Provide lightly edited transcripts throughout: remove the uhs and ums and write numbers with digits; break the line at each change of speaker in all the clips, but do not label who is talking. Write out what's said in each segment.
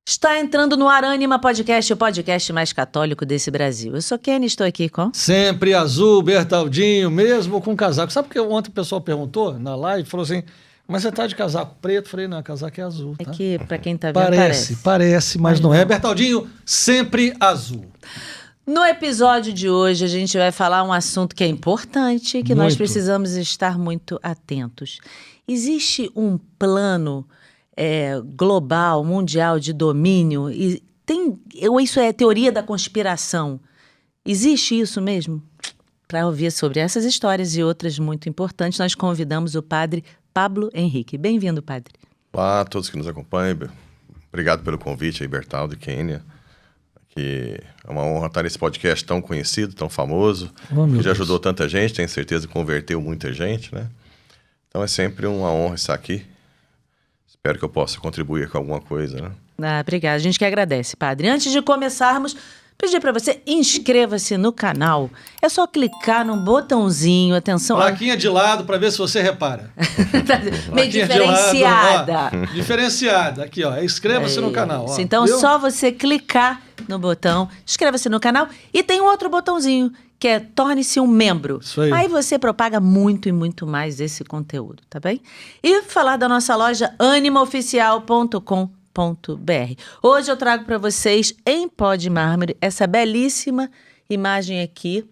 Está entrando no ar Ânima Podcast, o podcast mais católico desse Brasil. Eu sou Kenny, estou aqui com...
Sempre azul, Bertaldinho, mesmo com casaco. Sabe porque ontem o pessoal perguntou na live, falou assim, mas você tá de casaco preto? Falei, não, casaco é azul, tá?
É que, pra quem tá vendo,
Parece, mas não é. Bertaldinho, sempre azul.
No episódio de hoje, a gente vai falar um assunto que é importante, que nós precisamos estar muito atentos. Existe um plano global, mundial de domínio? Ou isso é teoria da conspiração? Existe isso mesmo? Para ouvir sobre essas histórias e outras muito importantes, nós convidamos o padre Pablo Henrique. Bem-vindo, padre.
Olá a todos que nos acompanham. Obrigado pelo convite aí, Bertaldo e Kênia. Que é uma honra estar nesse podcast tão conhecido, tão famoso, que já ajudou tanta gente, tenho certeza que converteu muita gente, né? Então é sempre uma honra estar aqui. Espero que eu possa contribuir com alguma coisa, né?
Obrigada. A gente que agradece, padre. Antes de começarmos, pedir para você, inscreva-se no canal. É só clicar num botãozinho, atenção...
Plaquinha de lado para ver se você repara.
Meio diferenciada.
Lado, ó, diferenciada. Aqui, ó. Inscreva-se no canal. Ó.
Então, só você clicar no botão, inscreva-se no canal. E tem um outro botãozinho, que é torne-se um membro.
Isso aí.
Aí você propaga muito e muito mais esse conteúdo, tá bem? E falar da nossa loja animaoficial.com.br. Hoje eu trago para vocês, em pó de mármore, essa belíssima imagem aqui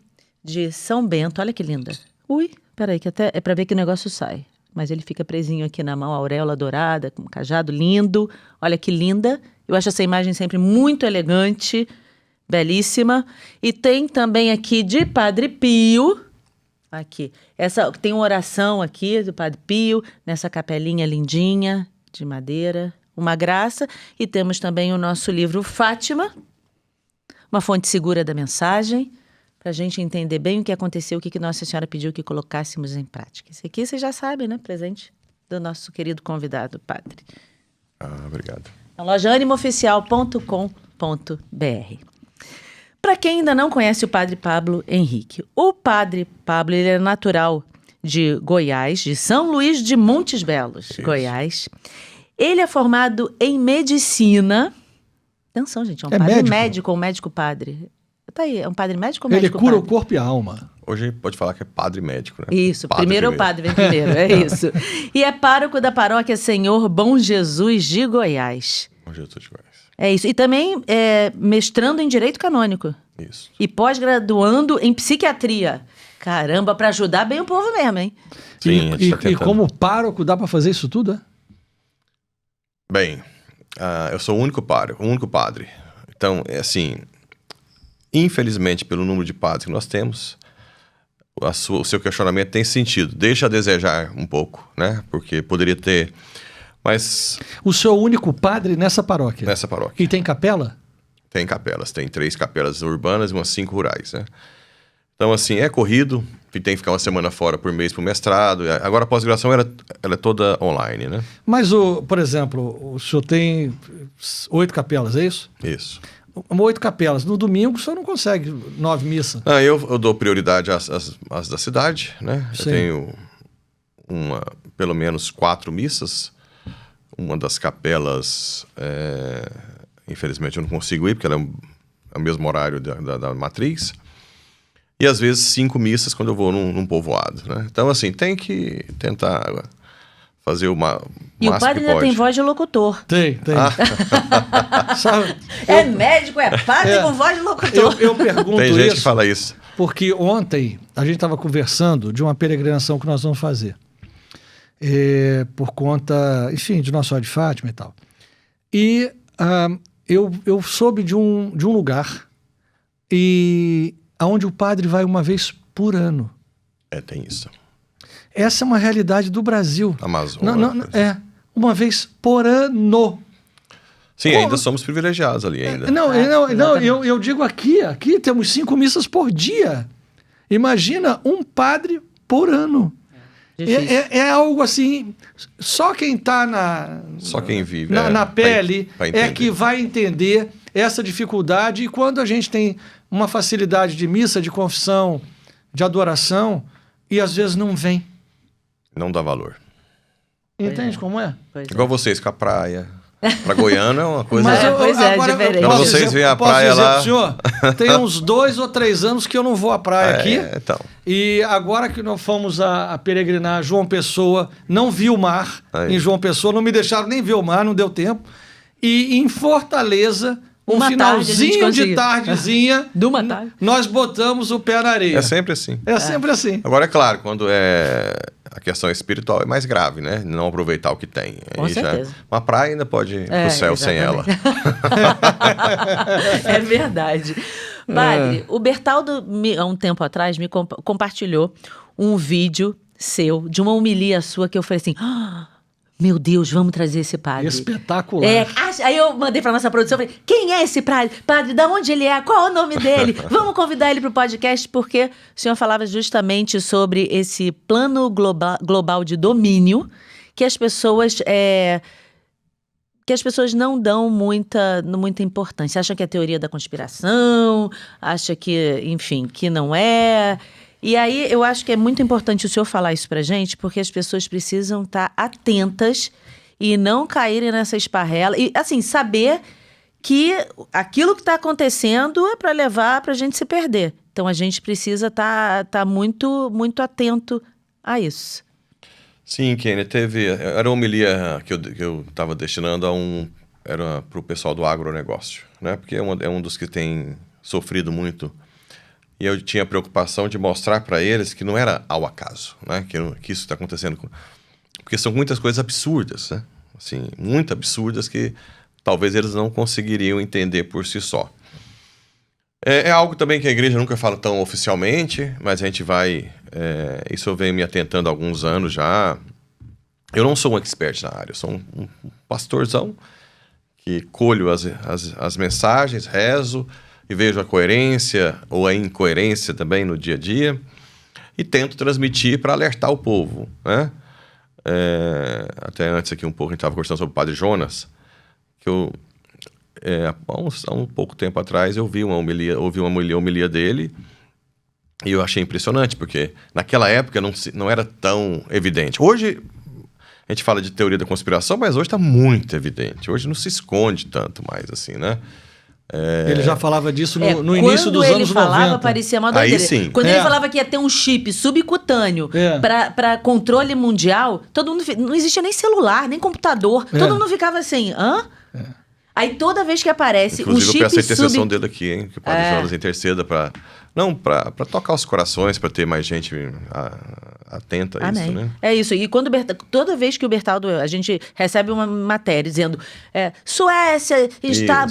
de São Bento. Olha que linda. Ui, peraí, que até é para ver que o negócio sai. Mas ele fica presinho aqui na mão, a auréola dourada, com um cajado lindo. Olha que linda. Eu acho essa imagem sempre muito elegante, belíssima. E tem também aqui de Padre Pio. Aqui. Tem uma oração aqui do Padre Pio, nessa capelinha lindinha de madeira. Uma graça. E temos também o nosso livro Fátima, uma fonte segura da mensagem, para a gente entender bem o que aconteceu, o que Nossa Senhora pediu que colocássemos em prática. Esse aqui vocês já sabem, né? Presente do nosso querido convidado, padre.
Obrigado.
Na loja animaoficial.com.br. Para quem ainda não conhece o padre Pablo Henrique, o padre Pablo ele é natural de Goiás, de São Luís de Montes Belos, isso. Goiás. Ele é formado em medicina. Atenção, gente, é um padre médico ou médico padre? Tá aí, é um padre médico ou médico padre?
Ele cura o corpo e a alma.
Hoje pode falar que é padre médico, né?
Isso,
padre
primeiro o padre vem primeiro, é isso. E é pároco da paróquia Senhor Bom Jesus de Goiás.
Bom Jesus de Goiás.
É isso. E também é mestrando em Direito Canônico.
Isso.
E pós-graduando em Psiquiatria. Caramba, para ajudar bem o povo mesmo, hein?
Sim,
e como pároco dá para fazer isso tudo, é?
Bem, eu sou o único padre. Então, é assim, infelizmente, pelo número de padres que nós temos, o seu questionamento tem sentido. Deixa a desejar um pouco, né? Porque poderia ter... Mas...
O senhor é o único padre nessa paróquia?
Nessa paróquia.
E tem capela?
Tem capelas. Tem 3 capelas urbanas e umas 5 rurais, né? Então, assim, é corrido, que tem que ficar uma semana fora por mês para o mestrado. Agora, a pós-graduação, ela é toda online, né?
Mas, por exemplo, o senhor tem 8 capelas, é isso?
Isso.
8 capelas. No domingo, o senhor não consegue 9 missas?
Eu dou prioridade às da cidade, né?
Sim.
Eu tenho pelo menos 4 missas. Uma das capelas, infelizmente, eu não consigo ir, porque ela é o mesmo horário da matriz. E às vezes 5 missas quando eu vou num povoado, né? Então, assim, tem que tentar fazer o máximo que pode.
E o padre ainda tem voz de locutor.
Tem.
É médico, é padre com voz de locutor.
Eu pergunto
tem gente
isso
que fala isso.
Porque ontem a gente estava conversando de uma peregrinação que nós vamos fazer. Por conta, enfim, de Nossa Senhora de Fátima e tal. E eu soube de um lugar onde o padre vai uma vez por ano.
Tem isso.
Essa é uma realidade do Brasil.
Amazônia.
Uma vez por ano.
Sim, ainda somos privilegiados ali ainda.
Eu digo aqui temos 5 missas por dia. Imagina um padre por ano. É algo assim, só quem está
só quem vive
na pele é que vai entender essa dificuldade. E quando a gente tem uma facilidade de missa, de confissão, de adoração, e às vezes não vem.
Não dá valor.
Entende como é?
Pois
Igual vocês com a praia, Para goiano é uma coisa...
Mas pois é, diferente.
Quando vocês veem a praia lá...
Senhor, tem uns 2 ou 3 anos que eu não vou à praia aqui.
Então.
E agora que nós fomos a peregrinar João Pessoa, não vi o mar em João Pessoa, não me deixaram nem ver o mar, não deu tempo. E em Fortaleza, finalzinho de tardezinha,
de uma tarde,
nós botamos o pé na areia.
É sempre assim.
É sempre assim.
Agora, é claro, quando a questão espiritual é mais grave, né? Não aproveitar o que tem.
Com certeza.
Uma praia ainda pode ir pro céu sem ela.
É verdade. Padre, o Bertaldo, há um tempo atrás, me compartilhou um vídeo seu, de uma homilia sua, que eu falei assim... Meu Deus, vamos trazer esse padre.
Espetacular.
Aí eu mandei pra nossa produção, falei, quem é esse padre? Padre, de onde ele é? Qual é o nome dele? Vamos convidar ele pro podcast, porque o senhor falava justamente sobre esse plano global de domínio que as pessoas não dão muita importância. Acham que é teoria da conspiração, acham que, enfim, que não é... E aí, eu acho que é muito importante o senhor falar isso pra gente, porque as pessoas precisam estar atentas e não caírem nessa esparrela. E, assim, saber que aquilo que está acontecendo é para levar pra gente se perder. Então, a gente precisa estar muito, muito atento a isso.
Sim, Kênia, era uma homilia que eu estava destinando era para o pessoal do agronegócio, né? Porque é um dos que tem sofrido muito. E eu tinha a preocupação de mostrar para eles que não era ao acaso, né? Que isso está acontecendo. Porque são muitas coisas absurdas, né? Assim, muito absurdas que talvez eles não conseguiriam entender por si só. É algo também que a igreja nunca fala tão oficialmente, mas a gente vai... isso eu venho me atentando há alguns anos já. Eu não sou um expert na área, eu sou um pastorzão que colho as mensagens, rezo... e vejo a coerência ou a incoerência também no dia a dia e tento transmitir para alertar o povo, né? Até antes aqui um pouco a gente estava conversando sobre o Padre Jonas, que há um pouco tempo atrás eu ouvi uma homilia dele e eu achei impressionante, porque naquela época não era tão evidente. Hoje a gente fala de teoria da conspiração, mas hoje está muito evidente. Hoje não se esconde tanto mais assim, né?
Ele já falava disso no início dos anos 90. Quando ele
falava, parecia uma doideira.
Aí sim.
Quando ele falava que ia ter um chip subcutâneo para controle mundial, todo mundo... Não existia nem celular, nem computador. Todo mundo ficava assim, hã? Aí toda vez que aparece
inclusive,
um chip...
eu peço a intercessão dele aqui, hein? Que o Padre Jonas interceda para tocar os corações, para ter mais gente atenta a isso, né?
É isso. E toda vez que o Bertaldo... A gente recebe uma matéria dizendo Suécia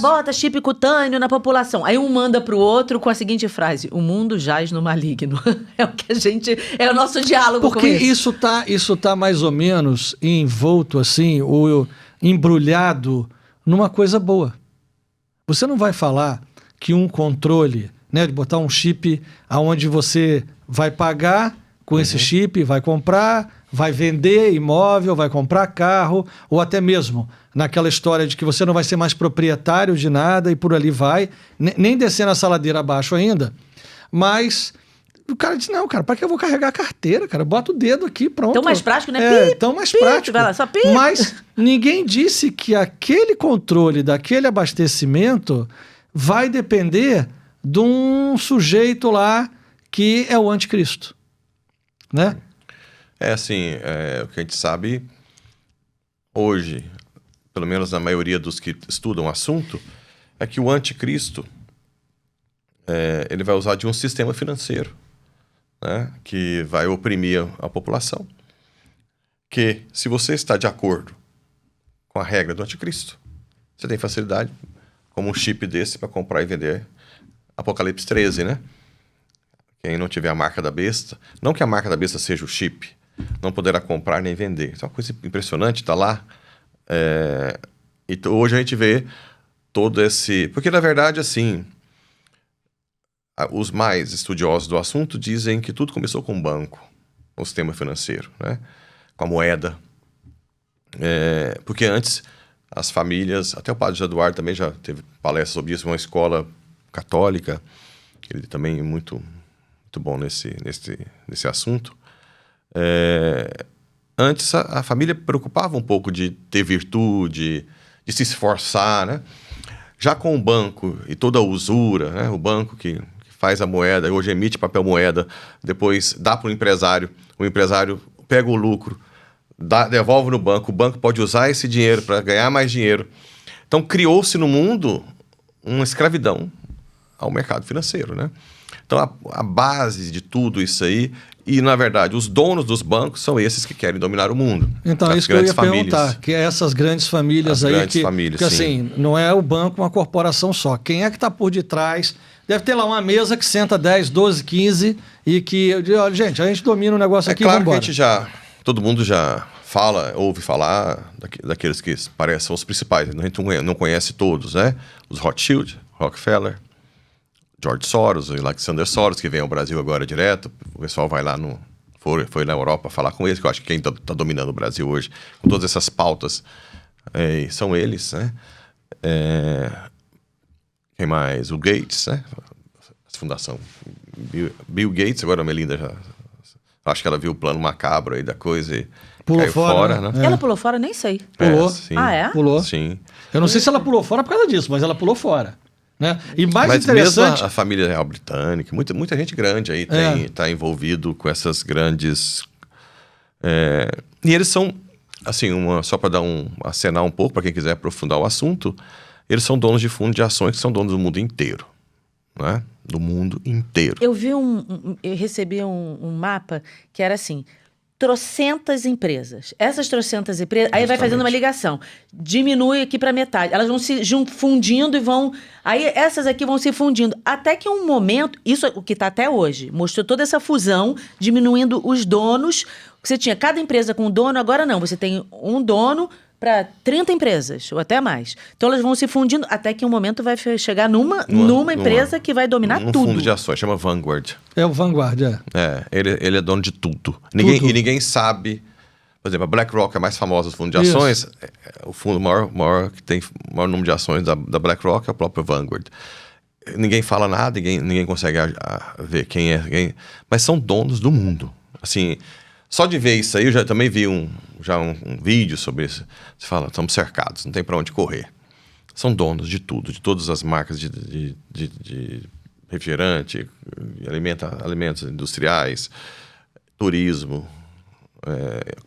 bota chip cutâneo na população. Aí um manda pro outro com a seguinte frase: o mundo jaz no maligno. É o que a gente... É o nosso diálogo
porque
com isso.
Isso tá mais ou menos envolto, assim, ou embrulhado numa coisa boa. Você não vai falar que um controle, né, de botar um chip aonde você vai pagar com esse chip, vai comprar, vai vender imóvel, vai comprar carro, ou até mesmo naquela história de que você não vai ser mais proprietário de nada e por ali vai, nem descendo a saladeira abaixo ainda, mas o cara diz, não, cara, para que eu vou carregar a carteira, cara? Bota o dedo aqui, pronto.
Tão mais prático, né?
Tão mais prático.
Vai lá, só
mas ninguém disse que aquele controle daquele abastecimento vai depender de um sujeito lá que é o anticristo, né?
Assim, o que a gente sabe hoje, pelo menos na maioria dos que estudam o assunto, é que o anticristo ele vai usar de um sistema financeiro, né, que vai oprimir a população, que se você está de acordo com a regra do anticristo, você tem facilidade, como um chip desse, para comprar e vender. Apocalipse 13, né? Quem não tiver a marca da besta, não que a marca da besta seja o chip, não poderá comprar nem vender. Isso é uma coisa impressionante, tá lá. E hoje a gente vê todo esse... Porque, na verdade, assim, os mais estudiosos do assunto dizem que tudo começou com o banco, o sistema financeiro, né? Com a moeda. Porque antes, as famílias... Até o padre José Eduardo também já teve palestras sobre isso, uma escola católica, ele também é muito bom nesse assunto. Antes a família preocupava um pouco de ter virtude, de se esforçar, né? Já com o banco e toda a usura, né? O banco que faz a moeda, hoje emite papel moeda, depois dá para o empresário pega o lucro, devolve no banco, o banco pode usar esse dinheiro para ganhar mais dinheiro. Então criou-se no mundo uma escravidão ao mercado financeiro, né? Então a base de tudo isso aí, e na verdade os donos dos bancos são esses que querem dominar o mundo.
Então é isso que eu ia perguntar, que é essas grandes famílias aí, que assim, não é o banco uma corporação só, quem é que está por detrás? Deve ter lá uma mesa que senta 10, 12, 15 e que, olha, gente, a gente domina o negócio aqui,
claro
vambora.
Que todo mundo já ouve falar daqueles que parecem os principais, a gente não conhece todos, né? Os Rothschild, Rockefeller, George Soros, o Alexander Soros, que vem ao Brasil agora direto, o pessoal vai lá foi na Europa falar com eles, que eu acho que quem está dominando o Brasil hoje, com todas essas pautas, são eles, né? Quem mais? O Gates, né? A fundação Bill Gates, agora a Melinda já... Acho que ela viu o plano macabro aí da coisa e
pulou
caiu fora, né?
Ela pulou fora? Nem sei.
Pulou.
Sim.
Ah, é?
Pulou.
Sim.
Eu não sei se ela pulou fora por causa disso, mas ela pulou fora. Né? E mais
mas
interessante...
mesmo a família real britânica, muita gente grande aí está envolvido com essas grandes... E eles são, assim, só para acenar um pouco, para quem quiser aprofundar o assunto, eles são donos de fundos de ações que são donos do mundo inteiro. Né? Do mundo inteiro.
Eu vi eu recebi um mapa que era assim, trocentas empresas. Essas trocentas empresas, aí vai fazendo uma ligação. Diminui aqui para metade. Elas vão se fundindo e vão... Aí essas aqui vão se fundindo. Até que um momento, isso é o que está até hoje, mostrou toda essa fusão, diminuindo os donos. Você tinha cada empresa com um dono, agora não. Você tem um dono para 30 empresas, ou até mais. Então, elas vão se fundindo até que um momento vai chegar numa empresa que vai dominar tudo.
Um fundo de ações, chama Vanguard.
É o Vanguard,
ele é dono de tudo. E ninguém sabe... Por exemplo, a BlackRock é a mais famosa do fundo de ações. O fundo maior que tem o maior número de ações da BlackRock é o próprio Vanguard. Ninguém fala nada, ninguém consegue ver quem é quem. Mas são donos do mundo. Assim... Só de ver isso aí, eu já também vi um vídeo sobre isso. Você fala, estamos cercados, não tem para onde correr. São donos de tudo, de todas as marcas de refrigerante, alimentos industriais, turismo,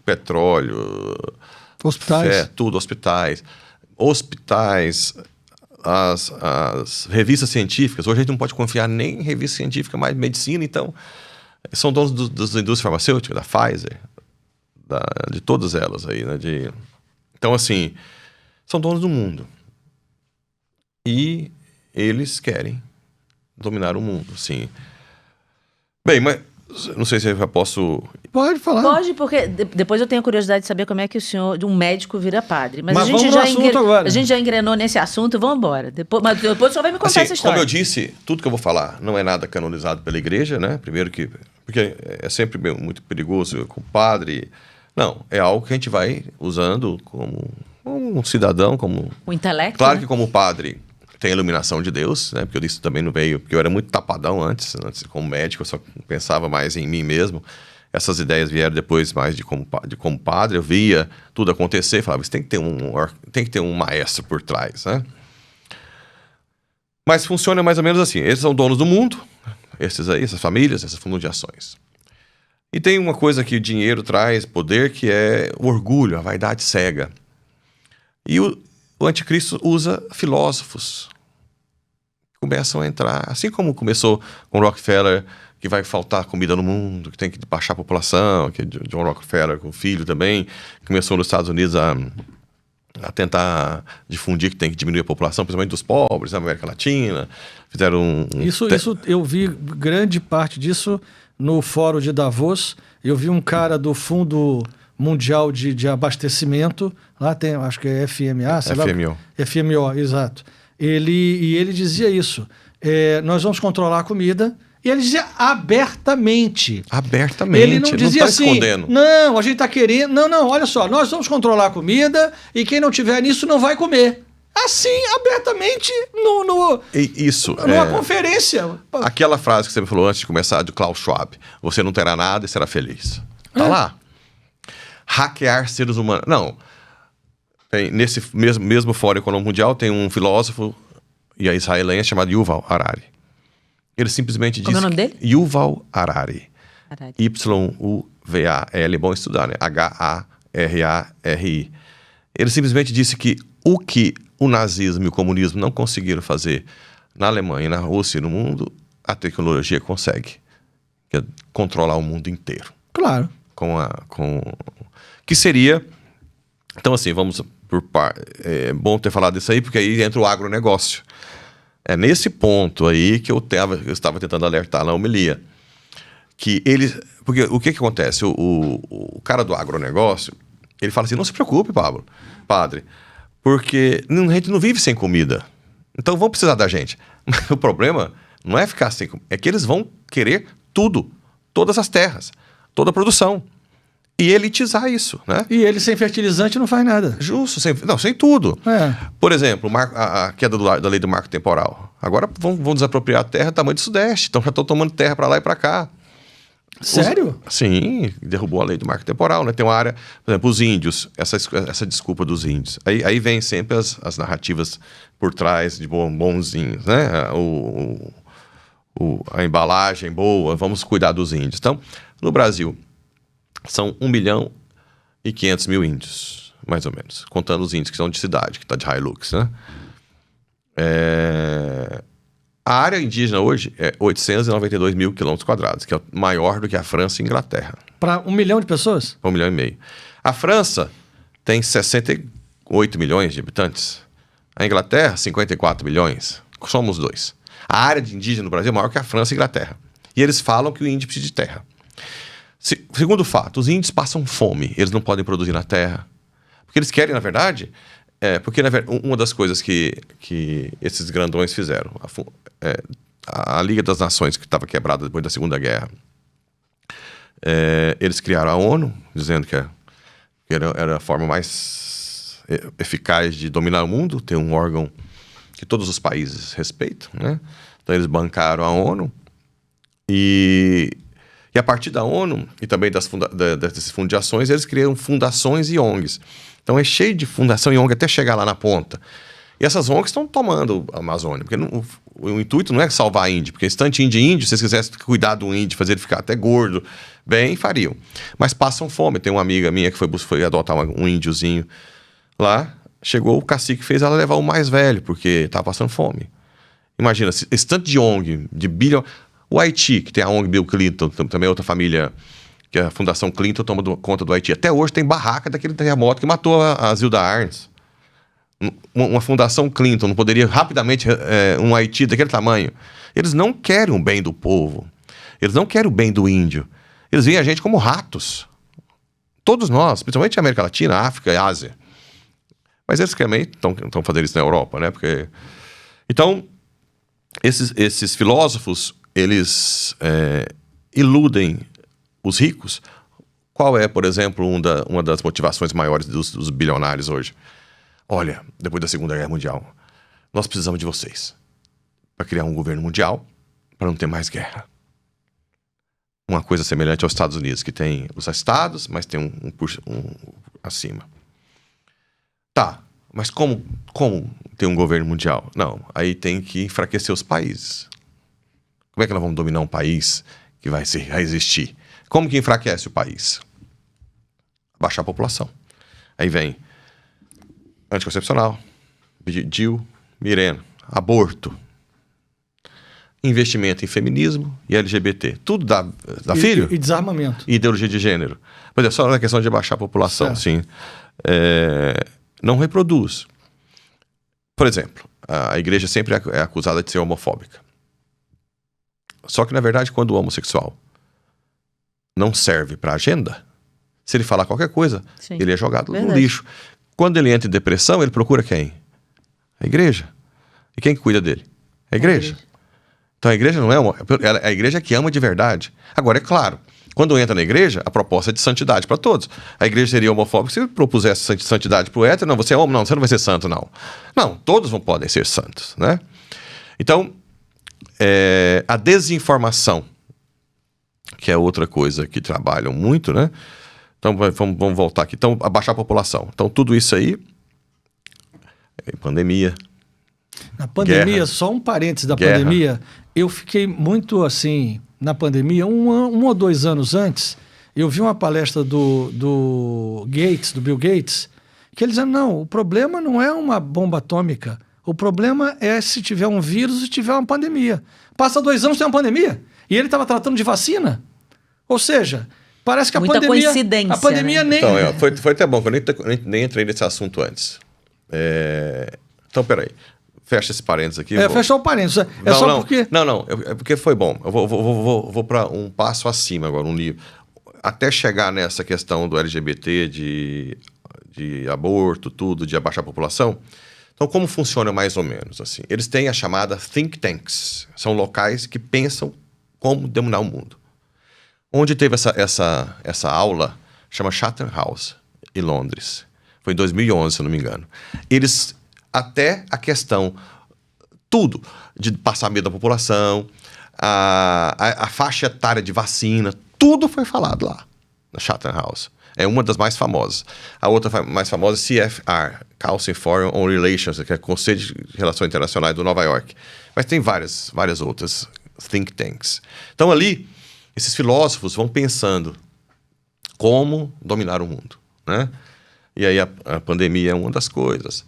petróleo,
hospitais.
Tudo, hospitais, as revistas científicas. Hoje a gente não pode confiar nem em revista científica, mais medicina, então... São donos das indústrias farmacêuticas, da Pfizer, de todas elas aí, né? Então, assim, são donos do mundo. E eles querem dominar o mundo, sim. Bem, mas não sei se eu já posso...
Pode falar.
Pode, porque depois eu tenho curiosidade de saber como é que o senhor, de um médico, vira padre. Mas a gente
vamos no assunto agora.
A gente já engrenou nesse assunto, vamos embora. Mas depois o senhor vai me contar essa história.
Como eu disse, tudo que eu vou falar não é nada canonizado pela igreja, né? Primeiro que... Porque é sempre muito perigoso com o padre. Não, é algo que a gente vai usando como um cidadão, como...
O intelecto,
Claro,
né?
que como padre tem a iluminação de Deus, né? Porque isso também não veio... Porque eu era muito tapadão antes como médico, eu só pensava mais em mim mesmo. Essas ideias vieram depois mais de como padre. Eu via tudo acontecer e falava, tem que ter um maestro por trás, né? Mas funciona mais ou menos assim. Eles são donos do mundo, esses aí, essas famílias, esses fundos de ações. E tem uma coisa que o dinheiro traz, poder, que é o orgulho, a vaidade cega. E o anticristo usa filósofos. Começam a entrar, assim como começou com Rockefeller, que vai faltar comida no mundo, que tem que baixar a população, que John Rockefeller, com o filho também, começou nos Estados Unidos a tentar difundir que tem que diminuir a população, principalmente dos pobres, na América Latina. Fizeram
Isso eu vi grande parte disso no fórum de Davos. Eu vi um cara do Fundo Mundial de Abastecimento, lá tem, acho que é FMA, sei
FMO.
lá. FMO, exato. Ele dizia isso. Nós vamos controlar a comida. E ele dizia abertamente.
Abertamente.
Ele não dizia
tá
assim,
escondendo.
não, a gente está querendo... Não, olha só, nós vamos controlar a comida e quem não tiver nisso não vai comer. Assim, abertamente, numa conferência.
Aquela frase que você me falou antes de começar, do Klaus Schwab. Você não terá nada e será feliz. Tá lá. Hackear seres humanos. Não. nesse mesmo Fórum Econômico Mundial, tem um filósofo e a israelense chamado Yuval Harari. Ele simplesmente disse...
Como é o nome dele?
Yuval Harari.
Harari.
Y-U-V-A-L. É bom estudar, né? H-A-R-A-R-I. Ele simplesmente disse que o que o nazismo e o comunismo não conseguiram fazer na Alemanha, na Rússia e no mundo, a tecnologia consegue. Que é controlar o mundo inteiro.
Claro.
Que seria... Então, assim, vamos por par. É bom ter falado isso aí, porque aí entra o agronegócio. É nesse ponto aí que eu estava tentando alertar na homilia. Porque o que acontece? O cara do agronegócio, ele fala assim, não se preocupe, padre, porque a gente não vive sem comida. Então vão precisar da gente. Mas o problema não é ficar sem comida, é que eles vão querer tudo, todas as terras, toda a produção. E elitizar isso, né?
E ele sem fertilizante não faz nada.
Justo, sem tudo.
É.
Por exemplo, a queda da lei do marco temporal. Agora vão desapropriar a terra do tamanho do Sudeste. Então já estão tomando terra para lá e para cá.
Sério?
Sim, derrubou a lei do marco temporal, né? Tem uma área, por exemplo, os índios, essa desculpa dos índios. Aí vem sempre as narrativas por trás de bonzinhos, né? A embalagem boa, vamos cuidar dos índios. Então, no Brasil, são 1.500.000 índios, mais ou menos. Contando os índios que são de cidade, que está de Hilux, né? A área indígena hoje é 892.000 km², que é maior do que a França e a Inglaterra.
Para 1 milhão de pessoas?
1,5 milhão. A França tem 68 milhões de habitantes. A Inglaterra, 54 milhões. Somos 2. A área de indígena no Brasil é maior que a França e a Inglaterra. E eles falam que o índio precisa de terra. Segundo fato, os índios passam fome. Eles não podem produzir na terra. Porque eles querem, na verdade... Porque uma das coisas que esses grandões fizeram, a Liga das Nações, que estava quebrada depois da Segunda Guerra, eles criaram a ONU, dizendo que era a forma mais eficaz de dominar o mundo, ter um órgão que todos os países respeitam, né? Então eles bancaram a ONU e a partir da ONU e também dessas fundações, eles criam fundações e ONGs. Então é cheio de fundação e ONG até chegar lá na ponta. E essas ONGs estão tomando a Amazônia, porque o intuito não é salvar índio, porque estante índio, se vocês quisessem cuidar do índio, fazer ele ficar até gordo, bem, fariam. Mas passam fome. Tem uma amiga minha que foi adotar um índiozinho lá, chegou, o cacique fez ela levar o mais velho, porque estava passando fome. Imagina, esse tanto de ONG, de bilhão... O Haiti, que tem a ONG Bill Clinton, também é outra família... que a Fundação Clinton toma conta do Haiti. Até hoje tem barraca daquele terremoto que matou a Zilda Arnes. Uma Fundação Clinton não poderia rapidamente um Haiti daquele tamanho. Eles não querem o bem do povo. Eles não querem o bem do índio. Eles veem a gente como ratos. Todos nós, principalmente a América Latina, África e Ásia. Mas eles também estão fazendo isso na Europa, né? Então, esses filósofos, eles iludem os ricos. Qual é, por exemplo, uma das motivações maiores dos bilionários hoje? Olha, depois da Segunda Guerra Mundial, nós precisamos de vocês para criar um governo mundial para não ter mais guerra. Uma coisa semelhante aos Estados Unidos, que tem os estados, mas tem um acima. Tá, mas como ter um governo mundial? Não, aí tem que enfraquecer os países. Como é que nós vamos dominar um país que vai existir? Como que enfraquece o país? Baixar a população. Aí vem anticoncepcional, DIU, Mirena, aborto, investimento em feminismo e LGBT. Tudo dá filho.
E desarmamento.
E ideologia de gênero. Mas é só na questão de baixar a população, sim. Não reproduz. Por exemplo, a igreja sempre é acusada de ser homofóbica. Só que, na verdade, quando o homossexual não serve para a agenda, se ele falar qualquer coisa, sim, ele é jogado no lixo. Quando ele entra em depressão, ele procura quem? A igreja. E quem que cuida dele? A igreja. Então a igreja não é a igreja que ama de verdade. Agora, é claro, quando entra na igreja, a proposta é de santidade para todos. A igreja seria homofóbica se propusesse santidade para o hétero. Não, você é homem, não, você não vai ser santo, não. Não, todos podem ser santos, né? Então, a desinformação, que é outra coisa que trabalham muito, né? Então, vamos voltar aqui. Então, abaixar a população. Então, tudo isso aí pandemia.
Na pandemia,
Guerra.
só um parênteses da
Guerra.
pandemia, eu fiquei muito assim, na pandemia, um ou 2 anos antes, eu vi uma palestra do Bill Gates, que ele dizendo, não, o problema não é uma bomba atômica, o problema é se tiver um vírus e tiver uma pandemia. Passa 2 anos, tem uma pandemia, e ele estava tratando de vacina. Ou seja, parece que
Muita
a pandemia...
coincidência,
A pandemia
né?
nem...
Então, foi até bom, que eu nem entrei nesse assunto antes. Então, peraí. Fecha esse parênteses aqui.
Fechou o parênteses. Porque...
Não, é porque foi bom. Eu vou para um passo acima agora, um livro. Até chegar nessa questão do LGBT, de aborto, tudo, de abaixar a população. Então, como funciona mais ou menos? Assim? Eles têm a chamada think tanks. São locais que pensam como dominar o mundo. Onde teve essa aula, chama Chatham House, em Londres. Foi em 2011, se eu não me engano. Eles... Até a questão, tudo, de passar medo da população, a faixa etária de vacina, tudo foi falado lá, na Chatham House. É uma das mais famosas. A outra mais famosa é CFR, Council Foreign on Relations, que é o Conselho de Relações Internacionais do Nova York. Mas tem várias outras think tanks. Então ali, esses filósofos vão pensando como dominar o mundo, né? E aí a pandemia é uma das coisas.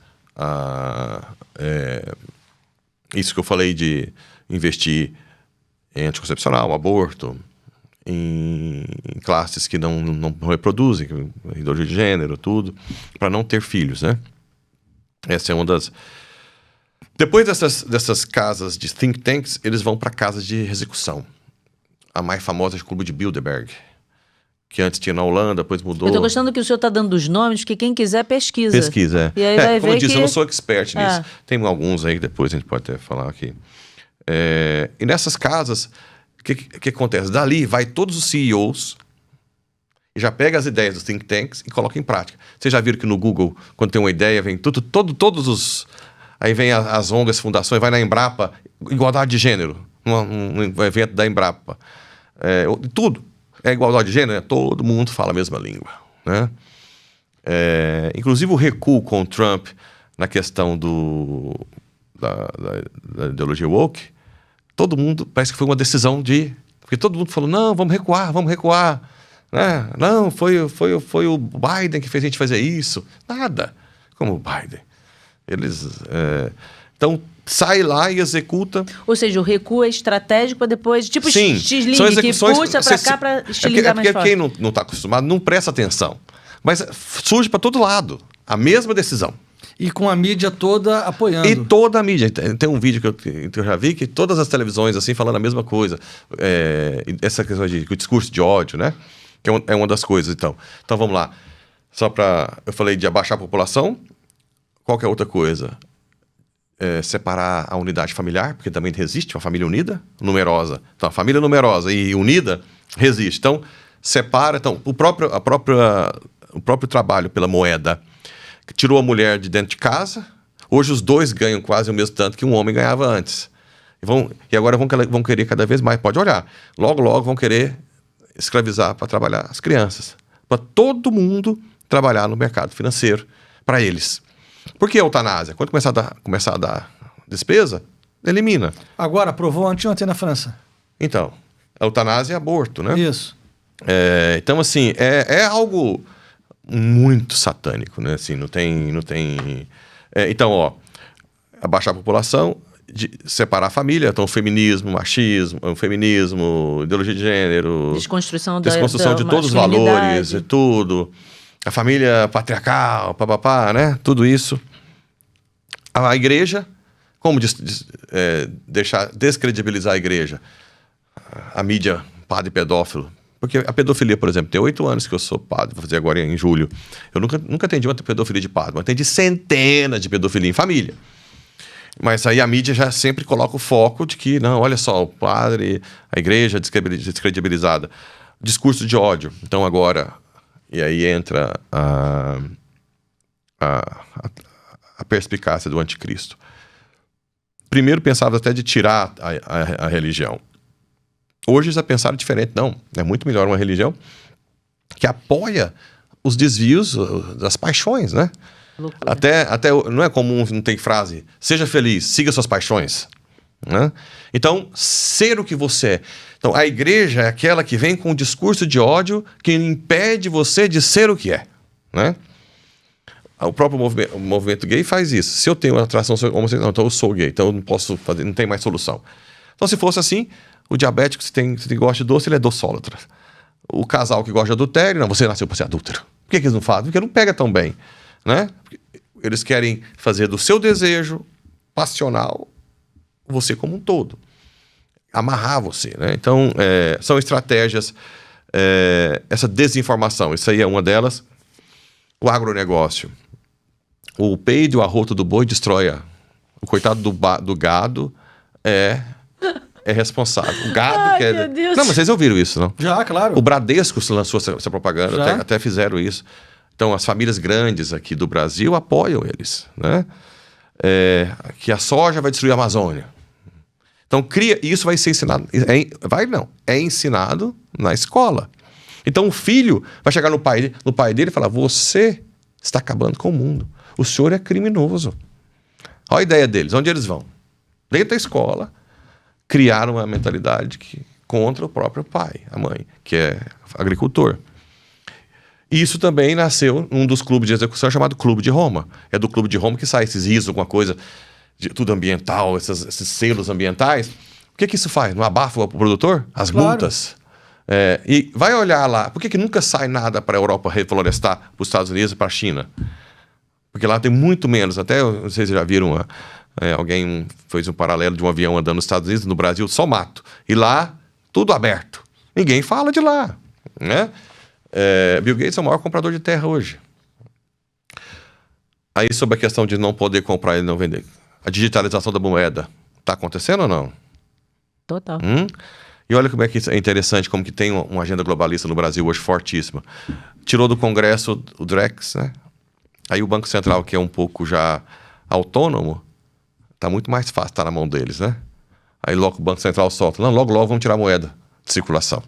Isso que eu falei de investir em anticoncepcional, aborto, em classes que não reproduzem, ideologia de gênero, tudo, para não ter filhos, né? Essa é uma das... Depois dessas casas de think tanks, eles vão para casas de execução. A mais famosa é o Clube de Bilderberg, que antes tinha na Holanda, depois mudou.
Eu tô gostando que o senhor está dando os nomes, porque quem quiser pesquisa.
Pesquisa,
E aí vai
como
ver
eu disse,
que...
eu não sou expert nisso. Tem alguns aí que depois a gente pode até falar aqui. E nessas casas, o que acontece? Dali vai todos os CEOs e já pega as ideias dos think tanks e coloca em prática. Vocês já viram que no Google, quando tem uma ideia, vem todos os... Aí vem as ONGs, fundações, vai na Embrapa, igualdade de gênero, um evento da Embrapa. Tudo. É igualdade de gênero, né? Todo mundo fala a mesma língua, né? Inclusive o recuo com o Trump na questão da ideologia woke, todo mundo, parece que foi uma decisão porque todo mundo falou, não, vamos recuar, né? Não, foi o Biden que fez a gente fazer isso. Nada. Como o Biden. Então, sai lá e executa.
Ou seja, o recuo é estratégico para depois, tipo
Sim,
X-Ling,
são
que
execuções,
puxa para cá para estilingar mais forte.
Quem não está acostumado não presta atenção. Mas surge para todo lado a mesma decisão.
E com a mídia toda apoiando.
E toda a mídia. Tem um vídeo que eu já vi que todas as televisões assim falando a mesma coisa. Essa questão o discurso de ódio, né? Que é uma das coisas, então. Então vamos lá. Eu falei de abaixar a população. Qual que é outra coisa? Separar a unidade familiar, porque também resiste uma família unida, numerosa. Então, a família numerosa e unida resiste. Então, separa. Então, o próprio trabalho pela moeda que tirou a mulher de dentro de casa. Hoje os dois ganham quase o mesmo tanto que um homem ganhava antes. E agora vão querer cada vez mais. Pode olhar. Logo, logo vão querer escravizar para trabalhar as crianças. Para todo trabalhar no mercado financeiro para eles. Por que a eutanásia? Quando começar a dar despesa, elimina.
Agora, aprovou anteontem na França.
Então, a eutanásia é aborto, né?
Isso.
Então, assim, é algo muito satânico, né? Assim, não tem... Então, abaixar a população, separar a família, então feminismo, machismo, ideologia de gênero... Desconstrução de todos os valores e tudo... A família patriarcal, papapá, né? Tudo isso. A igreja, como descredibilizar a igreja? A mídia, padre pedófilo. Porque a pedofilia, por exemplo, tem 8 anos que eu sou padre, vou fazer agora em julho. Eu nunca atendi uma pedofilia de padre, mas atendi centenas de pedofilia em família. Mas aí a mídia já sempre coloca o foco de que, não, olha só, o padre, a igreja descredibilizada. Discurso de ódio. Então agora... E aí entra a perspicácia do anticristo. Primeiro pensava até de tirar a religião. Hoje já pensaram diferente. Não, é muito melhor uma religião que apoia os desvios das paixões, né?
Loucura.
Até não é comum, não tem frase, seja feliz, siga suas paixões. Né? Então, ser o que você é. Então, a igreja é aquela que vem com um discurso de ódio que impede você de ser o que é. Né? O próprio movimento gay faz isso. Se eu tenho uma atração homossexual, então eu sou gay, então eu não posso fazer, não tem mais solução. Então, se fosse assim, o diabético, se gosta de doce, ele é docólatra. O casal que gosta de adultério, não, você nasceu para ser adúltero. Por que eles não fazem? Porque não pega tão bem. Né? Eles querem fazer do seu desejo passional você como um todo. Amarrar você. Né? Então, são estratégias, essa desinformação, isso aí é uma delas. O agronegócio. O peido e o arroto do boi destrói o coitado do gado é responsável. O gado
Ai,
quer...
meu Deus.
Não, mas vocês ouviram isso, não?
Já, claro.
O Bradesco lançou essa propaganda,
Já?
até fizeram isso. Então, as famílias grandes aqui do Brasil apoiam eles. Né? Que a soja vai destruir a Amazônia. Então, isso vai ser ensinado... É ensinado na escola. Então, o filho vai chegar no pai dele e falar, você está acabando com o mundo. O senhor é criminoso. Olha a ideia deles. Onde eles vão? Dentro da escola, criaram uma mentalidade contra o próprio pai, a mãe, que é agricultor. Isso também nasceu num dos clubes de execução chamado Clube de Roma. É do Clube de Roma que sai esses risos, alguma coisa, de tudo ambiental, esses selos ambientais. O que isso faz? Não abafa o produtor? As multas. E vai olhar lá. Por que nunca sai nada para a Europa reflorestar, para os Estados Unidos e para a China? Porque lá tem muito menos. Até, não sei se já viram, alguém fez um paralelo de um avião andando nos Estados Unidos, no Brasil, só mato. E lá, tudo aberto. Ninguém fala de lá. Né? Bill Gates é o maior comprador de terra hoje. Aí, sobre a questão de não poder comprar e não vender. A digitalização da moeda. Está acontecendo ou não?
Total.
E olha como é que é interessante, como que tem uma agenda globalista no Brasil hoje fortíssima. Tirou do Congresso o Drex, né? Aí o Banco Central, que é um pouco já autônomo, está muito mais fácil estar na mão deles, né? Aí logo o Banco Central solta. Não, logo vamos tirar a moeda de circulação.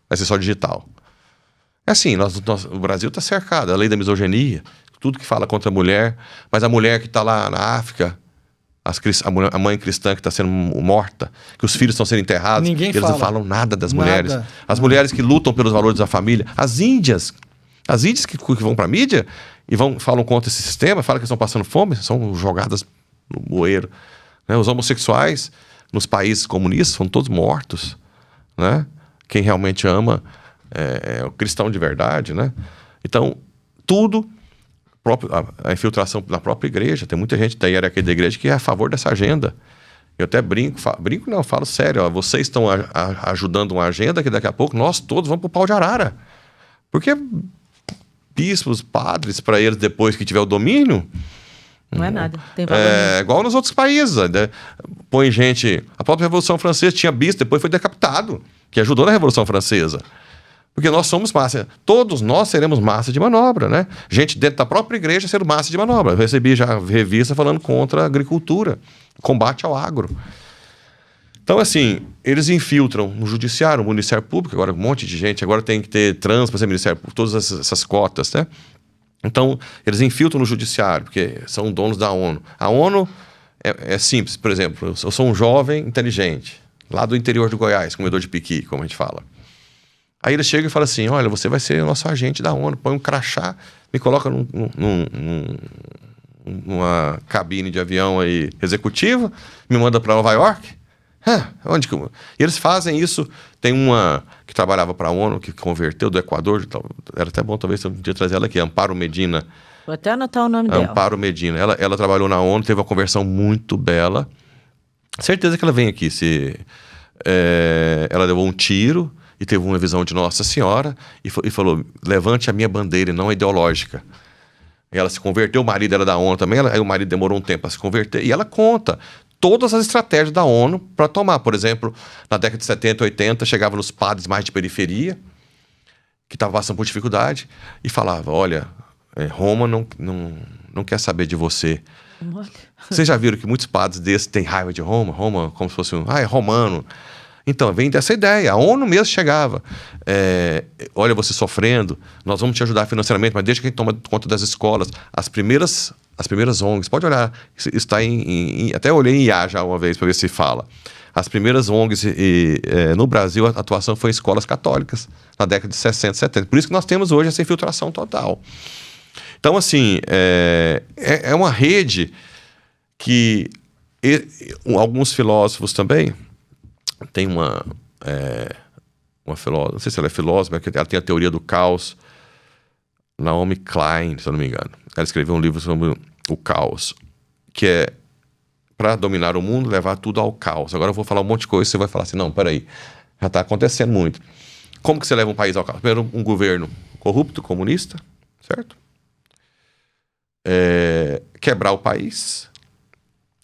Vai ser só digital. É assim, o Brasil está cercado. A lei da misoginia, tudo que fala contra a mulher. Mas a mulher que está lá na África, a mãe cristã que está sendo morta, que os filhos estão sendo enterrados,
Ninguém
eles
fala.
não falam nada das
Nada.
mulheres. As mulheres que lutam pelos valores da família. As índias que vão para a mídia e falam contra esse sistema, falam que estão passando fome, são jogadas no bueiro. Né? Os homossexuais nos países comunistas são todos mortos. Né? Quem realmente ama é o cristão de verdade. Né? Então, tudo... A infiltração na própria igreja. Tem muita gente da hierarquia da igreja que é a favor dessa agenda. Eu até falo sério. Ó, vocês estão ajudando uma agenda que daqui a pouco nós todos vamos para o pau de arara. Porque bispos, padres, para eles, depois que tiver o domínio...
Não é nada. Tem valor nenhum.
Igual nos outros países. Né? Põe gente... A própria Revolução Francesa tinha bispo, depois foi decapitado, que ajudou na Revolução Francesa. Porque nós somos massa. Todos nós seremos massa de manobra, né? Gente dentro da própria igreja sendo massa de manobra. Eu recebi já revista falando contra a agricultura, combate ao agro. Então, assim, eles infiltram no judiciário, no Ministério Público, agora um monte de gente, agora tem que ter trans para ser Ministério Público, todas essas cotas, né? Então, eles infiltram no judiciário, porque são donos da ONU. A ONU é simples, por exemplo, eu sou um jovem inteligente, lá do interior do Goiás, comedor de piqui, como a gente fala. Aí eles chegam e falam assim, olha, você vai ser o nosso agente da ONU, põe um crachá, me coloca numa cabine de avião aí executiva, me manda para Nova York. Onde que eu... E eles fazem isso. Tem uma que trabalhava para a ONU, que converteu do Equador, era até bom talvez eu podia trazer ela aqui, Amparo Medina.
Vou até anotar o nome dela.
Amparo Medina. Ela trabalhou na ONU, teve uma conversão muito bela. Certeza que ela vem aqui. Ela levou um tiro e teve uma visão de Nossa Senhora e falou, levante a minha bandeira e não a ideológica. E ela se converteu, o marido era da ONU também, aí o marido demorou um tempo para se converter, e ela conta todas as estratégias da ONU para tomar. Por exemplo, na década de 70, 80, chegava nos padres mais de periferia, que estavam passando por dificuldade, e falava, olha, Roma não quer saber de você. Vocês já viram que muitos padres desses têm raiva de Roma? Roma como se fosse é romano. Então, vem dessa ideia. A ONU mesmo chegava. Olha, você sofrendo, nós vamos te ajudar financeiramente, mas deixa que a gente toma conta das escolas. As primeiras ONGs, pode olhar, isso está até olhei em IA já uma vez para ver se fala. As primeiras ONGs no Brasil, a atuação foi em escolas católicas, na década de 60, 70. Por isso que nós temos hoje essa infiltração total. Então, assim, é uma rede que alguns filósofos também, tem uma filósofa, não sei se ela é filósofa, mas ela tem a teoria do caos, Naomi Klein, se eu não me engano. Ela escreveu um livro sobre o caos, que é para dominar o mundo, levar tudo ao caos. Agora eu vou falar um monte de coisa e você vai falar assim, não, peraí, já está acontecendo muito. Como que você leva um país ao caos? Primeiro, um governo corrupto, comunista, certo? Quebrar o país,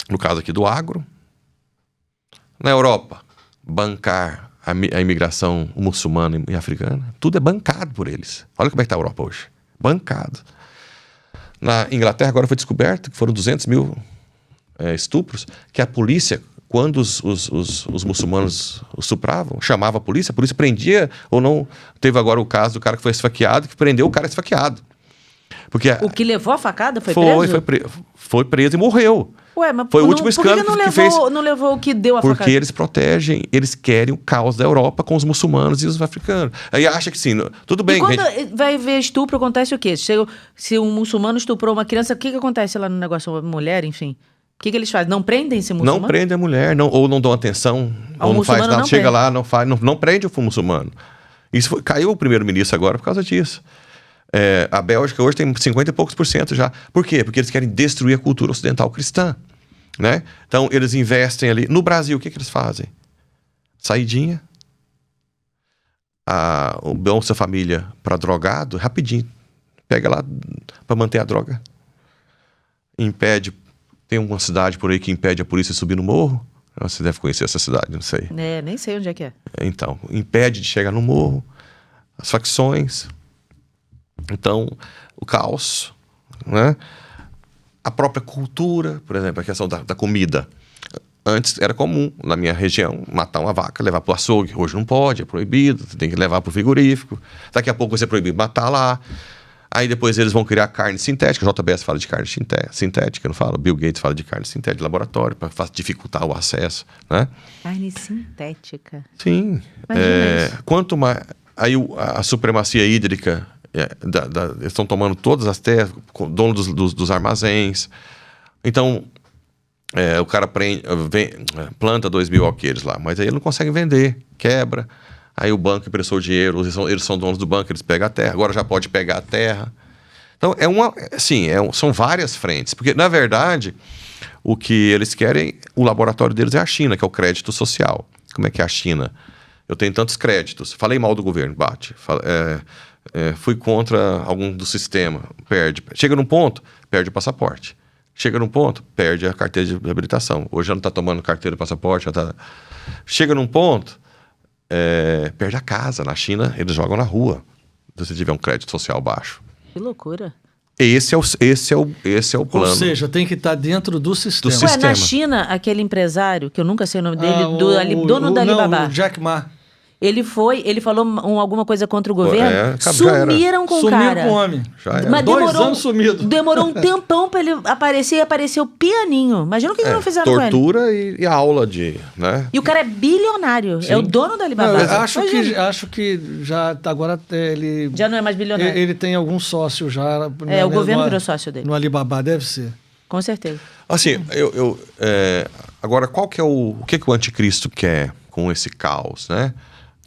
no caso aqui do agro. Na Europa, bancar a imigração muçulmana e africana. Tudo é bancado por eles. Olha como é que está a Europa hoje. Bancado. Na Inglaterra agora foi descoberto que foram 200 mil estupros, que a polícia, quando os muçulmanos estupravam, chamava a polícia prendia ou não. Teve agora o caso do cara que foi esfaqueado, que prendeu o cara esfaqueado. Porque
o que levou a facada foi preso?
Foi preso e morreu.
Ué, mas
foi o último escândalo
que
fez.
Não levou o que deu a facada?
Porque eles protegem, eles querem o caos da Europa com os muçulmanos e os africanos. Aí acha que sim, tudo bem.
E quando vai ver estupro, acontece o quê? Se um muçulmano estuprou uma criança, o que acontece lá no negócio? Uma mulher, enfim. O que eles fazem? Não prendem esse muçulmano?
Não prendem a mulher, ou não dão atenção, ou não faz nada. Chega lá, não prende o muçulmano. Caiu o primeiro-ministro agora por causa disso. A Bélgica hoje tem 50 e poucos % já. Por quê? Porque eles querem destruir a cultura ocidental cristã. Né? Então, eles investem ali. No Brasil, o que eles fazem? Saidinha. O Bolsa Família para drogado, rapidinho. Pega lá para manter a droga. Impede. Tem uma cidade por aí que impede a polícia de subir no morro. Você deve conhecer essa cidade, não sei.
Nem sei onde é que é.
Então, impede de chegar no morro. As facções. Então, o caos, né? A própria cultura, por exemplo, a questão da comida. Antes era comum, na minha região, matar uma vaca, levar para o açougue. Hoje não pode, é proibido, você tem que levar para o frigorífico. Daqui a pouco vai ser proibido matar lá. Aí depois eles vão criar carne sintética. A JBS fala de carne sintética, não fala? Bill Gates fala de carne sintética de laboratório, para dificultar o acesso, né?
Carne sintética?
Sim. Quanto mais... Aí a supremacia hídrica... eles estão tomando todas as terras, dono dos armazéns. Então, o cara planta 2.000 alqueires lá, mas aí ele não consegue vender, quebra. Aí o banco emprestou dinheiro, eles são donos do banco, eles pegam a terra. Agora já pode pegar a terra. Então, são várias frentes. Porque, na verdade, o que eles querem, o laboratório deles é a China, que é o crédito social. Como é que é a China? Eu tenho tantos créditos. Falei mal do governo, bate. Fui contra algum do sistema, perde. Chega num ponto, perde o passaporte. Chega num ponto, perde a carteira de habilitação. Hoje já não está tomando carteira de passaporte. Chega num ponto, perde a casa. Na China, eles jogam na rua, se você tiver um crédito social baixo.
Que loucura.
Esse é o plano.
Ou seja, tem que estar dentro do sistema.
Ué, na China, aquele empresário, que eu nunca sei o nome dele, dono da Alibaba.
O Jack Ma.
Ele falou alguma coisa contra o governo, sumiram com o cara.
Sumiu com o homem.
Mas
2 anos sumido.
Demorou um tempão pra ele aparecer e apareceu pianinho. Imagina o que não fizeram com ele.
Tortura e aula né?
E o cara é bilionário, é o dono da Alibaba.
Acho que já agora ele...
Já não é mais bilionário.
Ele tem algum sócio já.
O governo virou sócio dele.
No Alibaba, deve ser.
Com certeza.
Assim, agora, qual que é o que o anticristo quer com esse caos, né?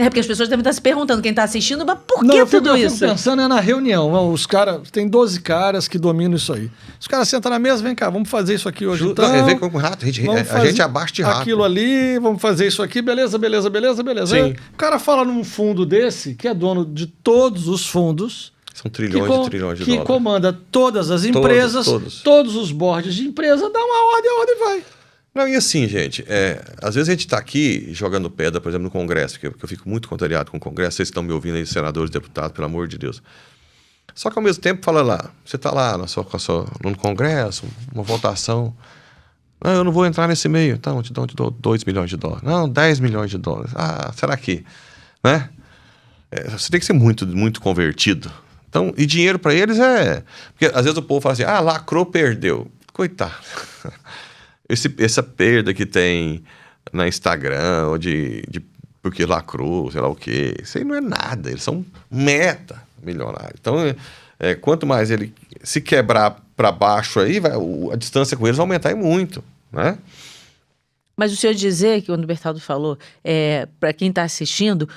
Porque as pessoas devem estar se perguntando, quem está assistindo, mas por que tudo isso?
Eu fico pensando na reunião. Os caras, tem 12 caras que dominam isso aí. Os caras sentam na mesa, vem cá, vamos fazer isso aqui hoje. Então,
vem com o rato, a gente abaixo de rato.
Aquilo ali, vamos fazer isso aqui, beleza.
Sim.
O cara fala num fundo desse, que é dono de todos os fundos.
São trilhões e trilhões de dólares.
Que comanda todas as empresas, todos os boards de empresa, dá uma ordem, a ordem vai.
Não, e assim, gente, às vezes a gente está aqui jogando pedra, por exemplo, no Congresso, porque eu fico muito contrariado com o Congresso, vocês estão me ouvindo aí, senadores, deputados, pelo amor de Deus. Só que ao mesmo tempo, fala lá, você está lá no Congresso, uma votação, Ah, eu não vou entrar nesse meio. Então, eu te dou 2 milhões de dólares. Não, 10 milhões de dólares. Ah, será que... Né? Você tem que ser muito, muito convertido. Então, e dinheiro para eles é... Porque às vezes o povo fala assim, lacrou, perdeu. Coitado. Essa perda que tem na Instagram, ou porque lacrou, sei lá o quê. Isso aí não é nada. Eles são meta milionário. Então, quanto mais ele se quebrar para baixo aí, a distância com eles vai aumentar muito, né?
Mas o senhor dizer, que quando o Bertaldo falou, para quem está assistindo,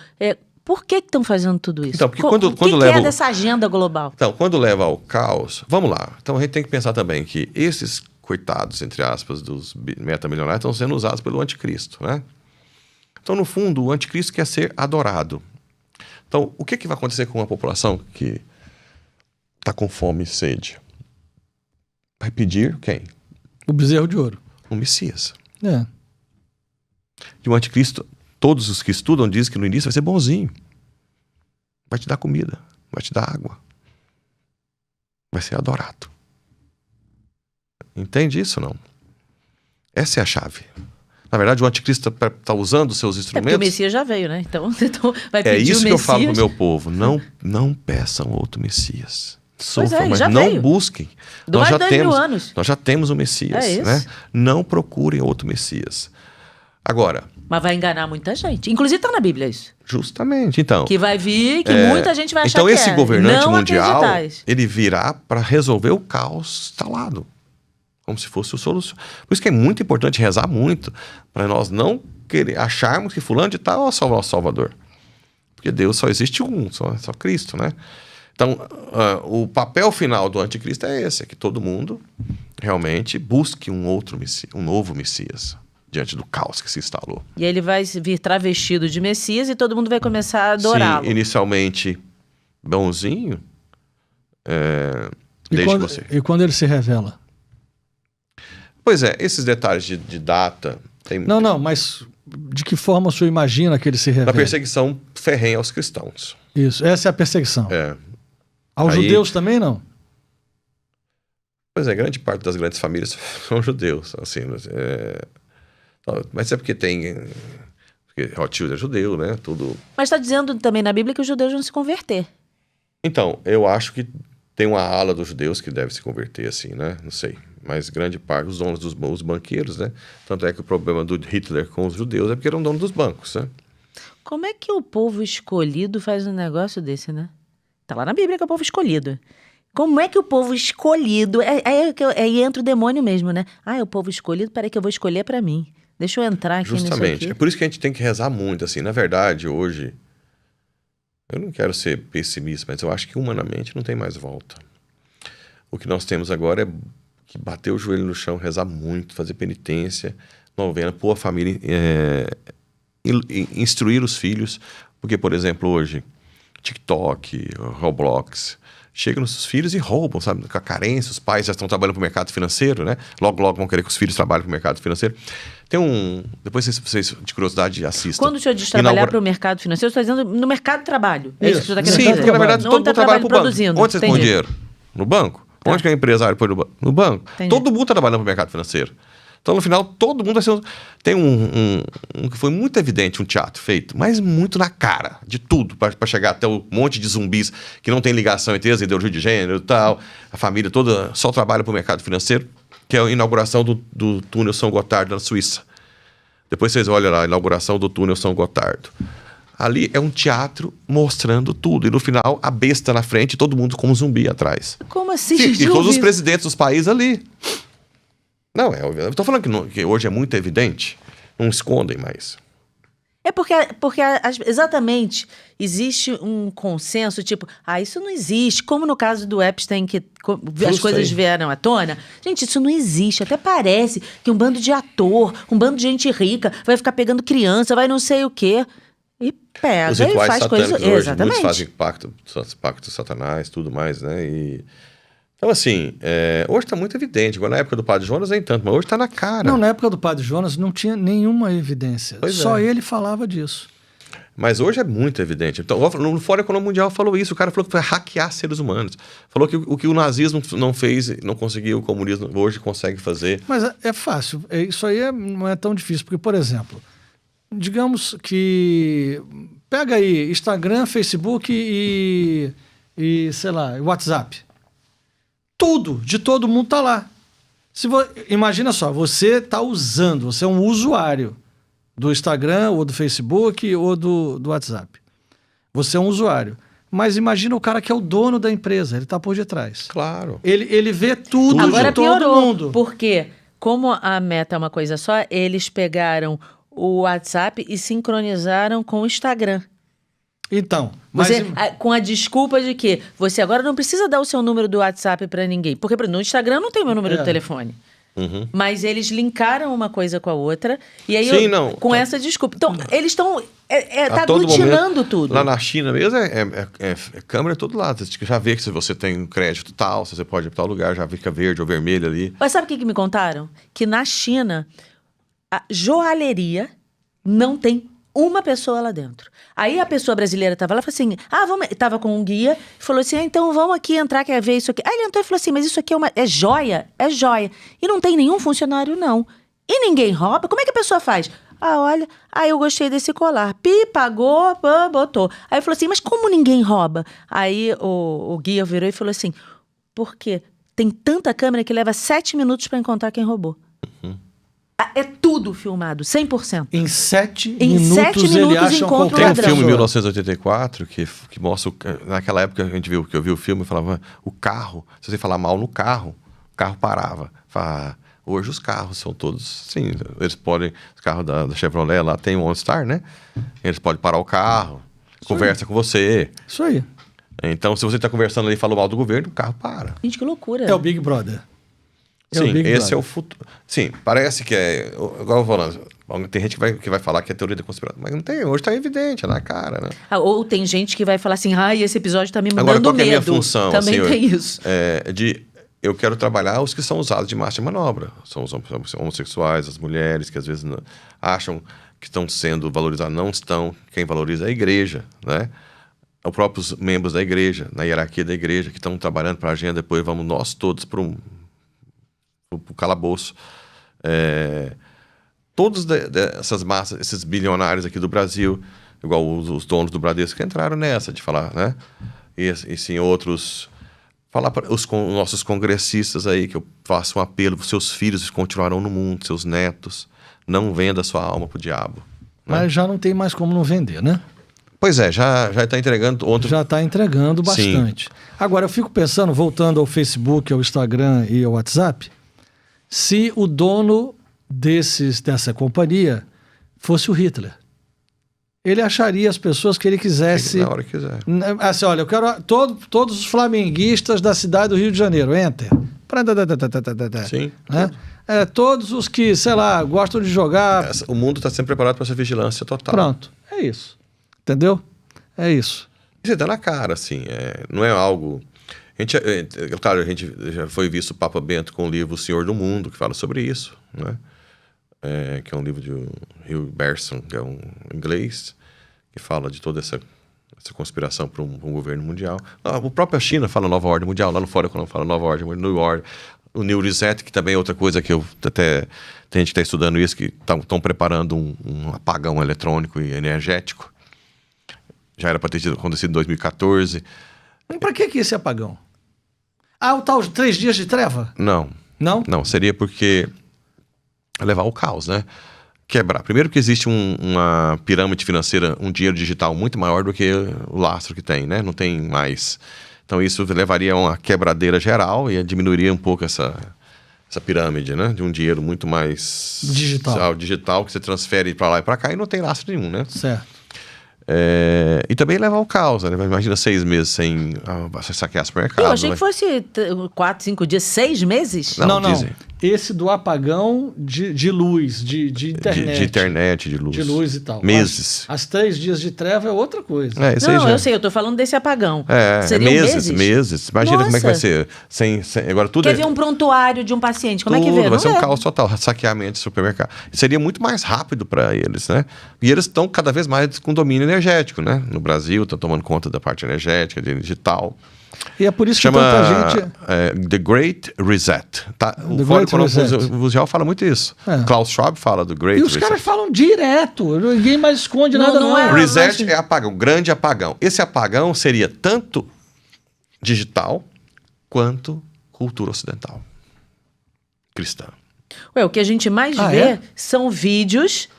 por que estão fazendo tudo isso?
Então, porque quando
que
leva...
é dessa agenda global?
Então, quando leva ao caos... Vamos lá. Então, a gente tem que pensar também que esses coitados, entre aspas, dos metamilionários estão sendo usados pelo anticristo, né? Então, no fundo, o anticristo quer ser adorado. Então, o que vai acontecer com uma população que está com fome e sede? Vai pedir quem?
O bezerro de ouro.
O Messias.
É.
E o anticristo, todos os que estudam dizem que no início vai ser bonzinho. Vai te dar comida, vai te dar água. Vai ser adorado. Entende isso, não? Essa é a chave. Na verdade, o anticristo está usando os seus instrumentos...
porque o Messias já veio, né? Então vai pedir o Messias.
É isso que eu falo pro meu povo. Não peçam outro Messias. Sofram, mas não
veio.
Busquem.
Mais de 2.000 anos.
Nós já temos o Messias.
É isso.
Né? Não procurem outro Messias. Agora...
Mas vai enganar muita gente. Inclusive está na Bíblia isso.
Justamente, então.
Que vai vir, que muita gente vai achar
então,
que
esse governante
não
mundial,
acreditais.
ele virá para resolver o caos instalado. Como se fosse o solução. Por isso que é muito importante rezar muito, para nós não acharmos que fulano de tal é o Salvador. Porque Deus só existe um, só Cristo, né? Então, o papel final do anticristo é esse, é que todo mundo realmente busque um novo Messias, diante do caos que se instalou.
E ele vai vir travestido de Messias e todo mundo vai começar a adorá-lo.
Sim, inicialmente bonzinho,
E quando ele se revela?
Pois é, esses detalhes de data...
Não, mas de que forma o senhor imagina que ele se revela?
Da perseguição ferrenha aos cristãos.
Isso, essa é a perseguição.
É.
Aos judeus também, não?
Pois é, grande parte das grandes famílias são judeus, assim, mas é porque porque Rothschild é judeu, né, tudo...
Mas está dizendo também na Bíblia que os judeus vão se converter.
Então, eu acho que tem uma ala dos judeus que deve se converter, assim, né, não sei, mas grande parte, os donos os banqueiros, né, tanto é que o problema do Hitler com os judeus é porque eram donos dos bancos, né.
Como é que o povo escolhido faz um negócio desse, né? Tá lá na Bíblia que é o povo escolhido. Como é que o povo escolhido... Aí entra o demônio mesmo, né? É o povo escolhido, peraí que eu vou escolher pra mim. Deixa eu entrar aqui nisso aqui.
Justamente. É por isso que a gente tem que rezar muito, assim. Na verdade, hoje, eu não quero ser pessimista, mas eu acho que humanamente não tem mais volta. O que nós temos agora é que bater o joelho no chão, rezar muito, fazer penitência, novena, pôr a família, instruir os filhos. Porque, por exemplo, hoje, TikTok, Roblox... Chegam nos filhos e roubam, sabe? Com a carência, os pais já estão trabalhando para o mercado financeiro, né? Logo, logo vão querer que os filhos trabalhem para o mercado financeiro. Tem depois vocês, de curiosidade, assistam.
Quando o senhor diz trabalhar para o mercado financeiro, você está dizendo no mercado de trabalho. É isso que o senhor está querendo
dizer? Sim, porque na verdade todo mundo trabalha para o banco. Onde vocês põem dinheiro? No banco? Tá. Onde que o empresário põe no banco? Entendi. Todo mundo está trabalhando para o mercado financeiro. Então, no final, todo mundo vai ser... Tem um que foi muito evidente, um teatro feito, mas muito na cara de tudo, para chegar até o monte de zumbis que não tem ligação entre eles, ideologia de gênero e tal, a família toda só trabalha para o mercado financeiro, que é a inauguração do túnel São Gotardo na Suíça. Depois vocês olham lá, a inauguração do túnel São Gotardo. Ali é um teatro mostrando tudo. E no final, a besta na frente e todo mundo com um zumbi atrás.
Como assim?
Sim, e todos os presidentes dos países ali. Não, eu estou falando que hoje é muito evidente, não escondem mais.
É porque exatamente, existe um consenso, tipo, isso não existe, como no caso do Epstein, que as coisas vieram à tona. Gente, isso não existe, até parece que um bando de ator, um bando de gente rica vai ficar pegando criança, vai não sei o quê, e pega
os rituais
e faz coisas...
Hoje,
exatamente.
Muitos fazem pactos satanás, tudo mais, né, Então, assim, hoje está muito evidente. Agora, na época do Padre Jonas, nem tanto, mas hoje está na cara.
Não, na época do Padre Jonas não tinha nenhuma evidência. Só ele falava disso.
Mas hoje é muito evidente. Então, no Fórum Econômico Mundial falou isso. O cara falou que foi hackear seres humanos. Falou que o que o nazismo não fez, não conseguiu, o comunismo hoje consegue fazer.
Mas é fácil. Isso aí não é tão difícil. Porque, por exemplo, digamos que... Pega aí Instagram, Facebook e sei lá, WhatsApp. Tudo, de todo mundo tá lá. Imagina só, você tá usando, você é um usuário do Instagram, ou do Facebook, ou do WhatsApp. Você é um usuário. Mas imagina o cara que é o dono da empresa, ele tá por detrás.
Claro.
Ele vê tudo
Agora
de todo
piorou,
mundo.
porque como a Meta é uma coisa só, eles pegaram o WhatsApp e sincronizaram com o Instagram.
Então, mas...
Com a desculpa de que você agora não precisa dar o seu número do WhatsApp para ninguém. Porque no Instagram não tem o meu número de telefone.
Uhum.
Mas eles linkaram uma coisa com a outra. E aí, com essa desculpa. Então, eles estão... tá aglutinando tudo.
Lá na China mesmo, é câmera todo lado. Você já vê que se você tem crédito tal, se você pode ir para tal lugar, já fica verde ou vermelho ali.
Mas sabe o que me contaram? Que na China, a joalheria não tem uma pessoa lá dentro. Aí a pessoa brasileira estava lá e falou assim, vamos... Tava com um guia, falou assim, então vamos aqui entrar, quer ver isso aqui. Aí ele entrou e falou assim, mas isso aqui é joia? É joia. E não tem nenhum funcionário, não. E ninguém rouba? Como é que a pessoa faz? Olha, eu gostei desse colar. Pagou, botou. Aí falou assim, mas como ninguém rouba? Aí o guia virou e falou assim, por quê? Tem tanta câmera que leva 7 minutos para encontrar quem roubou.
Uhum.
É tudo filmado, 100%.
Em 7 minutos ele acha
Tem um filme, 1984, que mostra... Naquela época que eu vi o filme, eu falava, o carro, se você falar mal no carro, o carro parava. Hoje os carros são todos... Sim, eles podem... Os carros da Chevrolet lá tem o OnStar, né? Eles podem parar o carro, conversa com você.
Isso aí.
Então, se você está conversando ali e falou mal do governo, o carro para.
Gente, que loucura.
É o Big Brother.
Sim, esse é o futuro. Sim, parece que é... Igual eu falando, tem gente que vai falar que é teoria da conspiração, mas não tem, hoje está evidente, é na cara, né?
Ou tem gente que vai falar assim, esse episódio está me mandando
medo. Agora, qual é a minha
medo.
função?
Também
assim,
tem isso.
Eu quero trabalhar os que são usados de massa de manobra. São os homossexuais, as mulheres, que às vezes acham que estão sendo valorizados, não estão. Quem valoriza é a igreja, né? Os próprios membros da igreja, na hierarquia da igreja, que estão trabalhando para a agenda, depois vamos nós todos para o calabouço. Todos essas massas, esses bilionários aqui do Brasil, igual os donos do Bradesco, que entraram nessa de falar, né? E sim, outros... Falar para os nossos congressistas aí, que eu faço um apelo para os seus filhos que continuarão no mundo, seus netos, não venda sua alma para o diabo. Né?
Mas já não tem mais como não vender, né?
Pois é, já está entregando...
Já está entregando bastante. Sim. Agora, eu fico pensando, voltando ao Facebook, ao Instagram e ao WhatsApp, se o dono dessa companhia fosse o Hitler. Ele acharia as pessoas que ele quisesse...
Na hora que quiser.
Assim, olha, eu quero todos os flamenguistas da cidade do Rio de Janeiro. Enter.
Sim.
Né? Todos os que, sei lá, gostam de jogar...
O mundo está sempre preparado para essa vigilância total.
Pronto. É isso. Entendeu? É isso.
Você dá na cara, assim. Não é algo... Claro, a gente já foi visto o Papa Bento com o livro O Senhor do Mundo, que fala sobre isso, né? Que é um livro de Hugh Berson, que é um inglês, que fala de toda essa conspiração para um governo mundial. O próprio China fala Nova Ordem Mundial, lá no Fórum Econômico fala Nova Ordem Mundial, o New Reset, que também é outra coisa que tem gente que está estudando isso, que estão preparando um apagão eletrônico e energético. Já era para ter acontecido em 2014.
Para que esse apagão? O tal 3 dias de treva?
Não.
Não?
Não, seria porque... levar ao caos, né? Quebrar. Primeiro que existe uma pirâmide financeira, um dinheiro digital muito maior do que o lastro que tem, né? Não tem mais. Então isso levaria a uma quebradeira geral e diminuiria um pouco essa pirâmide, né? De um dinheiro muito mais... digital, que você transfere para lá e para cá e não tem lastro nenhum, né?
Certo.
E também levar ao caos, né? Imagina 6 meses sem saquear supermercado.
Eu achei que fosse 4, 5 dias, 6 meses?
Não.
esse do apagão de luz, de internet.
De internet, de luz.
De luz e tal.
Meses.
As 3 dias de treva é outra coisa.
Isso aí
Não,
já...
eu sei, eu tô falando desse apagão.
Seriam
meses?
Meses. Imagina como é que vai ser. Agora tudo
Quer ver um prontuário de um paciente, como é que vê?
Vai ser um caos total, saqueamento de supermercado. Seria muito mais rápido para eles, né? E eles estão cada vez mais com domínio energético, né? No Brasil, estão tomando conta da parte energética, digital.
E é por isso
Chama,
que tanta gente...
The Great Reset. Tá?
The
O Fórum
Great Reset.
Mundial fala muito isso. Klaus Schwab fala do Great
E os
Reset.
caras falam direto, ninguém mais esconde nada.
não é.
Reset é apagão, grande apagão. Esse apagão seria tanto digital quanto cultura ocidental. Cristã.
O que a gente mais vê são vídeos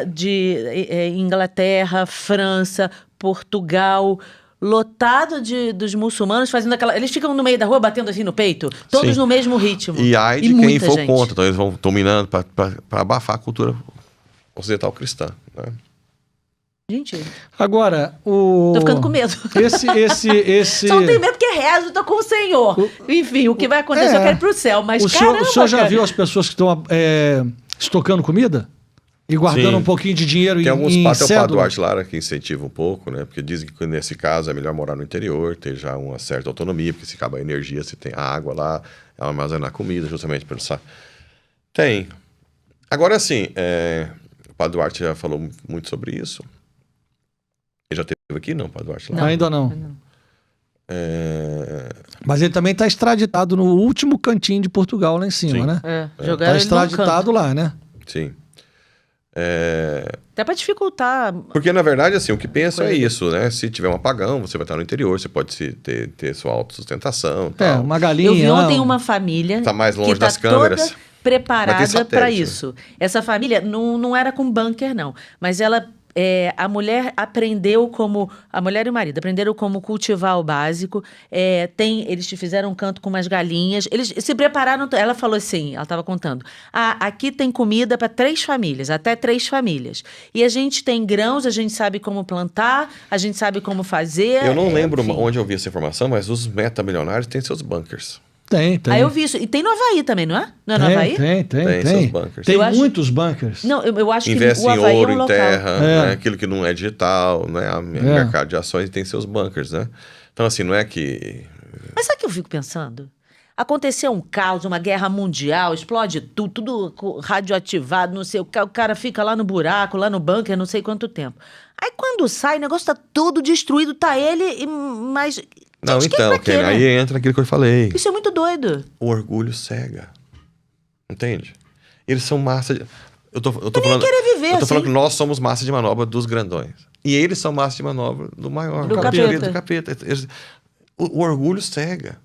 de Inglaterra, França, Portugal, lotado dos muçulmanos fazendo aquela... Eles ficam no meio da rua batendo assim no peito, todos no mesmo ritmo.
E aí de quem for
gente.
contra. Então eles vão dominando para abafar a cultura ocidental cristã. Né?
Gente,
agora,
tô ficando com medo.
Esse...
Só não tenho medo porque rezo, tô com o Senhor. Enfim, o que vai acontecer, eu quero ir pro céu. Mas
o senhor já viu as pessoas que estão estocando comida? E guardando um pouquinho de dinheiro em cédula?
Tem alguns Padre Duarte Lara que incentivam um pouco, né? Porque dizem que nesse caso é melhor morar no interior, ter já uma certa autonomia, porque se acaba a energia, se tem a água lá, armazenar comida, justamente para pensar. Tem. Agora, assim, o Padre Duarte já falou muito sobre isso. Ele já esteve aqui? Não, Padre Duarte Lara?
Ainda não. Mas ele também está extraditado no último cantinho de Portugal, lá em cima, né?
Jogaram
está extraditado lá, né?
Sim.
Até para dificultar.
Porque, na verdade, assim, o que penso é isso, né? Se tiver um apagão, você vai estar no interior, você pode ter sua autossustentação. Tal.
Uma galinha.
Eu vi ontem uma família
tá mais longe
que tá
das câmeras.
Toda preparada para
né?
isso. Essa família não era com bunker, não. Mas ela... a mulher aprendeu como... A mulher e o marido aprenderam como cultivar o básico. Eles te fizeram um canto com umas galinhas. Eles se prepararam... Ela falou assim, ela estava contando. Aqui tem comida para 3 famílias, até 3 famílias. E a gente tem grãos, a gente sabe como plantar, a gente sabe como fazer.
Eu não lembro onde eu vi essa informação, mas os metamilionários têm seus bunkers.
Tem.
Aí eu vi isso. E tem no Havaí também, não é? Não é no Havaí?
Tem seus bunkers.
Tem muitos bunkers.
Não, eu acho que
investe
o Havaí
em ouro,
é um
em
local.
terra, né? Aquilo que não é digital, né? O mercado de ações tem seus bunkers, né? Então, assim, não é que...
Mas sabe o que eu fico pensando? Aconteceu um caos, uma guerra mundial, explode tudo radioativado, não sei o cara fica lá no buraco, lá no bunker, não sei quanto tempo. Aí quando sai, o negócio tá todo destruído, tá ele, mas...
Não, então, aí entra aquilo que eu falei.
Isso é muito doido.
O orgulho cega. Entende? Eles são massa de... Eu tô falando,
querer viver
eu tô falando
assim.
que nós somos massa de manobra dos grandões. E eles são massa de manobra do maior.
Do
capeta. O orgulho cega.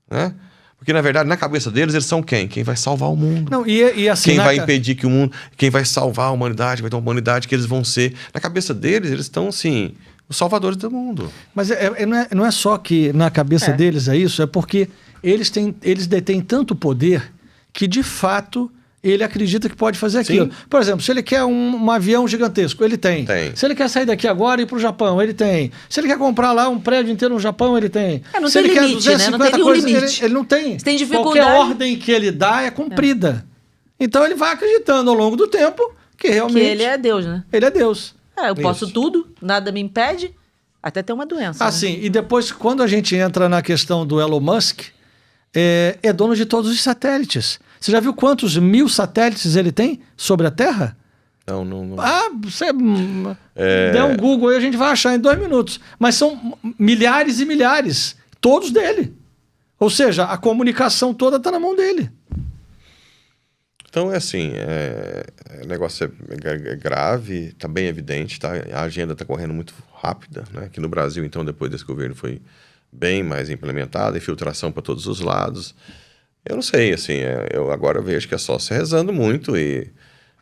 Né? Porque, na verdade, na cabeça deles, eles são quem? Quem vai salvar o mundo.
Não, e assim,
quem vai impedir que o mundo... Quem vai salvar a humanidade, vai ter uma humanidade que eles vão ser... Na cabeça deles, eles estão, assim... Os salvadores do mundo.
Mas não é só que na cabeça deles é isso, é porque eles detêm tanto poder que, de fato, ele acredita que pode fazer aquilo. Sim. Por exemplo, se ele quer um avião gigantesco, ele tem. Se ele quer sair daqui agora e ir para o Japão, ele tem. Se ele quer comprar lá um prédio inteiro no Japão, ele tem.
Não
se
tem
ele
limite,
quer 250
né? Não tem
coisas,
limite.
Ele não tem.
Se tem dificuldade...
Qualquer ordem que ele dá é cumprida. Então ele vai acreditando ao longo do tempo que realmente...
Que ele é Deus, né?
Ele é Deus.
Eu posso tudo, nada me impede... Até ter uma doença.
Sim. E depois, quando a gente entra na questão do Elon Musk, é dono de todos os satélites. Você já viu quantos 1000 satélites ele tem sobre a Terra?
Não.
Você der um Google aí, a gente vai achar em 2 minutos. Mas são milhares e milhares, todos dele. Ou seja, a comunicação toda está na mão dele.
Então, é assim, o negócio é grave, está bem evidente, tá? A agenda está correndo muito rápida, né? Aqui no Brasil, então, depois desse governo foi bem mais implementada, infiltração para todos os lados. Eu não sei, assim, eu agora vejo que é só se rezando muito e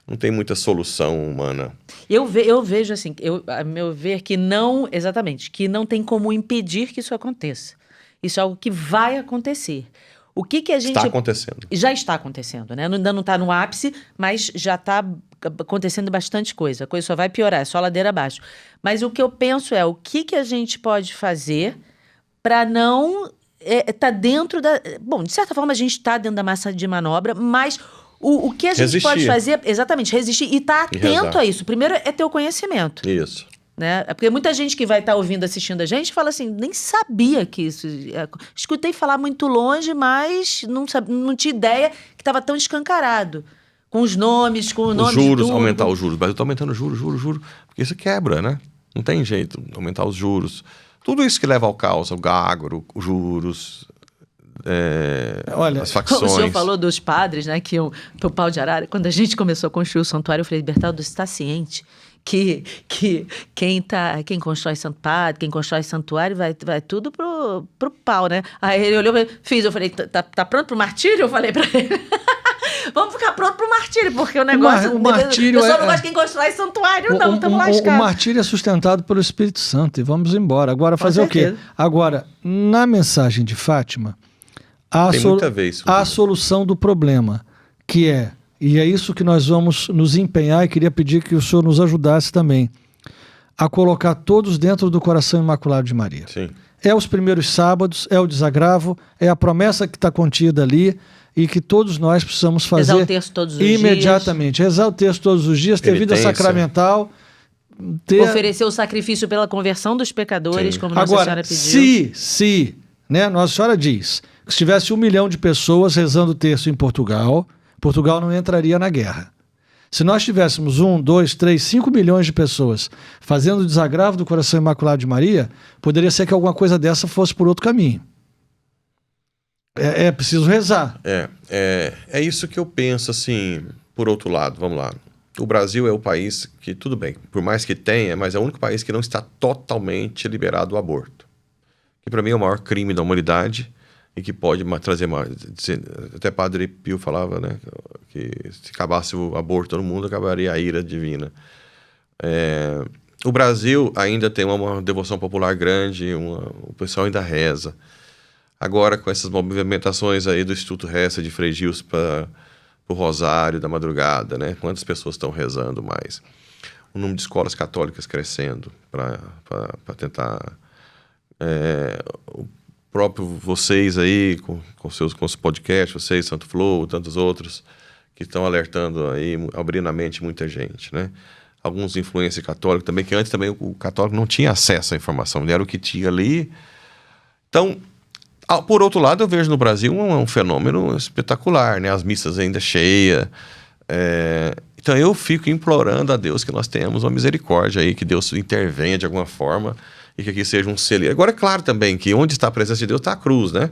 não tem muita solução humana.
Eu vejo, assim, a meu ver, que não tem como impedir que isso aconteça. Isso é algo que vai acontecer. O que a gente...
Está acontecendo.
Já está acontecendo, né? Ainda não está no ápice, mas já está acontecendo bastante coisa. A coisa só vai piorar, é só ladeira abaixo. Mas o que eu penso é, o que a gente pode fazer para não tá dentro da... Bom, de certa forma a gente está dentro da massa de manobra, mas o que a gente
Resistir.
pode fazer, exatamente, resistir e estar
E
atento
rezar.
a isso. Primeiro é ter o conhecimento.
Isso.
Né? Porque muita gente que vai estar ouvindo, assistindo a gente, fala assim, nem sabia que isso... Escutei falar muito longe, mas não tinha ideia que estava tão escancarado. Com os nomes, com o nome
Os juros,
de tudo.
aumentar os juros. O Brasil está aumentando juro. Porque isso quebra, né? Não tem jeito, aumentar os juros. Tudo isso que leva ao caos, o agro, os juros,
Olha,
as facções.
O senhor falou dos padres, né, que iam pro pau de arara. Quando a gente começou a construir o santuário, eu falei, Bertaldo, você está ciente que quem constrói santuário, quem constrói santuário vai tudo pro pau, né? Aí ele olhou e fiz, eu falei, tá pronto pro martírio? Eu falei pra ele. Vamos ficar pronto pro martírio, porque o negócio...
O martírio
o pessoal não gosta de quem constrói santuário, não, estamos
O
lascados.
martírio é sustentado pelo Espírito Santo e vamos embora. Agora, fazer o quê?
certeza.
Agora, na mensagem de Fátima, há
Tem muita vez sobre
a
isso.
solução do problema, que é, e é isso que nós vamos nos empenhar, e queria pedir que o senhor nos ajudasse também, a colocar todos dentro do coração imaculado de Maria.
Sim.
É os primeiros sábados, é o desagravo, é a promessa que está contida ali e que todos nós precisamos fazer
Rezar o terço todos os
imediatamente. Rezar o terço todos os dias, ter vida
Penitência.
sacramental.
Oferecer o sacrifício pela conversão dos pecadores,
Sim.
como Nossa Senhora
Agora,
pediu.
se né, Nossa Senhora diz que se tivesse 1 milhão de pessoas rezando o terço em Portugal, Portugal não entraria na guerra. Se nós tivéssemos 1, 2, 3, 5 milhões de pessoas fazendo o desagravo do coração imaculado de Maria, poderia ser que alguma coisa dessa fosse por outro caminho. É preciso rezar.
É isso que eu penso, assim, por outro lado, vamos lá. O Brasil é o país que, tudo bem, por mais que tenha, mas é o único país que não está totalmente liberado o aborto. Que para mim é o maior crime da humanidade e que pode trazer mais. Até Padre Pio falava, né, que se acabasse o aborto no mundo, acabaria a ira divina. O Brasil ainda tem uma devoção popular grande, o pessoal ainda reza. Agora, com essas movimentações aí do Instituto Reza de Frei Gilson para o Rosário da madrugada, né? Quantas pessoas estão rezando mais? O número de escolas católicas crescendo para tentar... o próprio vocês aí, com os podcasts, vocês, Santo Flow, tantos outros, que estão alertando aí, abrindo a mente muita gente, né? Alguns influências católicos também, que antes também o católico não tinha acesso à informação, ele era o que tinha ali. Então... por outro lado, eu vejo no Brasil um fenômeno espetacular, né? As missas ainda cheias. Então eu fico implorando a Deus que nós tenhamos uma misericórdia aí, que Deus intervenha de alguma forma e que aqui seja um celeiro. Agora é claro também que onde está a presença de Deus está a cruz, né?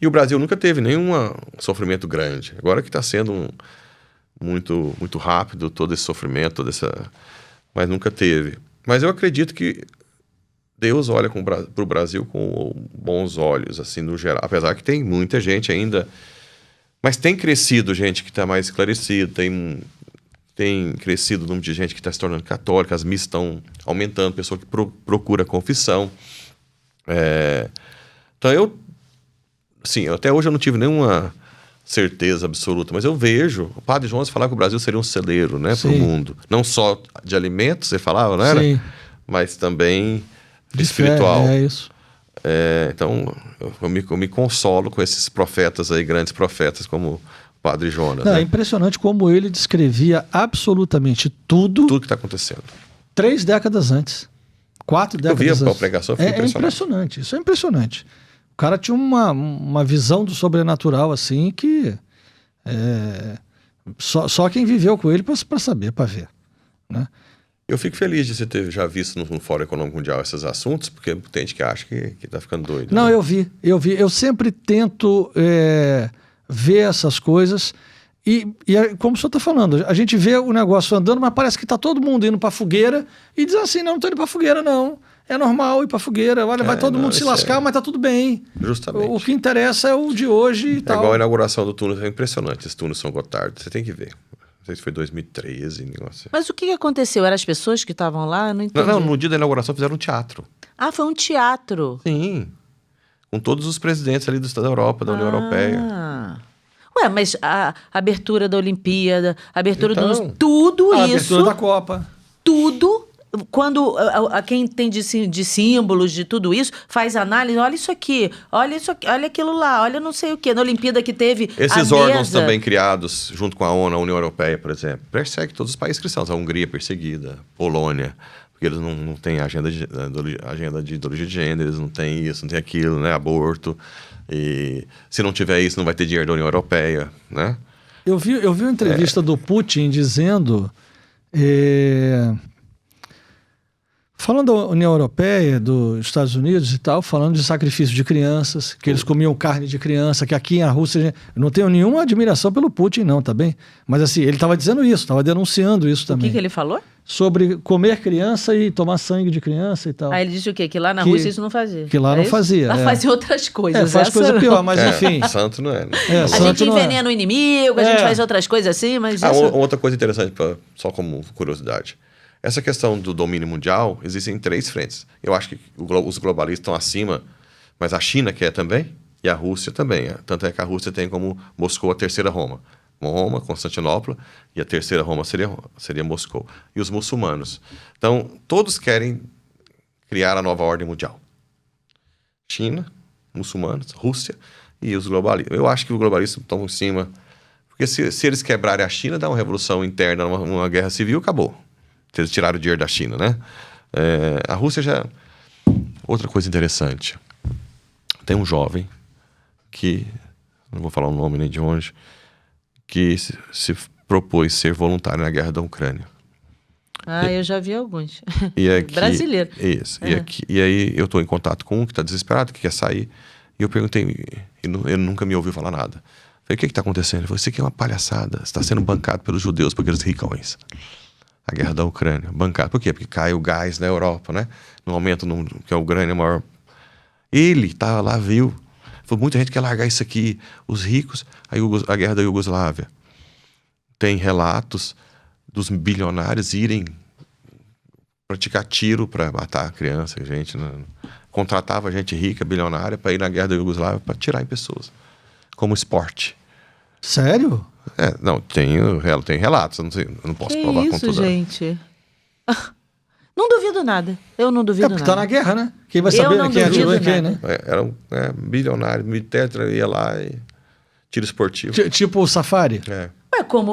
E o Brasil nunca teve nenhum sofrimento grande. Agora que está sendo muito, muito rápido todo esse sofrimento, mas nunca teve. Mas eu acredito que Deus olha para o Brasil com bons olhos, assim, no geral. Apesar que tem muita gente ainda... Mas tem crescido gente que está mais esclarecida, tem crescido o número de gente que está se tornando católica, as missas estão aumentando, pessoa que procura confissão. Então até hoje eu não tive nenhuma certeza absoluta, mas eu vejo o Padre João falava que o Brasil seria um celeiro, né, para o mundo. Não só de alimentos, você falava, não era?
Sim.
Mas também...
De
espiritual.
Fé, é isso.
Então, eu me consolo com esses profetas aí, grandes profetas, como o Padre Jonas.
Não,
né?
é impressionante como ele descrevia absolutamente tudo
Tudo que está acontecendo.
3 décadas antes. 4 décadas antes.
Eu vi a pregação, fiquei impressionado.
Impressionante, isso é impressionante. O cara tinha uma visão do sobrenatural assim que só quem viveu com ele para saber, para ver, né?
Eu fico feliz de você ter já visto no Fórum Econômico Mundial esses assuntos, porque tem gente que acha que está ficando doido.
Não,
né?
eu vi. Eu sempre tento ver essas coisas e como o senhor está falando, a gente vê o negócio andando, mas parece que está todo mundo indo para a fogueira e diz assim, não estou indo para a fogueira não, é normal ir para a fogueira, olha, vai todo mundo se lascar, mas está tudo bem.
Justamente.
O que interessa é o de hoje e tal.
Igual a inauguração do túnel, é impressionante, esse túnel São Gotardo, você tem que ver. Não sei se foi 2013, negócio.
Mas o que aconteceu? Eram as pessoas que estavam lá? Eu não entendi.
Não, no dia da inauguração fizeram um teatro.
Ah, foi um teatro.
Sim. Com todos os presidentes ali da Europa, da União Europeia.
Ué, mas a abertura da Olimpíada, a abertura
Então,
do... Tudo
A
isso...
abertura da Copa.
Tudo quando quem tem de símbolos, de tudo isso, faz análise, olha isso aqui, olha aquilo lá, olha não sei o quê. Na Olimpíada que teve
esses órgãos também criados junto com a ONU, a União Europeia, por exemplo, persegue todos os países cristãos. A Hungria perseguida, Polônia, porque eles não têm agenda de ideologia de gênero, eles não têm isso, não têm aquilo, né? Aborto. E se não tiver isso, não vai ter dinheiro da União Europeia, né?
Eu vi uma entrevista do Putin dizendo, falando da União Europeia, dos Estados Unidos e tal, falando de sacrifício de crianças, que eles comiam carne de criança, que aqui na Rússia... Eu não tenho nenhuma admiração pelo Putin, não, tá bem? Mas assim, ele estava dizendo isso, estava denunciando isso também.
O que ele falou?
Sobre comer criança e tomar sangue de criança e tal.
Aí ele disse o quê? Que lá na Rússia isso não fazia.
Que lá não fazia.
Lá fazia outras coisas.
Faz coisa pior, mas enfim.
Santo não é, né?
A gente envenena o inimigo, a gente faz outras coisas assim, mas...
Outra coisa interessante, só como curiosidade. Essa questão do domínio mundial, existem 3 frentes. Eu acho que os globalistas estão acima, mas a China quer também, e a Rússia também. Tanto é que a Rússia tem como Moscou a terceira Roma. Roma, Constantinopla, e a terceira Roma seria Moscou. E os muçulmanos. Então, todos querem criar a nova ordem mundial. China, muçulmanos, Rússia e os globalistas. Eu acho que os globalistas estão em cima, porque se eles quebrarem a China, dá uma revolução interna, uma guerra civil, acabou. Se eles tiraram o dinheiro da China, né? A Rússia já... Outra coisa interessante. Tem um jovem que, não vou falar o nome nem de onde, que se propôs ser voluntário na guerra da Ucrânia.
Eu já vi alguns.
Brasileiro. Isso. E aí eu estou em contato com um que está desesperado, que quer sair. E eu perguntei, ele nunca me ouviu falar nada. Falei, o que está acontecendo? Ele falou, isso aqui é uma palhaçada. Você está sendo bancado pelos judeus, por aqueles ricões. A guerra da Ucrânia. Bancado. Por quê? Porque cai o gás na Europa, né? No momento que a Ucrânia é maior. Ele estava lá, viu. Falou, muita gente quer largar isso aqui. Os ricos, a guerra da Iugoslávia. Tem relatos dos bilionários irem praticar tiro para matar a criança, gente. Né? Contratava gente rica, bilionária, para ir na guerra da Iugoslávia para atirar em pessoas. Como esporte.
Sério?
Não, tem relatos. Eu não posso provar com tudo.
Gente? Não duvido nada. Eu não duvido nada.
Porque tá na guerra, né? Quem vai saber quem atirou em quem, né?
Era um bilionário, militetra, ia lá e tiro esportivo.
Tipo o safari?
Como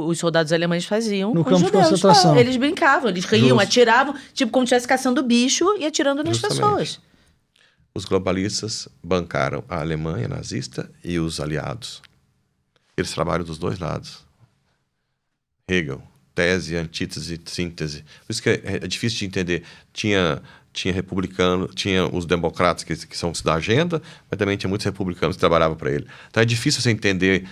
os soldados alemães faziam
no
com
campo
os judeus.
de concentração.
Eles brincavam, eles riam, atiravam, tipo como se estivesse caçando bicho e atirando nas pessoas.
Os globalistas bancaram a Alemanha nazista e os aliados. Eles trabalham dos dois lados. Hegel, tese, antítese, síntese. Por isso que é difícil de entender. Tinha republicano, tinha os democratas que são da agenda, mas também tinha muitos republicanos que trabalhavam para ele. Então é difícil você entender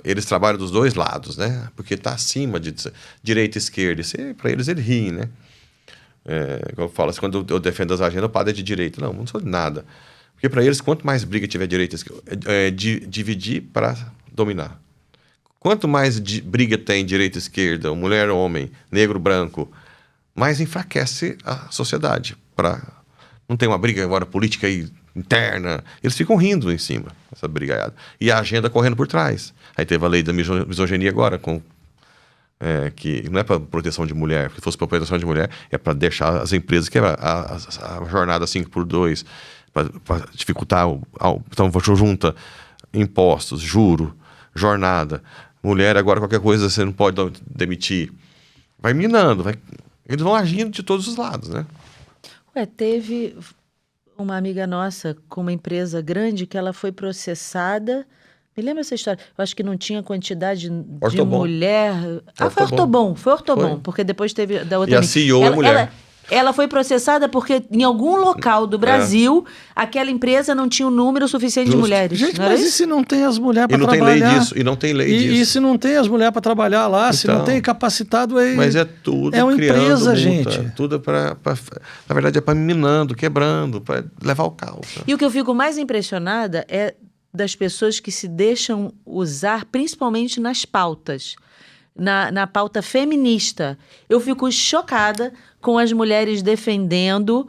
eles trabalham dos dois lados, né? Porque está acima de direita e esquerda. Para eles riem, né? Eu falo assim, quando eu defendo as agendas, o padre é de direita. Não sou de nada. Porque para eles, quanto mais briga tiver direita e esquerda, dividir para dominar. Quanto mais briga tem direita e esquerda, mulher, homem, negro, branco, mais enfraquece a sociedade. Não tem uma briga agora política aí interna. Eles ficam rindo em cima, essa brigaiada. E a agenda correndo por trás. Aí teve a lei da misoginia agora, que não é para proteção de mulher. Se fosse para proteção de mulher, é para deixar as empresas, que é a jornada 5x2, para dificultar. Então, junta impostos, juro, jornada. Mulher, agora qualquer coisa você não pode demitir. Vai minando, eles vão agindo de todos os lados, né?
Teve uma amiga nossa com uma empresa grande que ela foi processada. Me lembra essa história? Eu acho que não tinha quantidade de mulher. Foi Ortobon, porque depois teve da outra.
E a CEO é mulher.
Ela foi processada porque em algum local do Brasil aquela empresa não tinha um número suficiente de mulheres.
Gente, mas e se não tem as mulheres para trabalhar?
E não tem lei disso.
E se não tem as mulheres para trabalhar lá, se não tem capacitado aí.
Mas é tudo.
É uma empresa, gente.
Tudo na verdade, é para minando, quebrando, para levar ao caos.
E o que eu fico mais impressionada é das pessoas que se deixam usar, principalmente nas pautas. Na pauta feminista. Eu fico chocada com as mulheres defendendo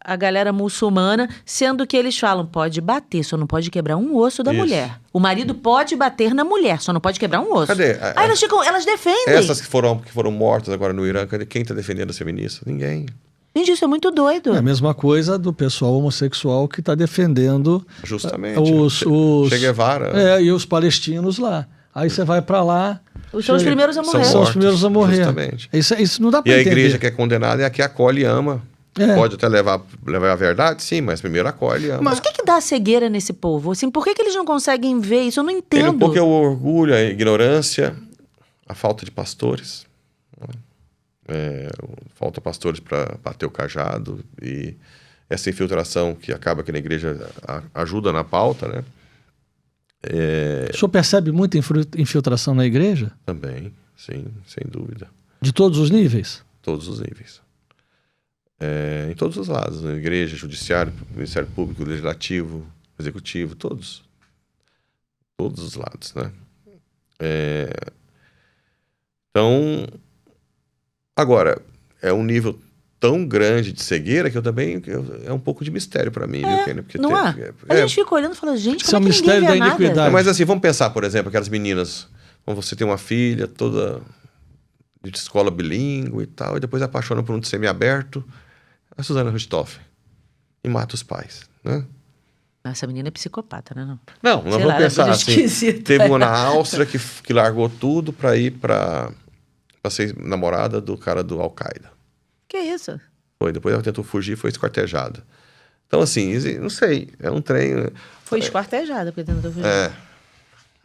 a galera muçulmana, sendo que eles falam, pode bater, só não pode quebrar um osso da
Isso.
mulher. O marido pode bater na mulher, só não pode quebrar um osso.
Cadê?
Aí elas defendem.
Essas que foram mortas agora no Irã, quem está defendendo as feministas? Ninguém.
Gente, isso é muito doido.
É a mesma coisa do pessoal homossexual que está defendendo
Justamente.
os
Che Guevara.
e os palestinos lá. Aí você vai para lá...
São os primeiros a morrer.
São os primeiros a morrer.
Justamente.
Isso não dá para
E a
entender.
igreja que é condenada é a que acolhe e ama.
É.
Pode até levar a verdade, sim, mas primeiro acolhe e ama.
Mas o que dá cegueira nesse povo? Assim, por que eles não conseguem ver isso? Eu não entendo.
Um pouco é o orgulho, a ignorância, a falta de pastores. Falta pastores para bater o cajado. E essa infiltração que acaba que na igreja ajuda na pauta, né?
O senhor percebe muita infiltração na igreja?
Também, sim, sem dúvida.
De todos os níveis?
Todos os níveis. Em todos os lados, na igreja, judiciário, Ministério Público, Legislativo, Executivo, todos. Todos os lados, né? Então, agora, é um nível tão grande de cegueira que é um pouco de mistério para mim, viu, Kênia? Porque
Não é? A gente fica olhando e fala, gente,
Isso é
como
um
é que ninguém
mistério
vê
da
nada?
iniquidade.
Mas assim, vamos pensar, por exemplo, aquelas meninas, como você tem uma filha toda de escola bilíngue e tal, e depois apaixona por um semiaberto, a Susana Richthofen, e mata os pais, né?
Essa menina é psicopata, né?
Não, nós vamos pensar assim, teve uma na Áustria que largou tudo para ir para ser namorada do cara do Al-Qaeda.
Que isso?
Depois ela tentou fugir e foi esquartejada. Então assim, não sei, é um trem...
Foi esquartejada porque tentou fugir.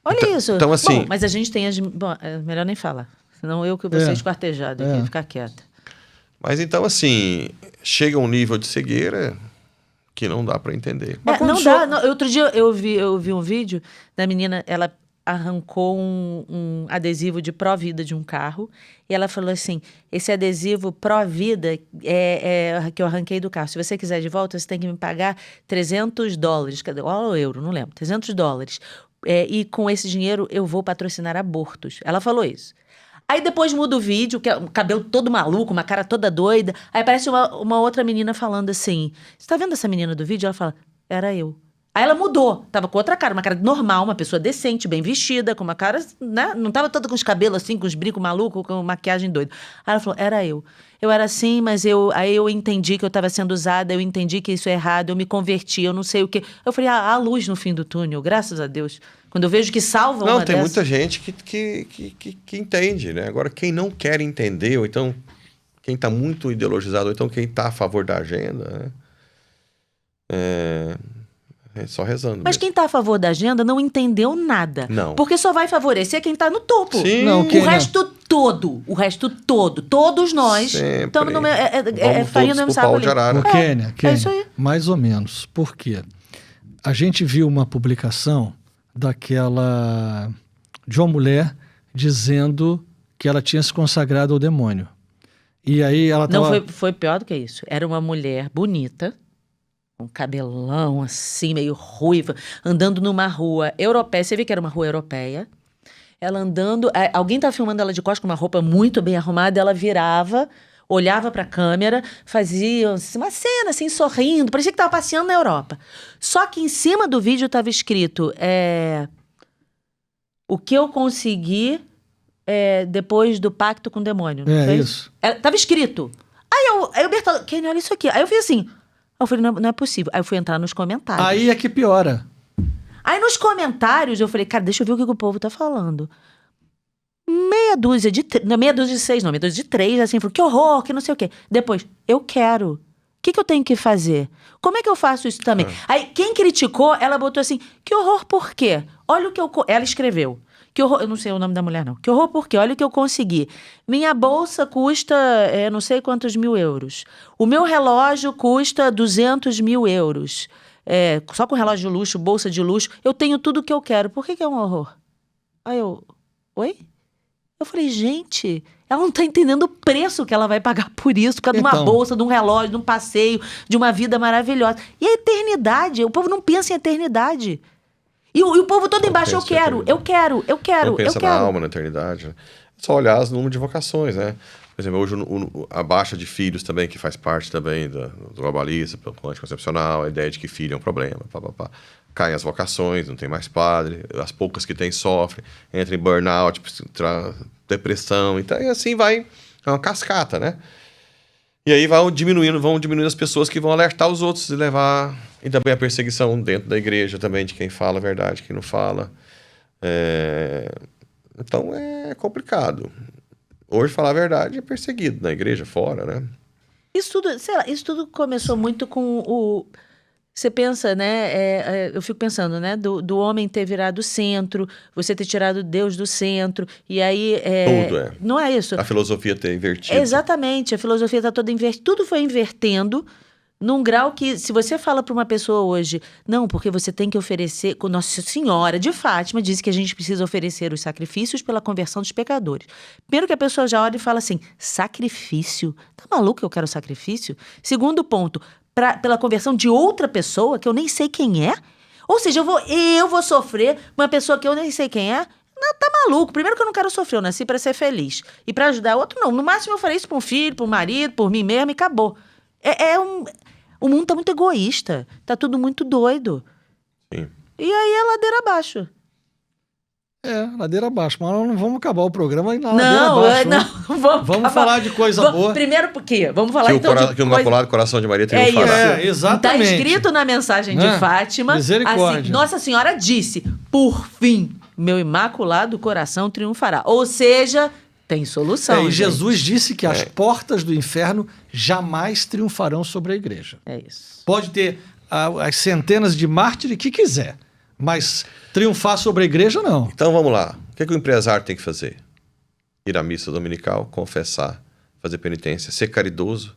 Olha
Então,
isso.
então, assim...
Bom, mas a gente tem as... Bom, é melhor nem falar. Senão eu que vou ser esquartejada aqui, ficar quieta.
Mas então, assim, chega a um nível de cegueira que não dá para entender.
Não dá. Não, outro dia eu vi um vídeo da menina, ela arrancou um adesivo de pró-vida de um carro e ela falou assim, esse adesivo pró-vida é que eu arranquei do carro. Se você quiser de volta, você tem que me pagar $300. Cadê? Ou euro, não lembro. $300. E com esse dinheiro eu vou patrocinar abortos. Ela falou isso. Aí depois muda o vídeo, que é um cabelo todo maluco, uma cara toda doida. Aí aparece uma outra menina falando assim, você tá vendo essa menina do vídeo? Ela fala, era eu. Aí ela mudou, tava com outra cara, uma cara normal, uma pessoa decente, bem vestida, com uma cara, né? Não tava toda com os cabelos assim, com os brincos malucos, com maquiagem doida. Aí ela falou, era eu. Eu era assim, mas aí eu entendi que eu tava sendo usada, eu entendi que isso é errado, eu me converti, eu não sei o quê. Eu falei, há luz no fim do túnel, graças a Deus. Quando eu vejo que salva uma
tem
dessa...
muita gente que entende, né? Agora, quem não quer entender, ou então quem está muito ideologizado, ou então quem está a favor da agenda, né? É só rezando.
Mas
mesmo.
quem está a favor da agenda não entendeu nada.
Não.
Porque só vai favorecer quem está no topo.
Sim.
Não,
O resto todo, todos nós estamos no farinha do mesmo saco ali.
Kênia,
é isso aí.
mais ou menos. Por quê? A gente viu uma publicação de uma mulher dizendo que ela tinha se consagrado ao demônio. E aí ela
Não,
tava...
foi pior do que isso. Era uma mulher bonita, um cabelão assim, meio ruiva, andando numa rua europeia. Você vê que era uma rua europeia. Ela andando... Alguém estava filmando ela de costas com uma roupa muito bem arrumada. Ela virava, olhava para a câmera, fazia uma cena assim, sorrindo. Parecia que estava passeando na Europa. Só que em cima do vídeo estava escrito... O que eu consegui depois do pacto com o demônio.
Isso.
Tava escrito. Aí o Bertoldo, Kênia, olha isso aqui. Aí eu fiz assim. Eu falei, não é possível. Aí eu fui entrar nos comentários.
Aí é que piora.
Aí nos comentários eu falei, cara, deixa eu ver o que o povo tá falando. Meia dúzia de 6, meia dúzia de 3, assim, falou, que horror, que não sei o quê. Depois, eu quero. O que eu tenho que fazer? Como é que eu faço isso também? Aí, quem criticou, ela botou assim, que horror, por quê? Olha o que ela escreveu. Que horror, eu não sei o nome da mulher, não. Que horror, por quê? Olha o que eu consegui. Minha bolsa custa não sei quantos mil euros. O meu relógio custa 200 mil euros. Só com relógio de luxo, bolsa de luxo. Eu tenho tudo o que eu quero. Por que é um horror? Aí eu... Oi? Eu falei, gente... Ela não tá entendendo o preço que ela vai pagar por isso, por causa de uma bolsa, de um relógio, de um passeio, de uma vida maravilhosa. E a eternidade, o povo não pensa em eternidade. E o povo todo embaixo, eu quero.
Não pensa na alma, na eternidade. Só olhar os números de vocações, né? Por exemplo, hoje a baixa de filhos também, que faz parte também do globalista, pelo anticoncepcional, a ideia de que filho é um problema, caem as vocações, não tem mais padre, as poucas que tem sofrem, entra em burnout, depressão, então, e assim vai, é uma cascata, né? E aí vão diminuindo as pessoas que vão alertar os outros e levar, e também a perseguição dentro da igreja também, de quem fala a verdade, quem não fala. Então é complicado. Hoje, falar a verdade é perseguido na igreja, fora, né?
Isso tudo, sei lá, isso tudo começou muito com o... Você pensa, né? Eu fico pensando, né? Do homem ter virado o centro, você ter tirado Deus do centro, e aí...
Tudo é.
Não é isso?
A filosofia ter invertido.
Exatamente, a filosofia está toda invertida. Tudo foi invertendo num grau que, se você fala para uma pessoa hoje, não, porque você tem que oferecer... Nossa Senhora de Fátima disse que a gente precisa oferecer os sacrifícios pela conversão dos pecadores. Primeiro que a pessoa já olha e fala assim, sacrifício? Tá maluco que eu quero sacrifício? Segundo ponto, pela conversão de outra pessoa, que eu nem sei quem é? Ou seja, eu vou sofrer uma pessoa que eu nem sei quem é? Não, tá maluco. Primeiro que eu não quero sofrer, eu nasci para ser feliz. E para ajudar outro, não. No máximo eu farei isso para um filho, para um marido, por mim mesmo e acabou. O mundo tá muito egoísta. Tá tudo muito doido.
Sim.
E aí é ladeira abaixo.
Ladeira abaixo. Mas nós não vamos acabar o programa aí na ladeira abaixo.
Não,
vamos falar de coisa boa.
Primeiro por quê? Vamos falar então de
que o Imaculado Coração de Maria triunfará.
Exatamente.
Está escrito na mensagem de Fátima.
Misericórdia.
Assim, Nossa Senhora disse, por fim, meu Imaculado Coração triunfará. Ou seja... Tem solução.
E Jesus disse que as portas do inferno jamais triunfarão sobre a igreja.
É isso.
Pode ter as centenas de mártires que quiser, mas triunfar sobre a igreja, não.
Então vamos lá. O que o empresário tem que fazer? Ir à missa dominical, confessar, fazer penitência, ser caridoso.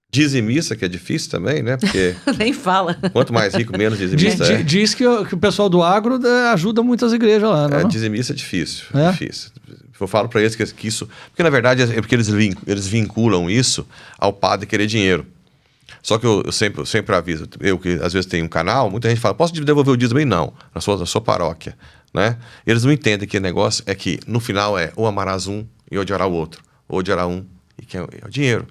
Dizimista, que é difícil também, né? Porque
nem fala.
Quanto mais rico, menos dizimista
Diz que o pessoal do agro ajuda muitas igrejas lá, não?
Dizimista é difícil. Difícil. Eu falo para eles que isso... Porque, na verdade, é porque eles vinculam isso ao padre querer dinheiro. Só que eu sempre aviso, eu que às vezes tenho um canal, muita gente fala, posso devolver o dízimo? Não, na sua paróquia. Né? Eles não entendem que o negócio é que, no final, ou amarás um e odiará o outro. Ou odiará um e que é o dinheiro.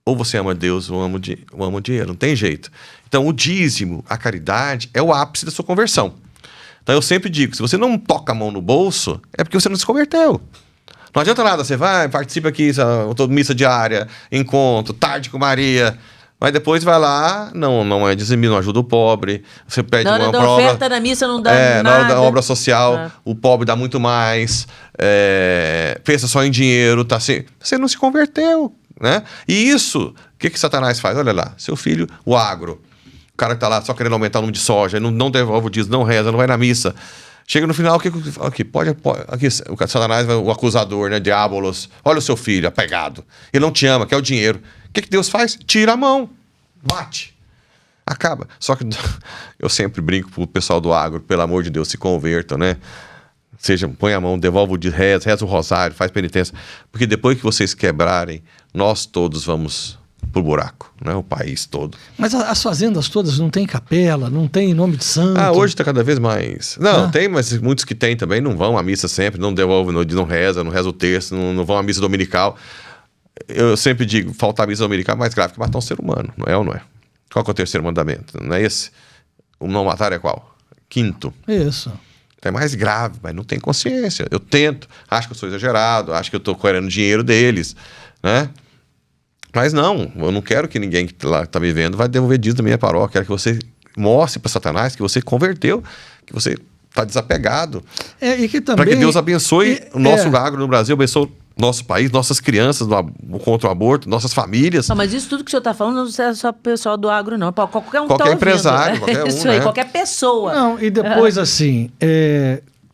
Ou você ama Deus ou ama o dinheiro. Não tem jeito. Então, o dízimo, a caridade, é o ápice da sua conversão. Então, eu sempre digo, se você não toca a mão no bolso, é porque você não se converteu. Não adianta nada, você vai, participa aqui, missa diária, encontro, tarde com Maria, mas depois vai lá, não é dizimir, não ajuda o pobre, você pede
uma prova... Na oferta na missa não dá nada.
Na hora da obra social, o pobre dá muito mais, pensa só em dinheiro, tá assim, você não se converteu, né? E isso, o que Satanás faz? Olha lá, seu filho, o agro, o cara que tá lá só querendo aumentar o número de soja, não devolve o dízimo, não reza, não vai na missa. Chega no final, aqui, o Satanás, o acusador, né, diabolos, olha o seu filho, apegado, ele não te ama, quer o dinheiro. O que Deus faz? Tira a mão, bate, acaba. Só que eu sempre brinco pro pessoal do agro, pelo amor de Deus, se convertam, né? Seja, põe a mão, devolve o dízimo, reza o rosário, faz penitência, porque depois que vocês quebrarem, nós todos vamos pro buraco, né? O país todo.
Mas as fazendas todas não tem capela, não tem nome de santo.
Hoje está cada vez mais. Não, tem, mas muitos que tem também não vão à missa sempre, não devolvem, não reza o terço, não vão à missa dominical. Eu sempre digo, faltar a missa dominical é mais grave que matar um ser humano, não é ou não é? Qual que é o terceiro mandamento? Não é esse? O não matar é qual? Quinto.
Isso.
É mais grave, mas não tem consciência. Eu tento, acho que eu sou exagerado, acho que eu estou querendo dinheiro deles, né? Mas não, eu não quero que ninguém que lá está me vendo vai devolver dízimo da minha paróquia. Quero que você mostre para Satanás que você converteu, que você está desapegado.
E que também...
Para que Deus abençoe o nosso agro no Brasil, abençoe nosso país, nossas crianças contra o aborto, nossas famílias.
Não, mas isso tudo que o senhor está falando não é só o pessoal do agro, não. Qualquer um
qualquer empresário, qualquer um,
isso aí, qualquer pessoa.
Não, e depois, assim,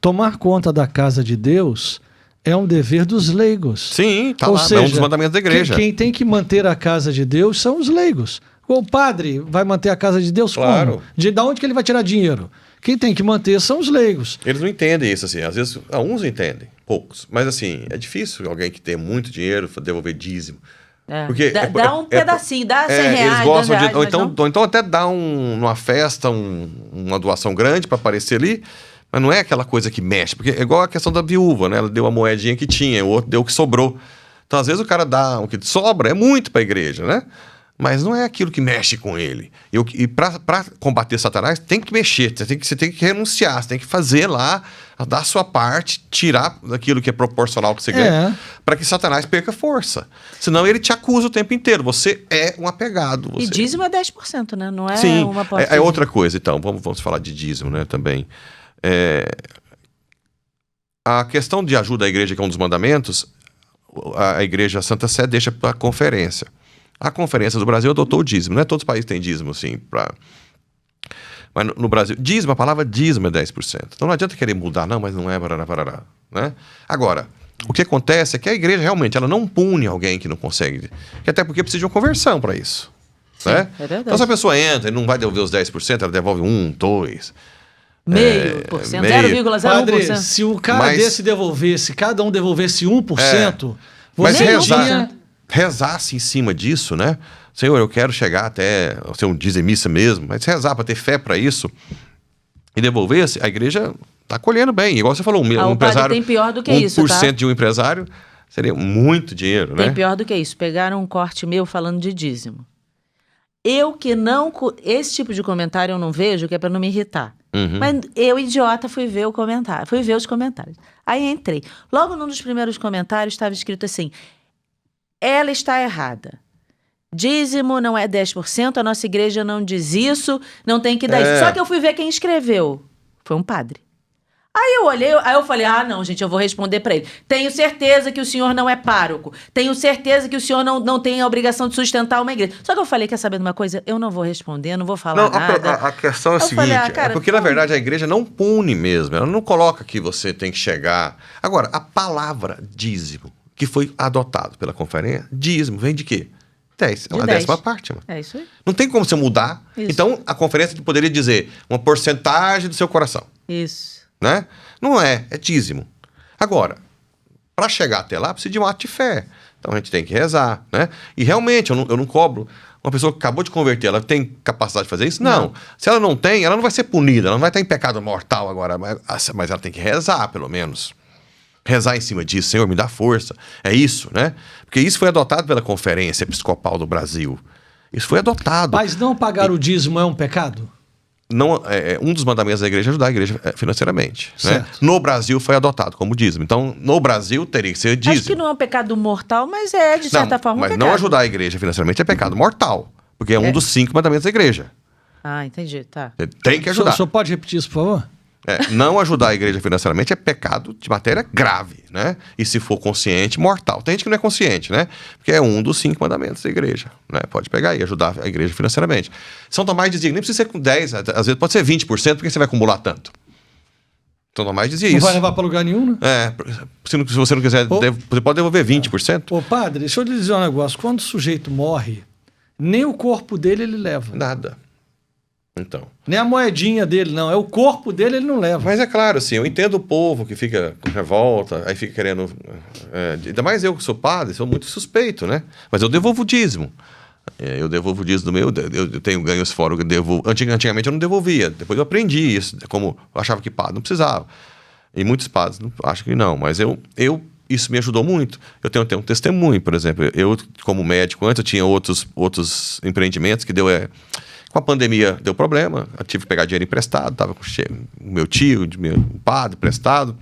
tomar conta da casa de Deus... é um dever dos leigos.
Sim, tá
Ou
lá,
seja,
é um dos mandamentos da igreja.
Quem tem que manter a casa de Deus são os leigos. O padre vai manter a casa de Deus como? Da onde que ele vai tirar dinheiro? Quem tem que manter são os leigos.
Eles não entendem isso, assim. Às vezes, uns entendem, poucos. Mas, assim, é difícil alguém que tem muito dinheiro devolver dízimo.
Porque dá um pedacinho, dá 100 reais,
eles gostam
reais,
ou então até dá numa festa uma doação grande para aparecer ali. Mas não é aquela coisa que mexe, porque é igual a questão da viúva, né? Ela deu a moedinha que tinha, o outro deu o que sobrou. Então, às vezes, o cara dá o que sobra, é muito para a igreja, né? Mas não é aquilo que mexe com ele. E para combater Satanás, tem que mexer, você tem que renunciar, você tem que fazer lá, dar a sua parte, tirar daquilo que é proporcional que você ganha, para que Satanás perca força. Senão ele te acusa o tempo inteiro. Você é um apegado.
E dízimo é 10%, né? Não é
Sim,
uma porta.
É outra coisa, então. Vamos falar de dízimo, né, também. A questão de ajuda à igreja, que é um dos mandamentos, a Igreja Santa Sé deixa para a conferência. A Conferência do Brasil adotou o dízimo. Não é todos os países têm dízimo, assim. Mas no Brasil, dízimo, a palavra dízimo é 10%. Então não adianta querer mudar, não, mas não é, parará, né? Agora, o que acontece é que a igreja realmente ela não pune alguém que não consegue. Até porque precisa de uma conversão para isso.
Sim,
Né?
é verdade.
Então se a pessoa entra e não vai devolver os 10%, ela devolve 1%, 2%.
Meio por cento,
meio.
0,01%.
Padre, se o cara desse devolvesse, cada um devolvesse 1%,
mas
você
rezasse em cima disso, né? Senhor, eu quero chegar até ser um dizimista mesmo, mas rezar para ter fé para isso e devolvesse, a igreja está colhendo bem. Igual você falou, um empresário...
Tem pior do que
1%
isso, tá?
de um empresário seria muito dinheiro, né?
Tem pior do que isso. Pegaram um corte meu falando de dízimo. Eu que não... Esse tipo de comentário eu não vejo, que é para não me irritar.
Uhum.
Mas eu, idiota, fui ver o comentário. Fui ver os comentários. Aí entrei. Logo num dos primeiros comentários estava escrito assim: ela está errada. Dízimo não é 10%, a nossa igreja não diz isso, não tem que dar isso. Só que eu fui ver quem escreveu. Foi um padre. Aí eu olhei, aí eu falei, não, gente, eu vou responder para ele. Tenho certeza que o senhor não é pároco. Tenho certeza que o senhor não tem a obrigação de sustentar uma igreja. Só que eu falei, quer saber de uma coisa? Eu não vou responder, não vou falar nada.
A questão é a seguinte, é porque na verdade a igreja não pune mesmo, ela não coloca que você tem que chegar... Agora, a palavra dízimo, que foi adotado pela conferência, dízimo, vem de quê? 10, é uma 10ª parte. Mano.
É isso aí.
Não tem como você mudar.
Isso.
Então, a conferência poderia dizer uma porcentagem do seu coração.
Isso.
Né? Não é dízimo. Agora, para chegar até lá, precisa de um ato de fé. Então, a gente tem que rezar, né? E realmente, eu não cobro. Uma pessoa que acabou de converter, ela tem capacidade de fazer isso? Não. Se ela não tem, ela não vai ser punida, ela não vai estar em pecado mortal agora, mas ela tem que rezar, pelo menos. Rezar em cima disso, Senhor, me dá força. É isso, né? Porque isso foi adotado pela Conferência Episcopal do Brasil. Isso foi adotado.
Mas não pagar o dízimo é um pecado?
Não, um dos mandamentos da igreja é ajudar a igreja financeiramente. Né? No Brasil foi adotado como dízimo. Então, no Brasil teria que ser dízimo.
Acho que não é um pecado mortal, mas é, de certa forma, um
mas
pecado.
Não ajudar a igreja financeiramente é pecado mortal. Porque é um dos 5 mandamentos da igreja.
Ah, entendi, tá.
Você tem que ajudar.
O senhor pode repetir isso, por favor?
Não ajudar a igreja financeiramente é pecado de matéria grave, né? E se for consciente, mortal. Tem gente que não é consciente, né? Porque é um dos 5 mandamentos da igreja, né? Pode pegar e ajudar a igreja financeiramente. São Tomás dizia que nem precisa ser com 10, às vezes pode ser 20%, porque você vai acumular tanto. São Tomás dizia isso.
Não vai levar para lugar nenhum, né?
Se você não quiser, você pode devolver 20%.
Ô padre, deixa eu lhe dizer um negócio. Quando o sujeito morre, nem o corpo dele ele leva.
Nada. Então.
Nem a moedinha dele, não. É o corpo dele, ele não leva.
Mas é claro, assim, eu entendo o povo que fica com revolta, aí fica querendo... ainda mais eu que sou padre, sou muito suspeito, né? Mas eu devolvo o dízimo. Eu devolvo o dízimo do meu, eu tenho ganhos fora, eu devolvo. Antigamente eu não devolvia, depois eu aprendi isso, como eu achava que padre não precisava. E muitos padres acham que não, mas isso me ajudou muito. Eu tenho um testemunho, por exemplo. Eu, como médico, antes eu tinha outros empreendimentos que deu... Com a pandemia deu problema, eu tive que pegar dinheiro emprestado, estava com o meu tio, meu padre emprestado.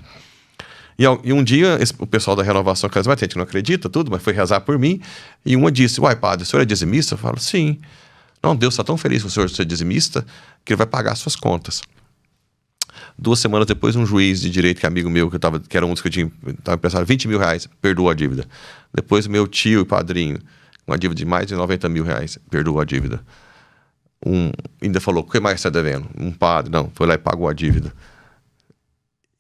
E um dia, o pessoal da Renovação Carismática, que não acredita tudo, mas foi rezar por mim, e uma disse, uai padre, o senhor é dizimista? Eu falo, sim. Não, Deus está tão feliz com o senhor ser dizimista, que ele vai pagar as suas contas. 2 semanas depois, um juiz de direito, que é amigo meu, que era um dos que eu tinha emprestado R$20 mil, perdoou a dívida. Depois, meu tio e padrinho, uma dívida de mais de R$90 mil, perdoou a dívida. Ainda falou, o que mais você está devendo? Um padre, não, foi lá e pagou a dívida.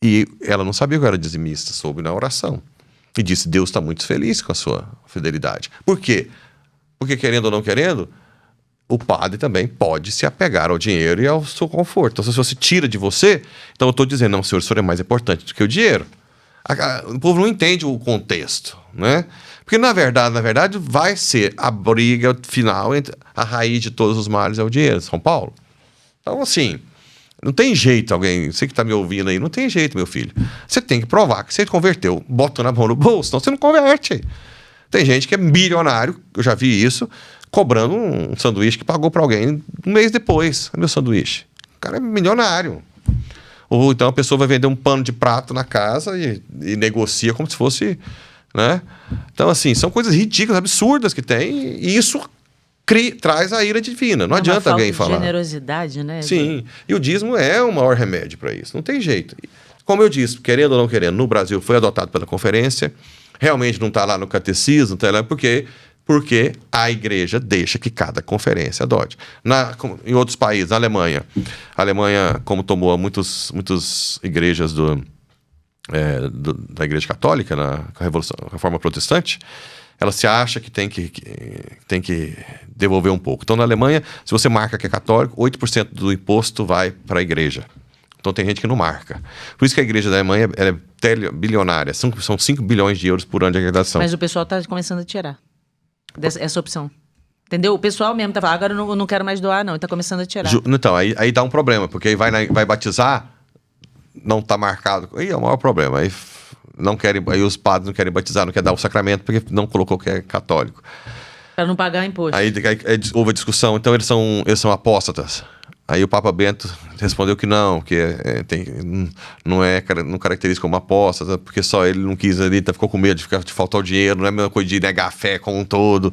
E ela não sabia que eu era dizimista, soube na oração. E disse, Deus está muito feliz com a sua fidelidade. Por quê? Porque querendo ou não querendo, o padre também pode se apegar ao dinheiro e ao seu conforto. Então, se você tira de você, então eu estou dizendo, não, senhor, o senhor é mais importante do que o dinheiro. O povo não entende o contexto, né? Porque, na verdade, vai ser a briga final entre a raiz de todos os males é o dinheiro, São Paulo. Então, assim, Não tem jeito, alguém, você que está me ouvindo aí, não tem jeito, meu filho. Você tem que provar que você converteu, bota na mão no bolso, senão você não converte. Tem gente que é bilionário, eu já vi isso, cobrando um sanduíche que pagou para alguém um mês depois. Meu sanduíche. O cara é milionário. Ou então a pessoa vai vender um pano de prato na casa e negocia como se fosse, né? Então, assim, são coisas ridículas, absurdas que tem, e isso traz a ira divina. Não adianta alguém falar.
Generosidade, né?
Sim. E o dízimo é o maior remédio para isso. Não tem jeito. Como eu disse, querendo ou não querendo, no Brasil foi adotado pela conferência, realmente não está lá no catecismo, não está lá porque a igreja deixa que cada conferência adote. Em outros países, na Alemanha, como tomou muitas igrejas da Igreja Católica na Reforma Protestante, ela se acha que tem que devolver um pouco. Então, na Alemanha, se você marca que é católico, 8% do imposto vai para a igreja. Então, tem gente que não marca. Por isso que a igreja da Alemanha ela é bilionária. São 5 bilhões de euros por ano de arrecadação.
Mas o pessoal está começando a tirar essa opção. Entendeu? O pessoal mesmo tá falando, agora eu não quero mais doar, não. Está começando a tirar.
Então, aí dá um problema, porque aí vai batizar, não está marcado. Aí é o maior problema. Aí os padres não querem batizar, não querem dar o sacramento, porque não colocou que é católico.
Para não pagar imposto.
Aí houve a discussão, então eles são apóstatas. Aí o Papa Bento respondeu que não, que não caracteriza como apóstata, porque só ele não quis ali, ficou com medo de faltar o dinheiro, não é a mesma coisa de negar a fé como um todo.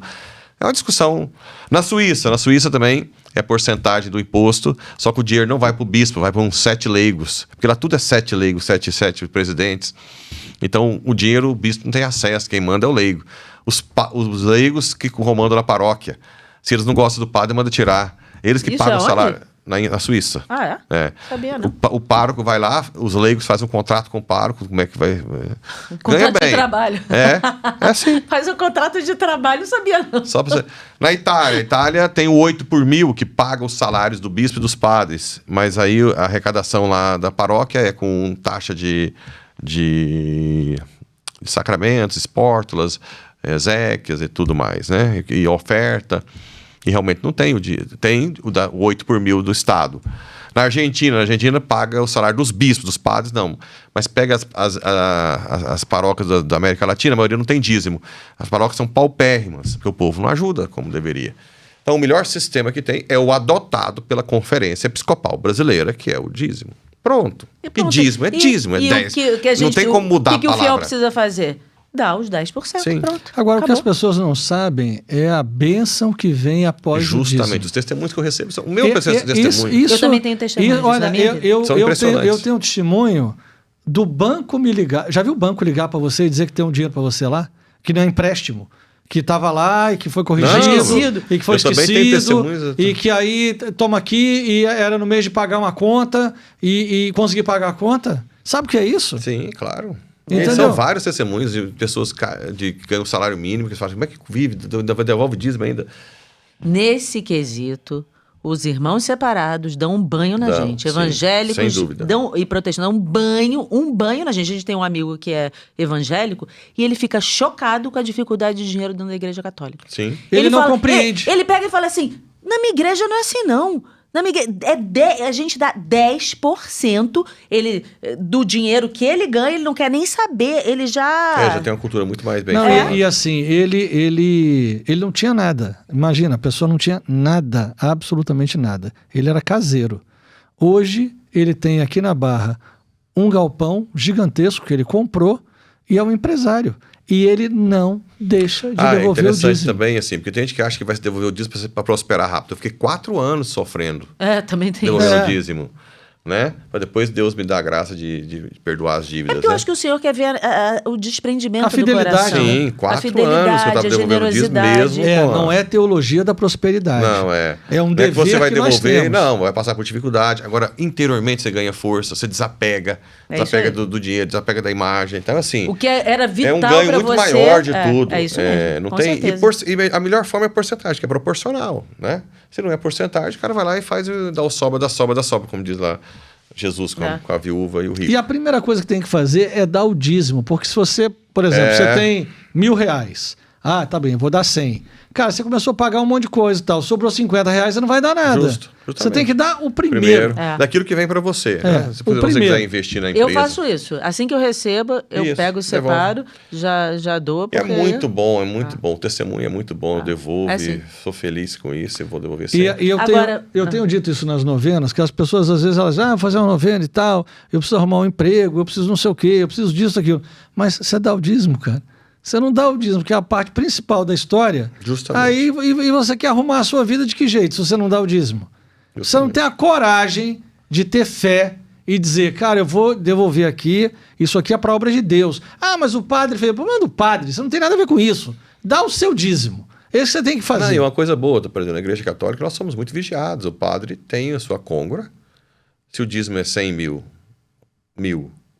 É uma discussão. Na Suíça também é porcentagem do imposto, só que o dinheiro não vai para o bispo, vai para uns 7 leigos, porque lá tudo é 7 leigos, 7 presidentes. Então o dinheiro o bispo não tem acesso, quem manda é o leigo. Os leigos que comandam na paróquia, se eles não gostam do padre, manda tirar. Eles que pagam o salário. Na Suíça.
Ah, é?
É.
Sabia, não.
O pároco vai lá, os leigos fazem um contrato com o pároco, como é que vai...
Ganha bem. De trabalho.
É assim.
Faz um contrato de trabalho, não sabia não.
Só pra você... Na Itália tem o 8 por 1000 que paga os salários do bispo e dos padres, mas aí a arrecadação lá da paróquia é com taxa de sacramentos, espórtulas, exéquias e tudo mais, né? E oferta... E realmente não tem tem o 8 por 1000 do Estado. Na Argentina paga o salário dos bispos, dos padres, não. Mas pega as paróquias da América Latina, a maioria não tem dízimo. As paróquias são paupérrimas, porque o povo não ajuda como deveria. Então, o melhor sistema que tem é o adotado pela Conferência Episcopal Brasileira, que é o dízimo. Pronto. E dízimo é dízimo, é 10. Não tem como mudar a palavra.
O que o fiel precisa fazer? Dá os 10%.
Sim.
Pronto.
Agora,
acabou.
O que as pessoas não sabem é a bênção que vem após o dízimo.
Justamente. Os testemunhos que eu recebo são o meu testemunho.
Eu também tenho testemunhos.
São impressionantes.
Eu tenho um testemunho do banco me ligar. Já viu o banco ligar para você e dizer que tem um dinheiro para você lá? Que não é empréstimo. Que estava lá e que foi corrigido. E que foi esquecido. E que aí, toma aqui, e era no mês de pagar uma conta e conseguir pagar a conta. Sabe o que é isso?
Sim, claro.
São
vários testemunhos de pessoas que ganham o salário mínimo, que falam, como é que vive, devolve dízimo ainda.
Nesse quesito, os irmãos separados dão um banho na gente. Evangélicos
sem dúvida.
E protestantes dão um banho na gente. A gente tem um amigo que é evangélico e ele fica chocado com a dificuldade de dinheiro dentro da igreja católica.
Sim.
Ele não compreende.
Ele pega e fala assim, na minha igreja não é assim não. A gente dá 10% do dinheiro que ele ganha, ele não quer nem saber, ele já...
já tem uma cultura muito mais bem...
E assim, ele não tinha nada. Imagina, a pessoa não tinha nada, absolutamente nada. Ele era caseiro. Hoje, ele tem aqui na Barra um galpão gigantesco que ele comprou e é um empresário. E ele não deixa de devolver o dízimo.
É interessante também, assim, porque tem gente que acha que vai se devolver o dízimo para prosperar rápido. Eu fiquei 4 anos sofrendo.
Também tem isso.
Devolvendo o dízimo. Né? Para depois Deus me dar a graça de perdoar as dívidas.
Porque eu acho que o Senhor quer ver o desprendimento
a fidelidade,
do coração.
Sim, 4 anos que eu estava devolvendo o dízimo mesmo.
Não é teologia da prosperidade.
Não, é.
É um
dever
que você vai
devolver, não, vai passar por dificuldade. Agora, interiormente você ganha força, você desapega do dinheiro, desapega da imagem. Então, assim...
O que era vital para
você... É um ganho muito maior de tudo.
É isso mesmo,
não tem, e a melhor forma é a porcentagem, que é proporcional, né? Se não é porcentagem, o cara vai lá e dá o sobra da sobra da sobra, como diz lá Jesus com a viúva e o rico.
E a primeira coisa que tem que fazer é dar o dízimo, porque se você, por exemplo, você tem R$1.000, Ah, tá bem, eu vou dar 100. Cara, você começou a pagar um monte de coisa e tal. Sobrou R$50, você não vai dar nada.
Justamente.
Você tem que dar o primeiro.
Daquilo que vem para você. Né? Se você quiser investir na empresa.
Eu faço isso. Assim que eu recebo, eu pego e separo, já dou. Porque...
É muito bom, é muito bom. O testemunho é muito bom, eu devolvo, sou feliz com isso, eu vou devolver sempre.
E eu tenho dito isso nas novenas, que as pessoas às vezes elas vou fazer uma novena e tal, eu preciso arrumar um emprego, eu preciso não sei o quê, eu preciso disso, daquilo. Mas você dá o dízimo, cara. Você não dá o dízimo, que é a parte principal da história.
Justamente.
Aí e você quer arrumar a sua vida de que jeito, se você não dá o dízimo? Justamente. Você não tem a coragem de ter fé e dizer, cara, eu vou devolver aqui, isso aqui é para a obra de Deus. Ah, mas o padre fez... Problema do padre, você não tem nada a ver com isso. Dá o seu dízimo. Esse você tem que fazer.
Não, e uma coisa boa, por exemplo, na Igreja Católica nós somos muito vigiados. O padre tem a sua côngora. Se o dízimo é 100 mil,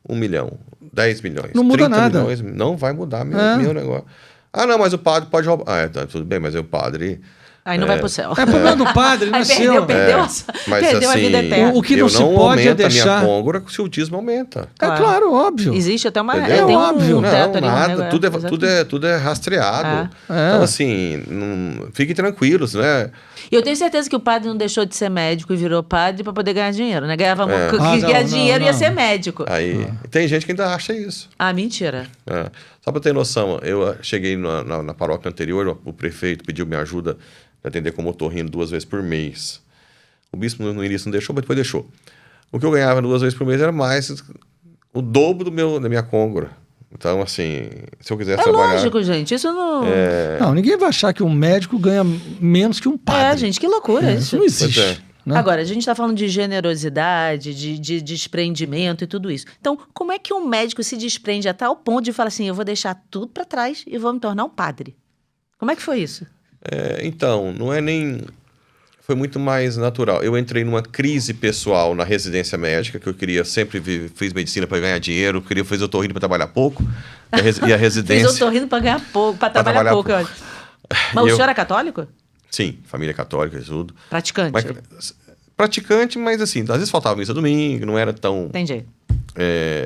1 milhão, 10 milhões,
não muda
30
nada.
milhões, não vai mudar meu negócio. Ah, não, mas o padre pode roubar. Ah, tá, tudo bem, mas o padre...
Aí não vai pro céu.
É problema do padre, não é seu.
Perdeu a vida eterna.
O que não se pode é deixar...
a minha côngora se o dízimo aumenta.
É claro, óbvio.
Existe até uma...
É óbvio.
Teto
não,
ali,
nada, tudo é rastreado. Então, assim, fiquem tranquilos, né?
E eu tenho certeza que o padre não deixou de ser médico e virou padre para poder ganhar dinheiro, né? Ganhava dinheiro e ia ser médico.
Aí, tem gente que ainda acha isso.
Ah, mentira.
Só para ter noção, eu cheguei na paróquia anterior, o prefeito pediu minha ajuda para atender como otorrino 2 vezes por mês. O bispo no início não deixou, mas depois deixou. O que eu ganhava 2 vezes por mês era mais o dobro da minha côngora. Então, assim, se eu quisesse trabalhar...
É lógico, gente, isso não...
Não, ninguém vai achar que um médico ganha menos que um padre.
Gente, que loucura isso.
Isso não existe. Né?
Agora, a gente está falando de generosidade, de desprendimento e tudo isso. Então, como é que um médico se desprende a tal ponto de falar assim, eu vou deixar tudo para trás e vou me tornar um padre? Como é que foi isso?
Então, não é nem... Foi muito mais natural. Eu entrei numa crise pessoal na residência médica, que eu queria sempre... Fiz medicina para ganhar dinheiro, queria fazer otorrino para trabalhar pouco. E a residência...
Fiz otorrino para ganhar pouco, para trabalhar pouco. Mas o senhor é católico?
Sim, família católica e tudo.
Praticante?
Praticante, mas assim, às vezes faltava missa domingo, não era tão...
Entendi.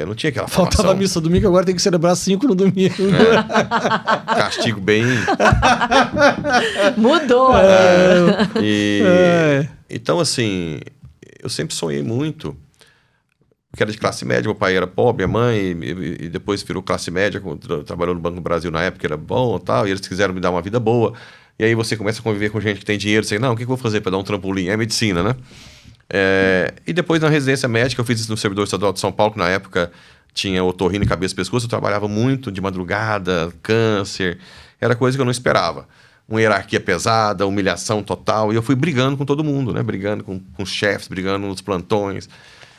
Não tinha aquela formação.
Faltava missa domingo, agora tem que celebrar 5 no domingo.
Castigo bem...
Mudou.
Então, assim, eu sempre sonhei muito, porque era de classe média, meu pai era pobre, minha mãe, e depois virou classe média, trabalhou no Banco do Brasil na época, era bom e tal, e eles quiseram me dar uma vida boa. E aí você começa a conviver com gente que tem dinheiro, você, não, o que eu vou fazer para dar um trampolim? É medicina, né? E depois na residência médica, eu fiz isso no servidor estadual de São Paulo, que na época tinha otorrino e cabeça e pescoço, eu trabalhava muito de madrugada, câncer, era coisa que eu não esperava. Uma hierarquia pesada, humilhação total, e eu fui brigando com todo mundo, né? Brigando com os chefes, brigando nos plantões,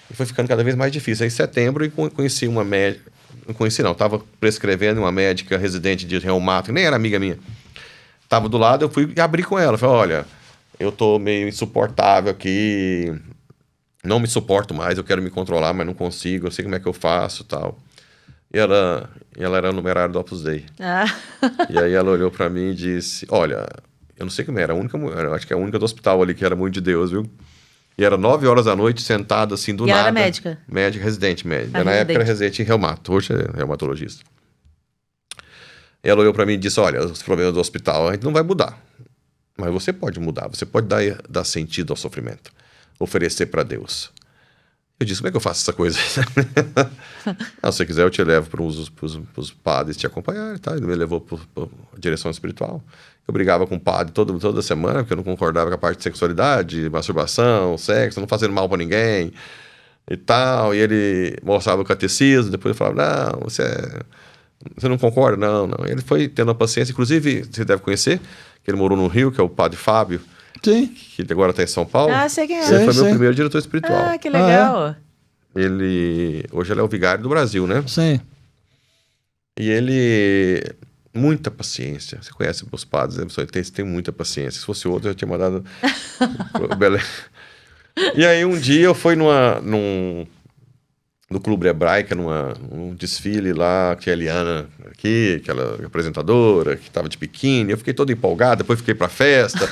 e foi ficando cada vez mais difícil. Aí em setembro eu conheci uma médica, não conheci não, estava prescrevendo uma médica residente de reumato, que nem era amiga minha, estava do lado, eu fui e abri com ela, falei, olha... Eu tô meio insuportável aqui, não me suporto mais, eu quero me controlar, mas não consigo, eu sei como é que eu faço e tal. E ela era numerária do Opus Dei. E aí ela olhou pra mim e disse, olha, eu não sei como era, eu acho que é a única do hospital ali que era muito de Deus, viu? E era 9 horas da noite, sentada assim do nada.
E ela era médica?
Médica, residente médica. Na época era residente em reumato, hoje é reumatologista. E ela olhou pra mim e disse, olha, os problemas do hospital a gente não vai mudar. Mas você pode mudar, você pode dar sentido ao sofrimento, oferecer para Deus. Eu disse, como é que eu faço essa coisa? Se você quiser, eu te levo para os padres te acompanhar. Tá? Ele me levou para a direção espiritual. Eu brigava com o padre toda semana, porque eu não concordava com a parte de sexualidade, masturbação, sexo, não fazendo mal para ninguém e tal. E ele mostrava o catecismo, depois eu falava, não, você não concorda? Não. Ele foi tendo a paciência, inclusive, você deve conhecer, que ele morou no Rio, que é o padre Fábio.
Sim.
Que agora está em São Paulo.
Sei quem é.
Ele foi meu primeiro diretor espiritual.
Que legal.
Hoje ele é o vigário do Brasil, né?
Sim.
E ele... Muita paciência. Você conhece os padres, né? Tem muita paciência. Se fosse outro, eu já tinha mandado o Belém. E aí um dia eu fui no Clube Hebraica, num desfile lá, que a Eliana aqui, aquela apresentadora, que estava de biquíni. Eu fiquei todo empolgado, depois fiquei pra festa.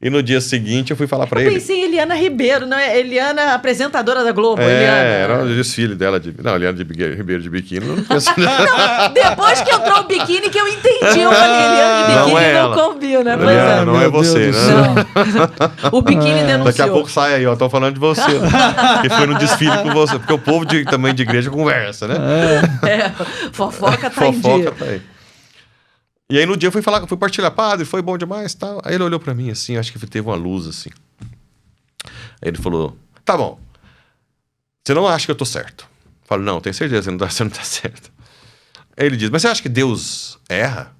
E no dia seguinte eu fui falar pra
Eu
ele.
pensei em Eliana Ribeiro, não é? Eliana, apresentadora da Globo. Eliana.
Era o desfile dela. Não, Eliana Ribeiro de biquíni. Não penso
Não, depois que entrou o biquíni que eu entendi. Eu falei, Eliana de biquíni
Não é
não
ela.
combina. Pois
Eliana,
é.
não é
Meu
você,
Deus
né?
do
Não. O biquíni denunciou.
Daqui a pouco sai aí, ó. Tô falando de você. Que foi no desfile com você. Porque o povo também de igreja conversa, né?
Fofoca tá em
Fofoca
dia.
tá aí. E aí no dia eu fui partilhar, padre, foi bom demais, tal. Aí ele olhou pra mim assim, acho que teve uma luz assim. Aí ele falou, tá bom, você não acha que eu tô certo? Eu falo, não, tenho certeza, você não tá certo. Aí ele diz, mas você acha que Deus erra?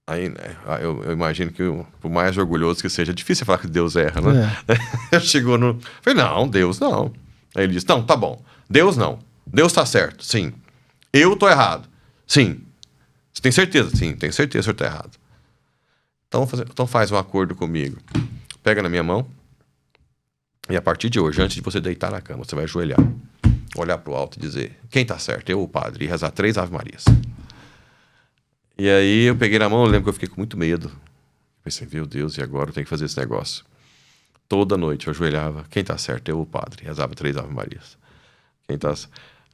Aí, né, eu imagino que, por mais orgulhoso que seja, é difícil falar que Deus erra, né? Eu chegou no... Falei, não, Deus não. Aí ele disse, não, tá bom, Deus não. Deus tá certo, sim. Eu tô errado, sim. Você tem certeza? Sim, tenho certeza que o senhor tá errado. Então faz um acordo comigo. Pega na minha mão e a partir de hoje, antes de você deitar na cama, você vai ajoelhar, olhar pro alto e dizer, quem tá certo? Eu ou o padre? E rezar 3 Ave Marias. E aí eu peguei na mão, eu lembro que eu fiquei com muito medo. Pensei, meu Deus, e agora eu tenho que fazer esse negócio. Toda noite eu ajoelhava, quem tá certo? Eu ou o padre? Rezava 3 Ave Marias. Quem tá...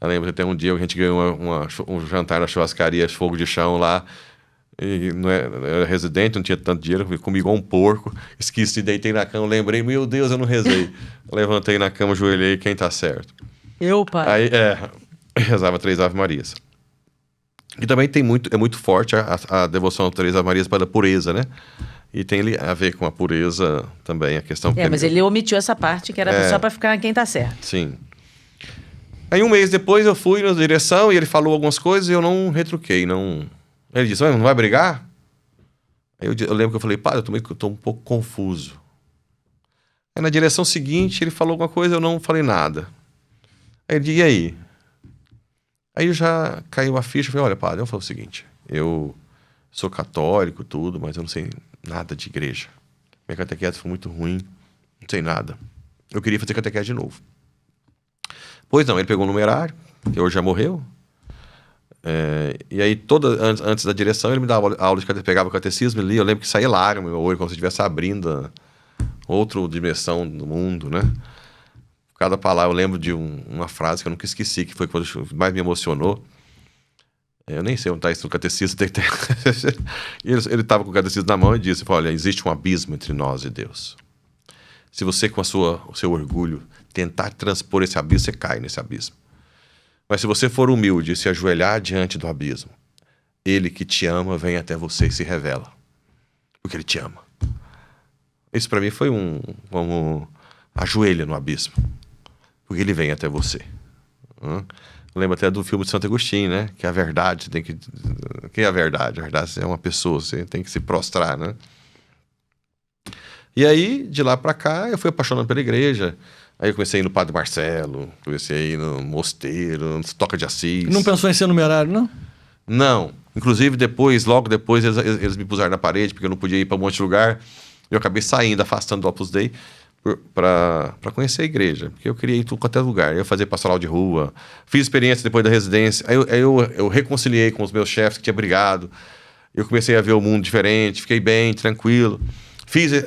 Eu lembro até um dia que a gente ganhou um jantar na churrascaria, fogo de chão lá. E eu era residente, não tinha tanto dinheiro, comi igual um porco. Esqueci, deitei na cama, lembrei, meu Deus, eu não rezei. Levantei na cama, ajoelhei, quem tá certo?
Eu, pai.
Aí, rezava 3 Ave Marias. E também é muito forte a devoção a 3 Ave Marias para a pureza, né? E tem a ver com a pureza também, a questão...
Mas ele omitiu essa parte, que era só pra ficar quem tá certo.
Sim. Aí 1 mês depois eu fui na direção e ele falou algumas coisas e eu não retruquei, não... Ele disse, não vai brigar? Aí eu lembro que eu falei, padre, eu tô um pouco confuso. Aí na direção seguinte ele falou alguma coisa, eu não falei nada. Aí ele disse, e aí? Aí já caiu a ficha, eu falei, olha, padre, eu falo o seguinte, eu sou católico, tudo, mas eu não sei nada de igreja. Minha catequese foi muito ruim, não sei nada. Eu queria fazer catequese de novo. Pois não, ele pegou o numerário, que hoje já morreu. E aí, antes da direção, ele me dava aula de catecismo, pegava o catecismo e lia. Eu lembro que saía lágrima no meu olho, como se estivesse abrindo outra dimensão do mundo, né? Cada palavra, eu lembro de uma frase que eu nunca esqueci, que foi quando mais me emocionou. Eu nem sei onde está isso no catecismo. Ele estava com o catecismo na mão e disse, olha, existe um abismo entre nós e Deus. Se você, com o seu orgulho, tentar transpor esse abismo, você cai nesse abismo. Mas se você for humilde e se ajoelhar diante do abismo, ele que te ama vem até você e se revela. Porque ele te ama. Isso para mim foi como ajoelha no abismo. Porque ele vem até você. Eu lembro até do filme de Santo Agostinho, né? Que a verdade tem que... Que é a verdade? A verdade é uma pessoa, você tem que se prostrar, né? E aí, de lá para cá, eu fui apaixonando pela igreja. Aí eu comecei a ir no Padre Marcelo, comecei a ir no Mosteiro, no Toca de Assis.
Não pensou em ser numerário, não?
Não. Inclusive, logo depois, eles me puseram na parede, porque eu não podia ir para um monte de lugar. Eu acabei saindo, afastando do Opus Dei, para conhecer a igreja. Porque eu queria ir em tudo quanto é lugar. Eu fazia pastoral de rua, fiz experiência depois da residência. Aí eu reconciliei com os meus chefes que tinha brigado. Eu comecei a ver o mundo diferente, fiquei bem, tranquilo.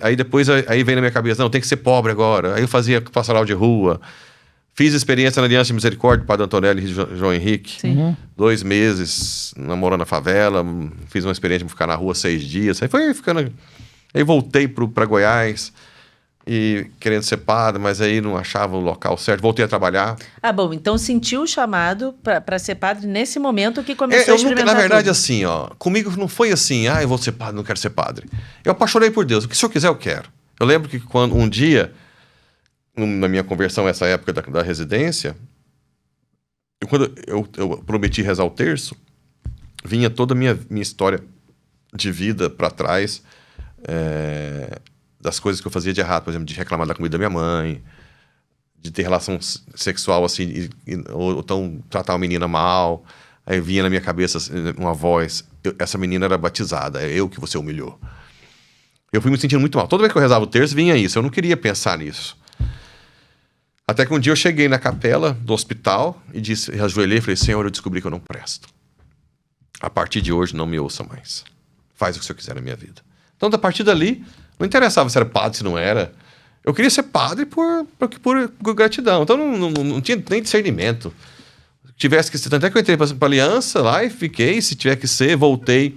Aí depois veio na minha cabeça, não, tem que ser pobre agora. Aí eu fazia pastoral de rua. Fiz experiência na Aliança de Misericórdia, Padre Antonelli e João Henrique.
Sim.
2 meses namorando na favela. Fiz uma experiência de ficar na rua 6 dias. Aí foi ficando... Aí voltei para Goiás, e querendo ser padre, mas aí não achava o local certo. Voltei a trabalhar.
Bom, então sentiu o chamado para ser padre nesse momento que começou a experimentar
na verdade,
tudo.
assim, comigo não foi assim, eu vou ser padre, não quero ser padre. Eu apaixonei por Deus, o que o senhor quiser eu quero. Eu lembro que quando um dia, na minha conversão, essa época da residência, quando eu prometi rezar o terço, vinha toda a minha história de vida para trás, das coisas que eu fazia de errado, por exemplo, de reclamar da comida da minha mãe, de ter relação sexual assim, ou então tratar uma menina mal. Aí vinha na minha cabeça uma voz, essa menina era batizada, é eu que você humilhou. Eu fui me sentindo muito mal. Toda vez que eu rezava o terço, vinha isso. Eu não queria pensar nisso. Até que um dia eu cheguei na capela do hospital e ajoelhei e falei, Senhor, eu descobri que eu não presto. A partir de hoje, não me ouça mais. Faz o que o Senhor quiser na minha vida. Então, a partir dali, Não interessava se era padre, se não era. Eu queria ser padre por gratidão. Então não tinha nem discernimento. Tivesse que ser, tanto é que eu entrei para a aliança lá e fiquei, se tiver que ser, voltei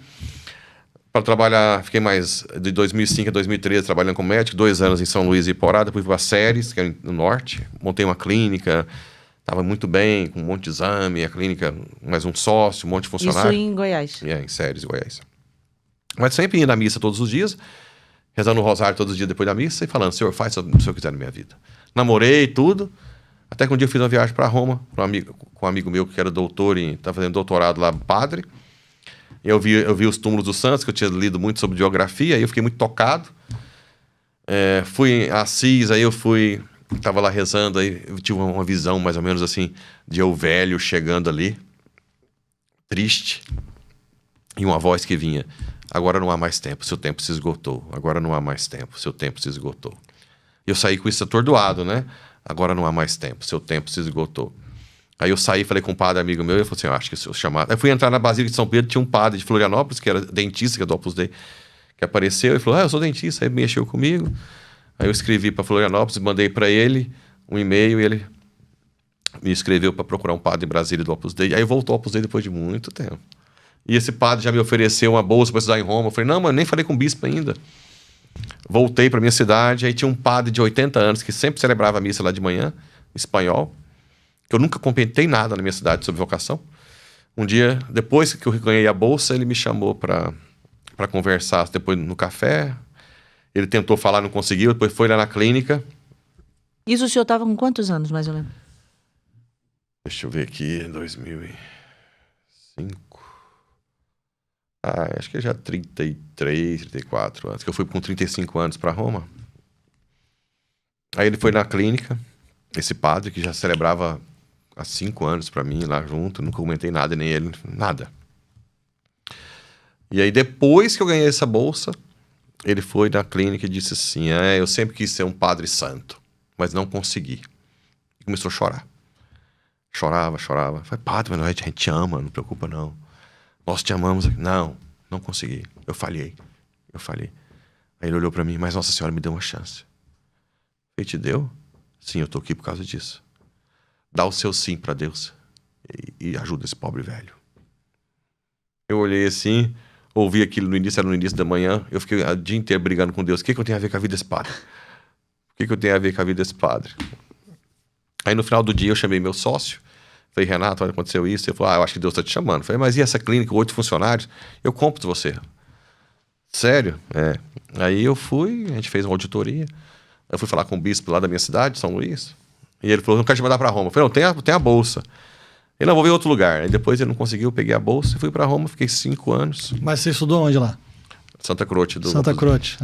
para trabalhar, fiquei mais de 2005 a 2013 trabalhando como médico, 2 anos em São Luís e Iporá, depois fui para Séries, que é no norte, montei uma clínica, estava muito bem, com um monte de exame, a clínica, mais um sócio, um monte de funcionário.
Isso em Goiás.
Em Séries, Goiás. Mas sempre indo à missa todos os dias, rezando o rosário todos os dias depois da missa e falando, Senhor, faz o que o Senhor quiser na minha vida. Namorei tudo, até que um dia eu fiz uma viagem para Roma, com um amigo meu que era doutor e estava fazendo doutorado lá, padre. Eu vi os túmulos dos santos, que eu tinha lido muito sobre biografia, aí eu fiquei muito tocado. Fui a Assis, aí estava lá rezando, aí eu tive uma visão mais ou menos assim, de eu velho chegando ali, triste, e uma voz que vinha, agora não há mais tempo, seu tempo se esgotou, agora não há mais tempo, seu tempo se esgotou. E eu saí com isso atordoado, né? Agora não há mais tempo, seu tempo se esgotou. Aí eu saí, falei com um padre amigo meu, e ele falou assim, eu acho que o seu chamado... Aí fui entrar na Basílica de São Pedro, tinha um padre de Florianópolis, que era dentista, que é do Opus Dei, que apareceu e falou, eu sou dentista, aí mexeu comigo. Aí eu escrevi para Florianópolis, mandei para ele um e-mail, e ele me escreveu para procurar um padre em Brasília do Opus Dei. Aí voltou ao Opus Dei depois de muito tempo. E esse padre já me ofereceu uma bolsa para estudar em Roma. Eu falei, não, mas nem falei com o bispo ainda. Voltei para minha cidade, aí tinha um padre de 80 anos que sempre celebrava a missa lá de manhã, espanhol, que eu nunca comentei nada na minha cidade sobre vocação. Um dia, depois que eu ganhei a bolsa, ele me chamou para conversar depois no café. Ele tentou falar, não conseguiu, depois foi lá na clínica.
Isso o senhor estava com quantos anos, mais ou menos?
Deixa eu ver aqui, 2005. Acho que já 33, 34 anos, que eu fui com 35 anos para Roma. Aí ele foi na clínica, esse padre que já celebrava há 5 anos para mim lá junto, nunca comentei nada, nem ele, nada. E aí depois que eu ganhei essa bolsa, ele foi na clínica e disse assim, eu sempre quis ser um padre santo, mas não consegui. E começou a chorar. Chorava. Falei, padre, mas a gente te ama, não preocupa não. Nós te amamos. Não consegui. Eu falhei. Aí ele olhou para mim, mas Nossa Senhora me deu uma chance. Ele te deu? Sim, eu tô aqui por causa disso. Dá o seu sim para Deus e ajuda esse pobre velho. Eu olhei assim, ouvi aquilo no início, era no início da manhã, eu fiquei o dia inteiro brigando com Deus. O que eu tenho a ver com a vida desse padre? O que eu tenho a ver com a vida desse padre? Aí no final do dia eu chamei meu sócio, falei, Renato, olha, aconteceu isso. Ele falou, eu acho que Deus está te chamando. Eu falei, mas e essa clínica, 8 funcionários? Eu compro de você. Sério? Aí eu fui, a gente fez uma auditoria. Eu fui falar com o bispo lá da minha cidade, São Luís. E ele falou, não quero te mandar para Roma. Eu falei, não, tem a bolsa. Ele não, vou ver outro lugar. Aí depois ele não conseguiu, eu peguei a bolsa e fui para Roma, fiquei 5 anos.
Mas você estudou onde lá?
Santa Croce.
Santa Croce.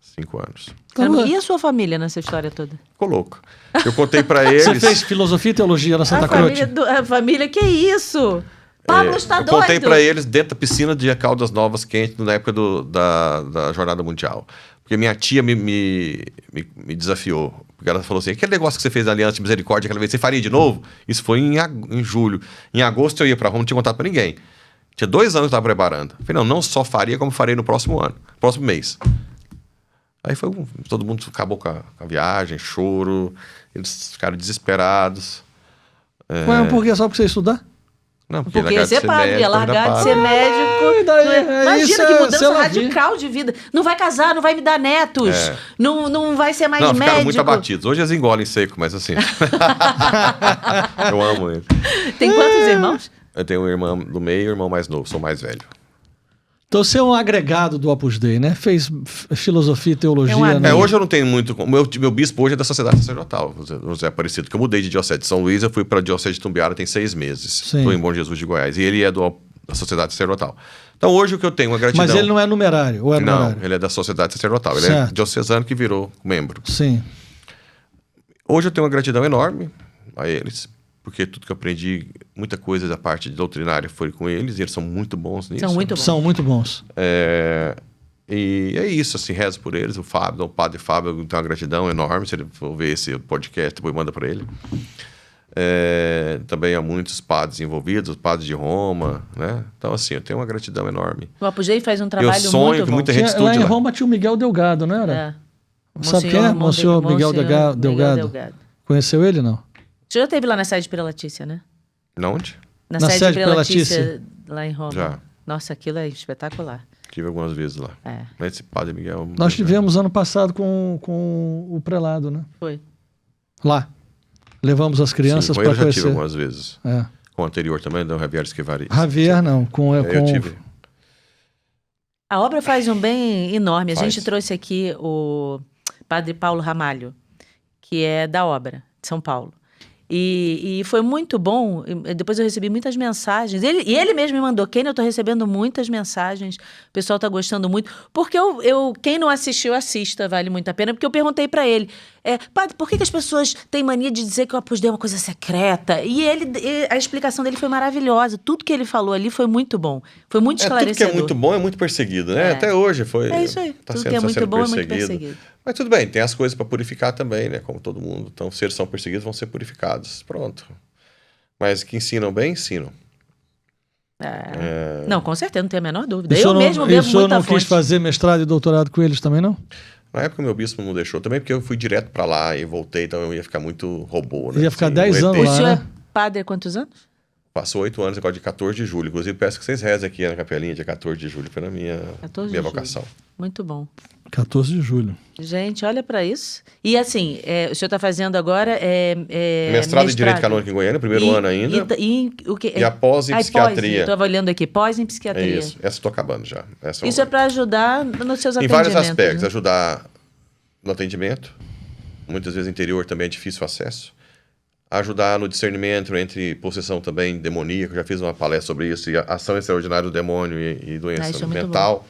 5 anos.
Caramba, e a sua família nessa história toda?
Ficou louco. Eu contei para eles...
Você fez filosofia e teologia na Santa Croce?
A família, que isso? Pablo está doido.
Eu contei para eles dentro da piscina de Caldas Novas quente, na época da Jornada Mundial. Porque minha tia me desafiou. Porque ela falou assim, aquele negócio que você fez na Aliança de Misericórdia aquela vez, você faria de novo? Isso foi em julho. Em agosto eu ia para Roma, não tinha contado para ninguém. Tinha 2 anos que eu estava preparando. Eu falei, não só faria, como farei no próximo ano, próximo mês. Aí todo mundo acabou com a viagem, choro, eles ficaram desesperados.
Mas por que? Só para você estudar?
Não,
porque ia ser padre, ia largar de ser médico. Imagina que mudança radical de vida. Não vai casar, não vai me dar netos, não vai ser mais médico.
Ficaram muito abatidos. Hoje eles engolem seco, mas assim... Eu amo ele.
Tem quantos irmãos?
Eu tenho um irmão do meio e um irmão mais novo, sou mais velho.
Então você é um agregado do Opus Dei, né? Fez filosofia e teologia.
Hoje eu não tenho muito... Meu bispo hoje é da Sociedade Sacerdotal, José Aparecido, que eu mudei de diocese de São Luís, eu fui para a diocese de Tumbiara tem 6 meses. Estou em Bom Jesus de Goiás. E ele é da Sociedade Sacerdotal. Então hoje o que eu tenho é uma gratidão...
Mas ele não é numerário? Ou é numerário?
Não, ele é da Sociedade Sacerdotal. Ele é diocesano que virou membro.
Sim.
Hoje eu tenho uma gratidão enorme a eles, porque tudo que eu aprendi, muita coisa da parte doutrinária foi com eles, e eles são muito bons nisso.
São muito bons.
E é isso, assim, rezo por eles. O Fábio, o padre Fábio, tem uma gratidão enorme. Se ele for ver esse podcast, depois manda para ele. Também há muitos padres envolvidos, os padres de Roma, né? Então, assim, eu tenho uma gratidão enorme.
O Apogeu faz um trabalho
Eu sonho
muito
que
bom.
muita gente
Lá em
estude lá.
Roma tinha o Miguel Delgado, não era? Sabe quem é?
Monsenhor
Miguel Delgado. Conheceu ele, não?
Você já esteve lá na sede de Pira Latícia, né?
Na onde?
Na
Na
sede
sede
de Pira
Pira
Latícia,
Latícia.
lá em Roma.
Já.
Nossa, aquilo é espetacular.
Tive algumas vezes lá. Mas esse padre Miguel...
Nós tivemos ano passado com o prelado, né?
Foi.
Lá. Levamos as crianças
com
para
ele eu já tive
conhecer.
algumas vezes. Com o anterior também, do Javier Esquivari.
Javier, não.
Eu tive.
A obra faz um bem enorme. A
Faz.
gente trouxe aqui o padre Paulo Ramalho, que é da obra, de São Paulo. E foi muito bom. Depois eu recebi muitas mensagens. Ele mesmo me mandou. Kenny, eu estou recebendo muitas mensagens. O pessoal está gostando muito. Porque quem não assistiu, assista. Vale muito a pena. Porque eu perguntei para ele. Padre, por que as pessoas têm mania de dizer que o Opus Dei é uma coisa secreta? E a explicação dele foi maravilhosa. Tudo que ele falou ali foi muito bom. Foi muito esclarecedor.
Tudo que é muito bom é muito perseguido, né? Até hoje foi...
É isso aí. Tudo que é muito bom é muito perseguido.
Mas tudo bem, tem as coisas para purificar também, né? Como todo mundo. Então, se eles são perseguidos, vão ser purificados. Pronto. Mas que ensinam bem, ensinam.
Não, com certeza, não tenho a menor dúvida.
E
eu mesmo bebo
o senhor
muita
não
fonte.
quis fazer mestrado e doutorado com eles também, não?
Na época, meu bispo não deixou também, porque eu fui direto para lá e voltei, então eu ia ficar muito robô, né?
Ia ficar
Assim,
10
um
anos
ET.
O
lá,
senhor
né?
é padre há quantos anos?
Passou 8 anos, agora de 14 de julho. Inclusive, peço que vocês rezem aqui na capelinha, dia 14 de julho, pela minha
14 de julho.
vocação.
Muito bom.
14 de julho.
Gente, olha para isso. E assim, o senhor está fazendo agora
Mestrado em Direito Canônico em Goiânia, primeiro ano ainda. E após em psiquiatria.
Estou olhando aqui, pós em psiquiatria.
Isso, essa estou acabando já.
Isso é para ajudar nos seus
em
atendimentos.
vários aspectos.
Né?
Ajudar no atendimento. Muitas vezes no interior também é difícil o acesso. Ajudar no discernimento entre possessão também demoníaca. Já fiz uma palestra sobre isso. E ação extraordinária do demônio e doença
isso é muito
mental.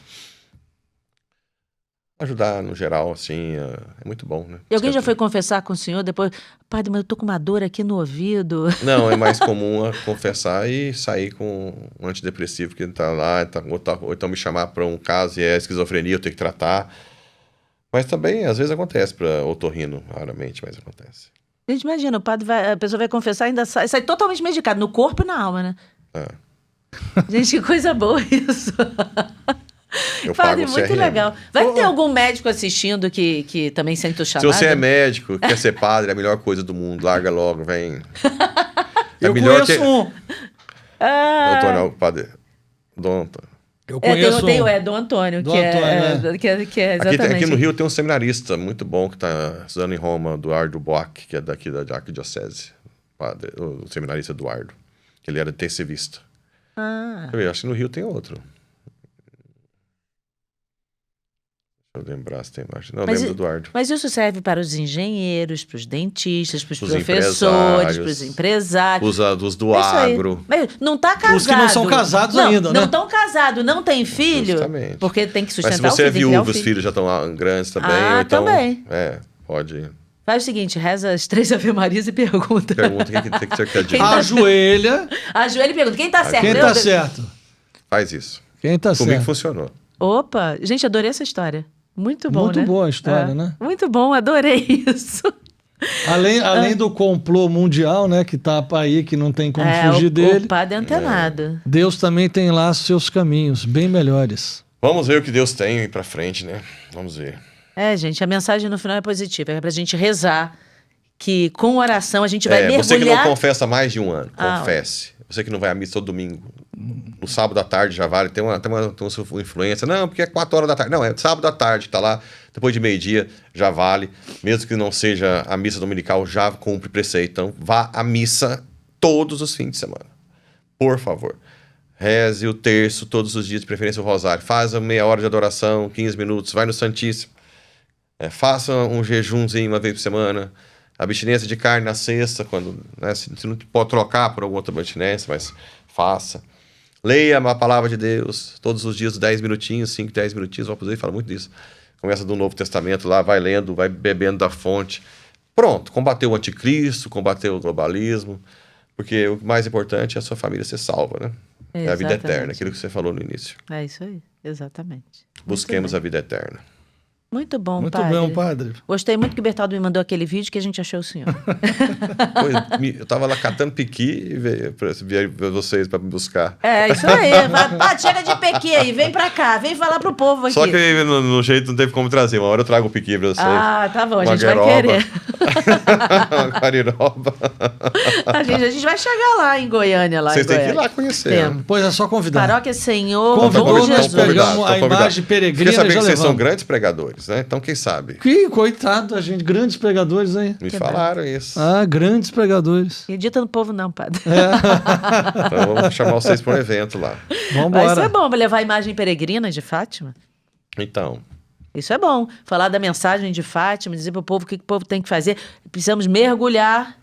Ajudar no geral, assim, é muito bom, né?
E alguém já foi confessar com o senhor depois? Padre, mas eu tô com uma dor aqui no ouvido.
Não, é mais comum confessar e sair com um antidepressivo que tá lá, ou então me chamar para um caso e é esquizofrenia, eu tenho que tratar. Mas também, às vezes, acontece para otorrino, raramente, mas acontece.
Gente, imagina, a pessoa vai confessar e ainda sai totalmente medicado, no corpo e na alma, né? Gente, que coisa boa isso. Padre, muito legal. Vai ter algum médico assistindo que também sente o chamado?
Se você é médico, quer ser padre, é a melhor coisa do mundo. Larga logo, vem.
Eu conheço um.
Doutor, não, padre. Dom Antônio.
Eu conheço
Dom Antônio,
Dom
que
Antônio,
que é exatamente.
Aqui no Rio tem um seminarista muito bom que está estudando em Roma, Eduardo Boac, que é daqui da arquidiocese. Padre, o seminarista Eduardo. Ele era intensivista. Eu acho que no Rio tem outro. Deixa eu lembrar se tem mais. Não, lembro do Eduardo.
Mas isso serve para os engenheiros, para os dentistas, para os professores, para os empresários.
Os do agro.
Mas não está casado.
Os que não são casados ainda, né?
Não estão casados, não tem filho.
Justamente.
Porque tem que sustentar
Mas se você é
filho,
viúvo, os filhos já estão grandes também.
Ah,
então,
também.
Pode.
Faz o seguinte, reza as 3 Ave-Marias e pergunta.
Pergunta quem tem que ser acreditado.
Ajoelha.
Ajoelha e pergunta, quem está certo?
Quem está certo?
Faz isso.
Quem está certo?
Comigo funcionou.
Opa, gente, adorei essa história. Muito bom,
Muito
né?
boa a história, né?
Muito bom, adorei isso.
Além do complô mundial, né, que tá aí, que não tem como fugir dele.
O padre é antenado.
Deus também tem lá seus caminhos, bem melhores.
Vamos ver o que Deus tem aí pra frente, né? Vamos ver.
Gente, a mensagem no final é positiva. É pra gente rezar, que com oração a gente vai mergulhar...
Você que não confessa há mais de um ano, confesse. Você que não vai à missa todo domingo, no sábado à tarde já vale. Tem uma influência. Não, porque é 4 horas da tarde. Não, é sábado à tarde, tá lá. Depois de meio-dia já vale. Mesmo que não seja a missa dominical, já cumpre preceito. Então, vá à missa todos os fins de semana. Por favor. Reze o terço todos os dias, de preferência o rosário. Faz meia hora de adoração, 15 minutos. Vai no Santíssimo. Faça um jejumzinho uma vez por semana. Abstinência de carne na sexta, quando você não pode trocar por alguma outra abstinência, mas faça. Leia a palavra de Deus todos os dias, 10 minutinhos, 5, 10 minutinhos. O Opus Dei fala muito disso. Começa do Novo Testamento lá, vai lendo, vai bebendo da fonte. Pronto, combateu o anticristo, combateu o globalismo, porque o mais importante é a sua família ser salva, né? É a vida eterna, aquilo que você falou no início.
É isso aí, exatamente.
Busquemos a vida eterna.
Muito bom,
Muito
padre.
bom, padre.
Gostei muito que o Bertaldo me mandou aquele vídeo que a gente achou o senhor.
Eu tava lá catando piqui e vieram vocês para me buscar.
É, isso aí. Padre, chega de pequi aí, vem pra cá, vem falar pro povo aqui.
Só que no jeito não teve como trazer. Uma hora eu trago o piqui pra vocês.
Ah, tá bom, a
Uma
gente vai
gueroba.
querer.
Uma cariroba.
A gente vai chegar lá em Goiânia.
Vocês têm que ir lá conhecer.
Temos.
Pois é só convidar.
Paróquia Senhor,
Convidou,
Bom
nós
Jesus.
pegamos a imagem peregrina
Fiquei
e
sabendo
já
que vocês são
levamos.
grandes pregadores, né? Então quem sabe?
Que coitado, a gente, grandes pregadores aí.
Me
Que
falaram isso.
Ah, grandes pregadores.
Acredita no povo não, padre.
Então vamos chamar vocês para um evento lá.
Vamos
Mas isso
embora.
é bom, pra levar a imagem peregrina de Fátima.
Então,
Isso é bom. Falar da mensagem de Fátima, dizer pro povo o que o povo tem que fazer. Precisamos mergulhar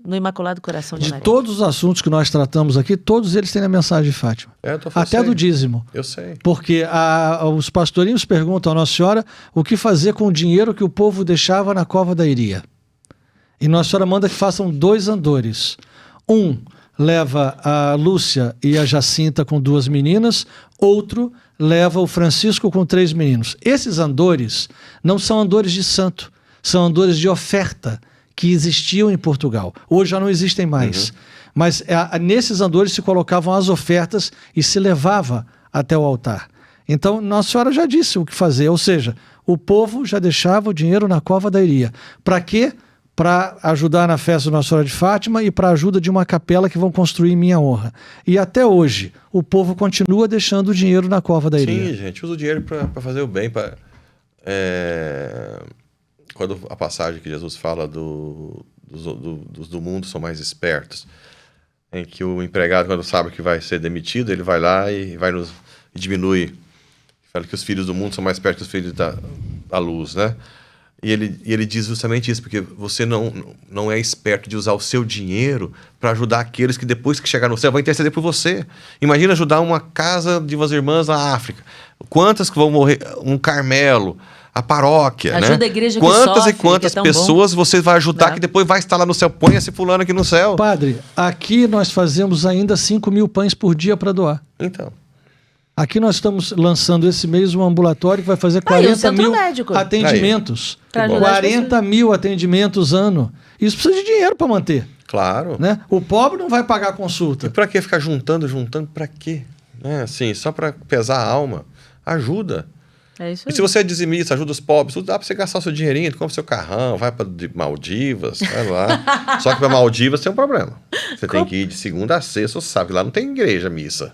no Imaculado Coração de
De
Maria.
todos os assuntos que nós tratamos aqui, todos eles têm a mensagem de Fátima. Até do dízimo.
Eu sei.
Porque os pastorinhos perguntam à Nossa Senhora o que fazer com o dinheiro que o povo deixava na cova da Iria. E Nossa Senhora manda que façam 2 andores. Um leva a Lúcia e a Jacinta com 2 meninas, outro leva o Francisco com 3 meninos. Esses andores não são andores de santo, são andores de oferta que existiam em Portugal. Hoje já não existem mais. Mas nesses andores se colocavam as ofertas e se levava até o altar. Então, Nossa Senhora já disse o que fazer, ou seja, o povo já deixava o dinheiro na cova da Iria. Para quê? Para ajudar na festa de Nossa Senhora de Fátima e para a ajuda de uma capela que vão construir em minha honra. E até hoje, o povo continua deixando o dinheiro na cova da Iria.
Sim, gente, usa o dinheiro para fazer o bem. Quando a passagem que Jesus fala dos do mundo são mais espertos, em que o empregado, quando sabe que vai ser demitido, ele vai lá e diminui. Fala que os filhos do mundo são mais espertos que os filhos da luz, né? E ele diz justamente isso, porque você não é esperto de usar o seu dinheiro para ajudar aqueles que depois que chegar no céu vão interceder por você. Imagina ajudar uma casa de umas irmãs na África. Quantas que vão morrer? Um Carmelo, a paróquia,
Ajuda
né?
a igreja que
Quantas
sofre,
e quantas
que é tão
pessoas você vai ajudar
Dá.
que depois vai estar lá no céu? Põe esse fulano aqui no céu.
Padre, aqui nós fazemos ainda 5.000 pães por dia para doar.
Então,
Aqui nós estamos lançando esse mês um ambulatório que vai fazer
Aí,
40
o centro
mil
médico.
atendimentos.
Pra ajudar as
40 mil atendimentos ano. Isso precisa de dinheiro para manter.
claro.
Né? O pobre não vai pagar a consulta.
E pra que ficar juntando pra quê? Né? Assim, só pra pesar a alma. Ajuda.
É isso
E
aí.
se você é dizimista, ajuda os pobres, tudo dá pra você gastar o seu dinheirinho, compra seu carrão, vai pra Maldivas, vai lá. Só que pra Maldivas tem um problema. Você tem que ir de segunda a sexta, você sabe que lá não tem igreja, missa.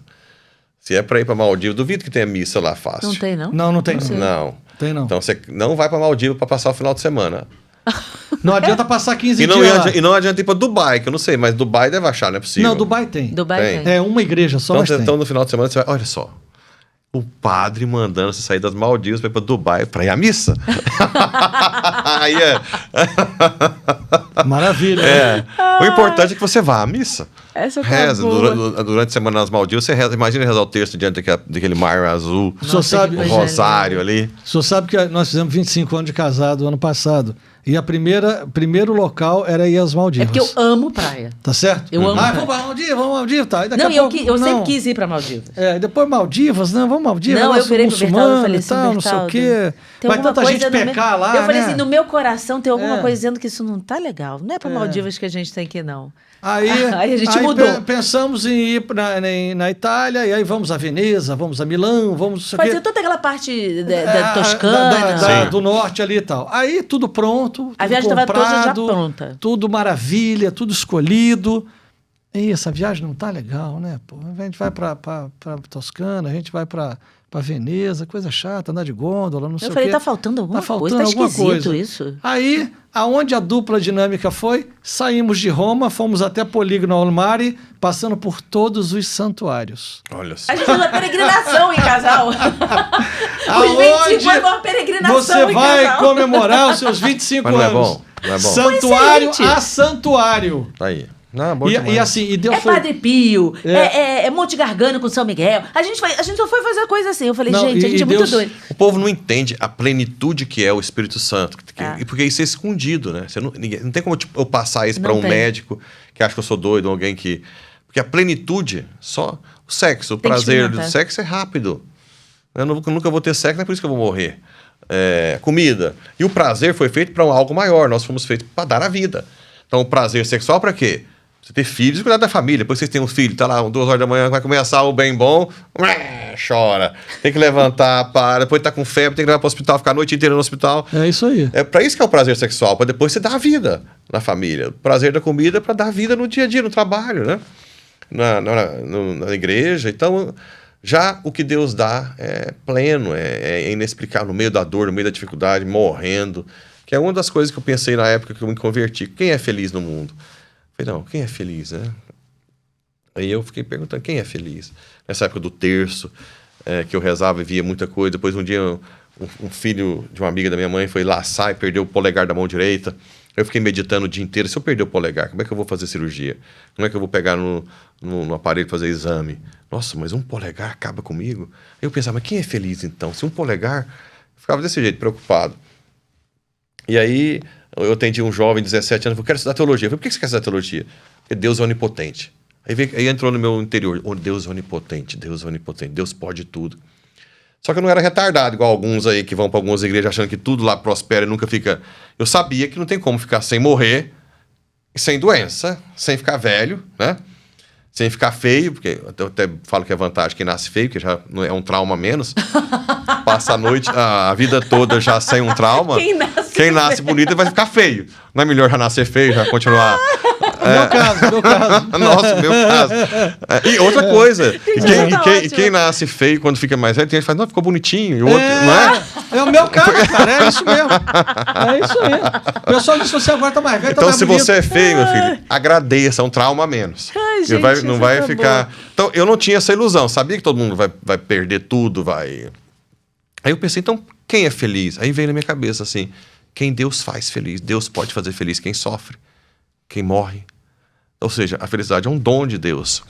Se é pra ir pra Maldivas, duvido que tenha missa lá fácil.
Não tem, não?
Não tem.
Não.
Tem não.
Então você não vai pra Maldivas pra passar o final de semana.
Não adianta passar 15
E não,
dias lá.
e não adianta ir pra Dubai, que eu não sei, mas Dubai deve achar, não é possível.
Não, Dubai tem.
Dubai
Tem.
tem.
É uma igreja só,
Então,
mas tem.
então no final de semana você vai, olha só, o padre mandando você sair das Maldivas para ir para Dubai para ir à missa. Aí
Maravilha.
é. O importante é que você vá à missa.
Essa tá
Reza.
boa.
Durante a semana nas Maldivas, você reza. Imagina rezar o texto diante daquele mar azul,
O senhor
Nossa,
sabe,
que
o
coisa
rosário ali.
o senhor sabe que nós fizemos 25 anos de casado ano passado. E primeiro local era ir às
É
Maldivas.
porque eu amo praia.
Tá certo?
Eu amo
Ah,
praia.
vamos para Maldivas, vamos Maldivas. Tá. E daqui
Não,
a
eu,
pouco,
eu sempre
não.
quis ir pra Maldivas.
É, depois Maldivas, não, vamos Maldivas.
Não, eu
negócio
virei pro Bertaldo e
muçulmano
falei
e
assim,
tal, não sei o
Bertaldo,
quê.
tem
Vai
alguma
tanta gente
coisa no
pecar lá,
Eu falei
né?
assim, no meu coração tem alguma
É.
coisa dizendo que isso não tá legal. Não é pra Maldivas que a gente tem que ir, não.
Aí
Aí a gente mudou.
Pensamos em ir na Itália, e aí vamos a Veneza, vamos a Milão, vamos... não sei o quê.
Fazer toda aquela parte da Toscana.
Sim.
do norte ali e tal. Aí tudo pronto,
A
tudo
viagem estava toda já
comprado,
pronta.
tudo maravilha, tudo escolhido. E essa viagem não tá legal, né? Pô, a gente vai para Toscana, a gente vai para Veneza, coisa chata, andar de gôndola, não sei
Eu
o
falei,
quê.
tá faltando alguma
Tá faltando
coisa, tá
alguma
esquisito
coisa.
isso.
Aí, aonde a dupla dinâmica foi, saímos de Roma, fomos até Polígono al Mare, passando por todos os santuários.
Olha só.
A gente fez uma peregrinação em casal. Os 25
Aonde
foi uma peregrinação
você
em
vai
casal.
comemorar os seus 25
Mas não é
anos.
bom? Não é bom?
Santuário
Pois é, gente.
a santuário.
Tá aí. Não, bom demais.
E assim, e Deus
É
foi...
Padre Pio, é Monte Gargano com São Miguel. A gente só foi fazer coisa assim. Eu falei,
Não,
gente, a
e
gente é muito
Deus-
doido.
O povo não entende a plenitude que é o Espírito Santo.
É.
Porque isso é escondido, né? Não tem como eu passar isso para
Não
um
tem.
médico que acha que eu sou doido, alguém que... Porque a plenitude, só o sexo, o
Tem que
prazer do
experimentar.
sexo é rápido. Eu nunca vou ter sexo, não é por isso que eu vou morrer. comida. E o prazer foi feito para algo maior. Nós fomos feitos para dar a vida. Então, o prazer sexual para quê? Você ter filhos e cuidar da família. Depois vocês têm um filho, tá lá, 2 horas da manhã, vai começar o bem bom, chora. Tem que levantar, para. Depois tá com febre, tem que levar para o hospital, ficar a noite inteira no hospital.
É isso aí.
É para isso que é o prazer sexual, para depois você dar a vida na família. O prazer da comida é para dar vida no dia a dia, no trabalho, né? Na igreja. Então, já o que Deus dá é pleno, é inexplicável, no meio da dor, no meio da dificuldade, morrendo. Que é uma das coisas que eu pensei na época que eu me converti. Quem é feliz no mundo? Falei, não, quem é feliz, né? Aí eu fiquei perguntando, quem é feliz? Nessa época do terço, que eu rezava e via muita coisa. Depois, um dia, um filho de uma amiga da minha mãe foi laçar e perdeu o polegar da mão direita. Eu fiquei meditando o dia inteiro. Se eu perder o polegar, como é que eu vou fazer cirurgia? Como é que eu vou pegar no aparelho e fazer exame? Nossa, mas um polegar acaba comigo? Eu pensava, mas quem é feliz então? Se um polegar... Eu ficava desse jeito, preocupado. E aí, eu atendi um jovem de 17 anos, eu quero estudar teologia. Eu falei, por que você quer estudar teologia? Porque Deus é onipotente. Aí entrou no meu interior, Deus é onipotente, Deus pode tudo. Só que eu não era retardado, igual alguns aí que vão para algumas igrejas achando que tudo lá prospera e nunca fica... Eu sabia que não tem como ficar sem morrer, sem doença, sem ficar velho, né? Sem ficar feio, porque eu até falo que é vantagem quem nasce feio, que já não é um trauma a menos. Passa a noite, a vida toda já sem um trauma. Quem nasce bonito vai ficar feio. Não é melhor já nascer feio, já continuar...
Meu caso.
Nossa, meu caso. E outra coisa, quem nasce feio quando fica mais velho, tem gente que fala, não, ficou bonitinho. E o outro, não é?
É o meu caso, cara, é isso mesmo. É isso mesmo. O pessoal diz que você agora tá mais velho,
então,
tá mais bonito.
Se você é feio, meu filho, agradeça, é um trauma a menos.
Ai, gente,
não vai ficar... Boa. Então, eu não tinha essa ilusão, sabia que todo mundo vai perder tudo, vai... Aí eu pensei, então, quem é feliz? Aí veio na minha cabeça assim, quem Deus faz feliz, Deus pode fazer feliz quem sofre, quem morre. Ou seja, a felicidade é um dom de Deus.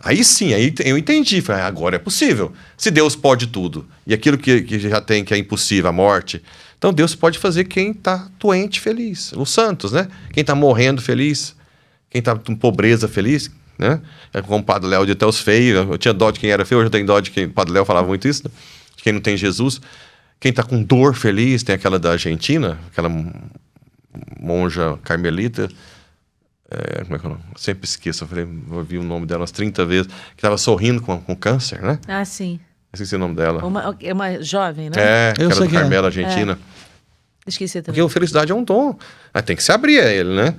Aí sim, aí eu entendi. Falei, agora é possível. Se Deus pode tudo, e aquilo que já tem, que é impossível, a morte, então Deus pode fazer quem está doente feliz. Os santos, né? Quem está morrendo feliz, quem está com pobreza feliz, né? Como o Padre Léo de até os feios. Eu tinha dó de quem era feio, hoje eu tenho dó de quem... O Padre Léo falava muito isso, né? De quem não tem Jesus. Quem está com dor feliz, tem aquela da Argentina, aquela monja carmelita... como é que eu sempre esqueço, eu ouvi o nome dela umas 30 vezes, que estava sorrindo com câncer, né?
Ah, sim.
Esqueci o nome dela.
Uma jovem, né?
Que era do Carmelo, Argentina.
Esqueci também.
Porque a felicidade é um dom. Mas tem que se abrir a ele, né?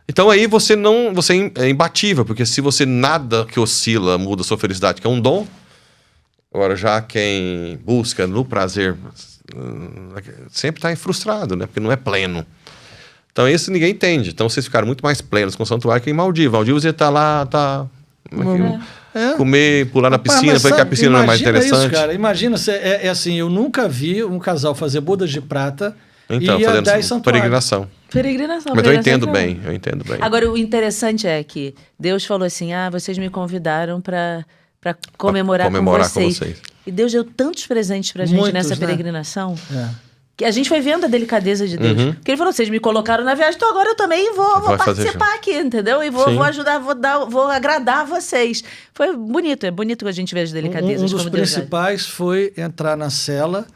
Então aí você é imbatível, porque se você nada que oscila muda a sua felicidade, que é um dom, agora já quem busca no prazer sempre está frustrado, né? Porque não é pleno. Então, isso ninguém entende. Então, vocês ficaram muito mais plenos com o santuário que em Maldivas. Maldivas você tá lá, comer, pular na piscina, porque a piscina não é mais interessante.
Isso, cara. Imagina, assim, eu nunca vi um casal fazer bodas de prata
então,
e
fazendo
10 santuários.
Peregrinação.
Mas eu entendo bem.
Agora, o interessante é que Deus falou assim, vocês me convidaram para comemorar com vocês. E Deus deu tantos presentes pra gente nessa peregrinação. Que a gente foi vendo a delicadeza de Deus. Porque ele falou, vocês me colocaram na viagem, então agora eu também vou participar aqui, entendeu? E vou ajudar, vou agradar vocês. Foi bonito, é bonito que a gente vê as delicadezas.
Um dos principais foi entrar na cela,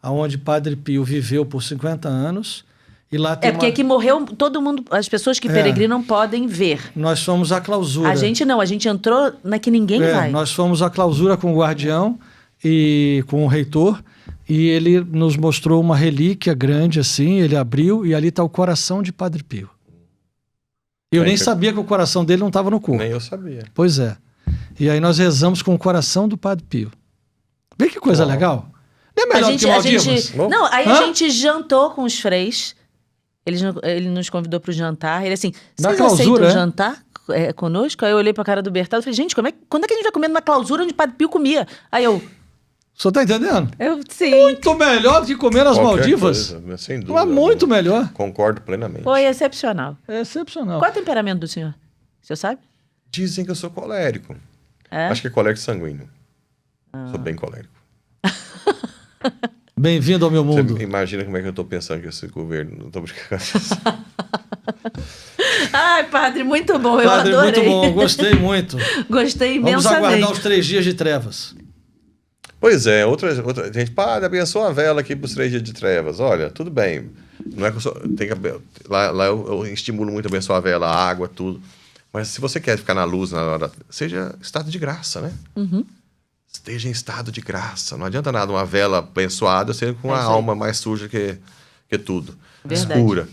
onde Padre Pio viveu por 50 anos. E lá tem
porque aqui morreu todo mundo, as pessoas que peregrinam podem ver.
Nós fomos à clausura.
A gente não, a gente entrou na que ninguém vai.
Nós fomos à clausura com o guardião e com o reitor. E ele nos mostrou uma relíquia grande assim, ele abriu e ali está o coração de Padre Pio. Eu nem sabia que o coração dele não estava no corpo.
Nem eu sabia.
Pois é. E aí nós rezamos com o coração do Padre Pio. Vê que coisa legal. Não é melhor que Maldivas?
A gente jantou com os freis. Ele nos convidou para o jantar. Ele assim, vocês aceitam jantar conosco? Aí eu olhei para a cara do Bertado e falei, gente, quando é que a gente vai comer numa clausura onde Padre Pio comia? Aí eu...
O senhor está entendendo?
Sim.
Muito melhor do que comer nas Maldivas.
Coisa, sem dúvida.
Mas muito melhor.
Concordo plenamente.
Foi excepcional.
É excepcional.
Qual é o temperamento do senhor? O senhor sabe?
Dizem que eu sou colérico. Acho que é colérico sanguíneo. Sou bem colérico.
Bem-vindo ao meu mundo.
Você imagina como é que eu estou pensando que esse governo... Não estou brincando.
Ai, padre, muito bom. Eu adorei.
Muito bom. Gostei muito.
Gostei imensamente.
Vamos aguardar os 3 dias de trevas.
Pois é, outra gente, padre, abençoa a vela aqui para os 3 dias de trevas. Olha, tudo bem. Não é que lá eu estimulo muito abençoar a vela, a água, tudo. Mas se você quer ficar na luz na hora, seja estado de graça, né? Esteja em estado de graça. Não adianta nada uma vela abençoada ser com a alma mais suja que tudo.
Verdade.
Escura.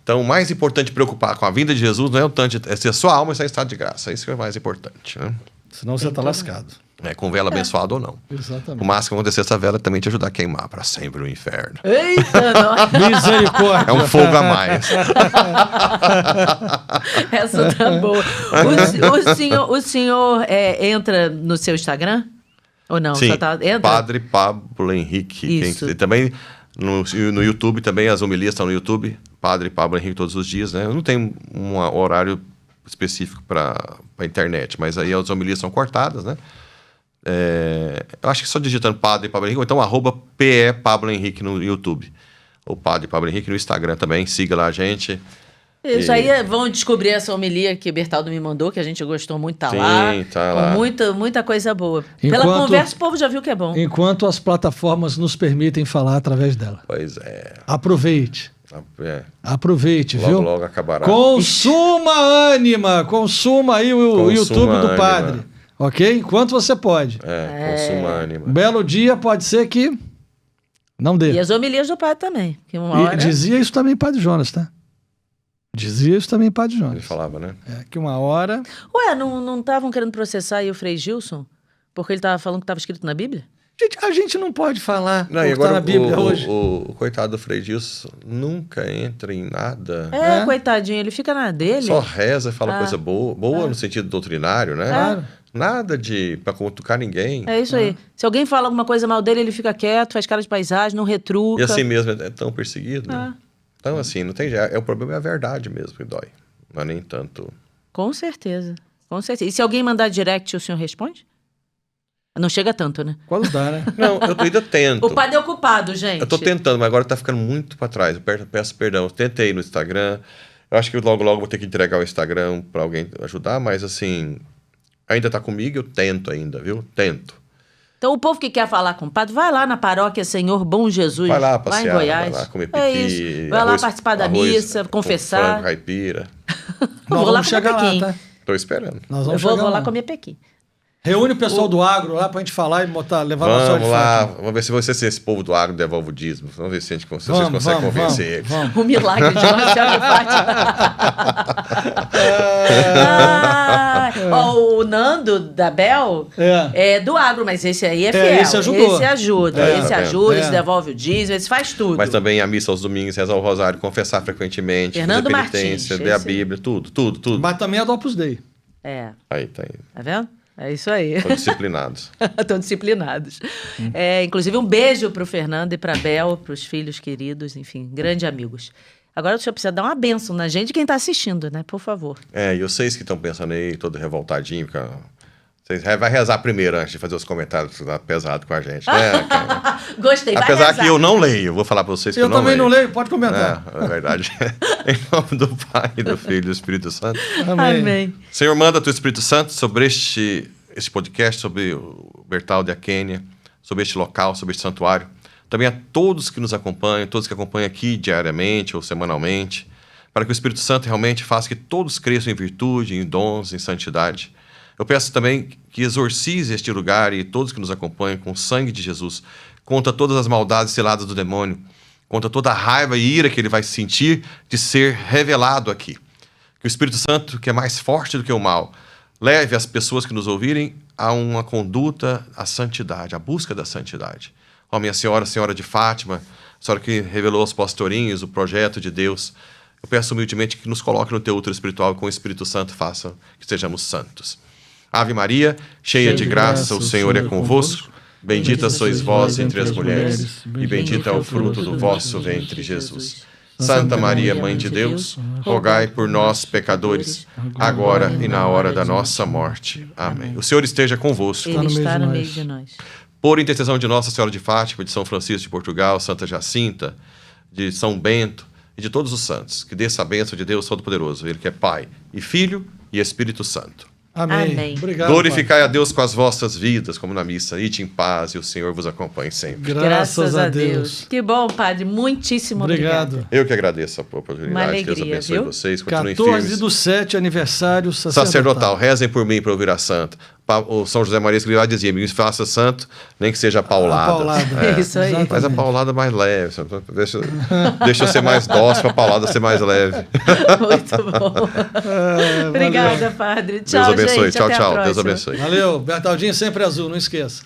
Então, o mais importante preocupar com a vinda de Jesus não é o tanto, é se a sua alma está em estado de graça. Isso que é o mais importante, né?
Senão você está lascado.
Com vela abençoada ou não.
Exatamente.
O máximo que acontecer essa vela também te ajudar a queimar para sempre o inferno.
Eita, nossa.
Misericórdia.
É um fogo a mais.
Essa tá boa. O senhor entra no seu Instagram? Ou não?
Sim,
entra?
Padre Pablo Henrique.
Isso.
E também no YouTube, também as homilias estão no YouTube. Padre Pablo Henrique todos os dias, né? Eu não tenho um horário específico para a internet, mas aí as homilias são cortadas, né? Eu acho que só digitando Padre Pablo Henrique, ou então @PE Pablo Henrique no YouTube. Ou Padre Pablo Henrique no Instagram também, siga lá a gente.
Isso aí vão descobrir essa homilia que Bertaldo me mandou, que a gente gostou muito, tá lá.
Tá
com
lá.
muita coisa boa. Pela conversa, o povo já viu que é bom.
Enquanto as plataformas nos permitem falar através dela.
Pois é.
Aproveite. Aproveite,
logo,
viu?
Logo acabará.
Consuma ânima, consuma aí o YouTube do
ânima.
Padre, ok? Enquanto você pode.
Consuma ânima.
Um belo dia pode ser que não dê.
E as homilias do Padre também. Que uma hora...
E dizia isso também Padre Jonas, tá? Dizia isso também Padre Jonas.
Ele falava, né?
Que uma hora...
Ué, não estavam querendo processar aí o Frei Gilson? Porque ele estava falando que estava escrito na Bíblia?
A gente não pode falar
Não,
o
e
que
agora
tá na Bíblia hoje.
O coitado do Frei Gilson nunca entra em nada.
Coitadinho, ele fica na dele.
Só reza e fala coisa boa no sentido doutrinário, né?
Claro.
Nada pra cutucar ninguém.
É isso aí. Se alguém fala alguma coisa mal dele, ele fica quieto, faz cara de paisagem, não retruca.
E assim mesmo é tão perseguido, né? Então, assim, não tem jeito. O problema é a verdade mesmo que dói. Não é nem tanto...
Com certeza. Com certeza. E se alguém mandar direct, o senhor responde? Não chega tanto, né?
Quando dá, né?
Não, eu ainda tento.
O Padre é ocupado, gente.
Eu tô tentando, mas agora tá ficando muito pra trás. Eu peço perdão. Eu tentei no Instagram. Eu acho que logo vou ter que entregar o Instagram pra alguém ajudar, mas assim... Ainda tá comigo, eu tento ainda, viu? Tento.
Então, o povo que quer falar com o padre, vai lá na paróquia Senhor Bom Jesus.
Vai lá passear,
lá em Goiás.
vai lá comer piqui.
Vai lá participar da missa, confessar.
Frango, caipira.
Vou lá comer pequi.
Tá?
Tô esperando.
Nós
Eu vou lá comer pequi.
Reúne o pessoal do agro lá pra gente falar e levar nossa
Vamos lá, vamos ver se esse povo do agro devolve o dízimo. Vamos ver se vocês conseguem convencer eles.
O milagre de Nossa Senhora de Fátima. O Nando da Bel é do agro, mas esse aí é fiel.
Esse ajudou.
Esse ajuda, esse devolve o dízimo, esse faz tudo.
Mas também a missa aos domingos, rezar o rosário, confessar frequentemente,
Fernando
fazer penitência,
Martins,
ler a Bíblia, tudo.
Mas também é do Opus Dei.
Aí, tá aí.
Tá vendo? É isso aí.
Estão disciplinados.
Estão disciplinados. Inclusive, um beijo para o Fernando e para a Bel, para os filhos queridos, enfim, grandes amigos. Agora o senhor precisa dar uma bênção na gente, quem está assistindo, né? Por favor.
E vocês que estão pensando aí, todo revoltadinho, vocês vai rezar primeiro antes de fazer os comentários pesado com a gente, né?
Gostei, vai
Apesar
rezar.
que eu não leio, vou falar para vocês que eu não leio.
Eu também não leio, pode comentar.
É verdade. Em nome do Pai, do Filho e do Espírito Santo.
Amém.
Senhor, manda teu Espírito Santo sobre este podcast, sobre o Bertaldo e a Quênia, sobre este local, sobre este santuário. Também a todos que nos acompanham, todos que acompanham aqui diariamente ou semanalmente, para que o Espírito Santo realmente faça que todos cresçam em virtude, em dons, em santidade. Eu peço também que exorcize este lugar e todos que nos acompanham com o sangue de Jesus, contra todas as maldades seladas do demônio, contra toda a raiva e ira que ele vai sentir de ser revelado aqui. Que o Espírito Santo, que é mais forte do que o mal, leve as pessoas que nos ouvirem a uma conduta, à santidade, à busca da santidade. Ó, minha Senhora, Senhora de Fátima, Senhora que revelou aos pastorinhos o projeto de Deus, eu peço humildemente que nos coloque no teu útero espiritual e com o Espírito Santo faça que sejamos santos. Ave Maria, cheia de graça, o Senhor é convosco. Bendita sois vós entre as mulheres, e bendito é o fruto do vosso ventre, Jesus. Santa Maria, Mãe de Deus, rogai por nós, pecadores, agora e na hora da nossa morte. Amém. O Senhor esteja convosco.
Ele está no meio de nós.
Por intercessão de Nossa Senhora de Fátima, de São Francisco de Portugal, Santa Jacinta, de São Bento e de todos os santos, que desça a bênção de Deus Todo-Poderoso, Ele que é Pai e Filho e Espírito Santo.
Amém.
Amém.
Obrigado.
Glorificai a Deus com as vossas vidas, como na missa. Ide em paz e o Senhor vos acompanhe sempre.
Padre. Graças a Deus.
Que bom, Padre. Muitíssimo obrigado.
Eu que agradeço a oportunidade.
Uma alegria,
Deus abençoe
viu?
vocês. Continuem
14/7, aniversário
sacerdotal. Rezem por mim para ouvir a santa. O São José Maria Escrivá dizia: me faça santo, nem que seja paulada.
Isso aí.
Mas a paulada mais leve. Deixa eu ser mais dócil para a paulada ser mais leve.
Muito bom. Obrigada, Padre. Tchau,
Deus abençoe.
gente.
Tchau,
Até a
tchau. Deus
próxima.
abençoe.
Valeu. Bertaldinho sempre azul, não esqueça.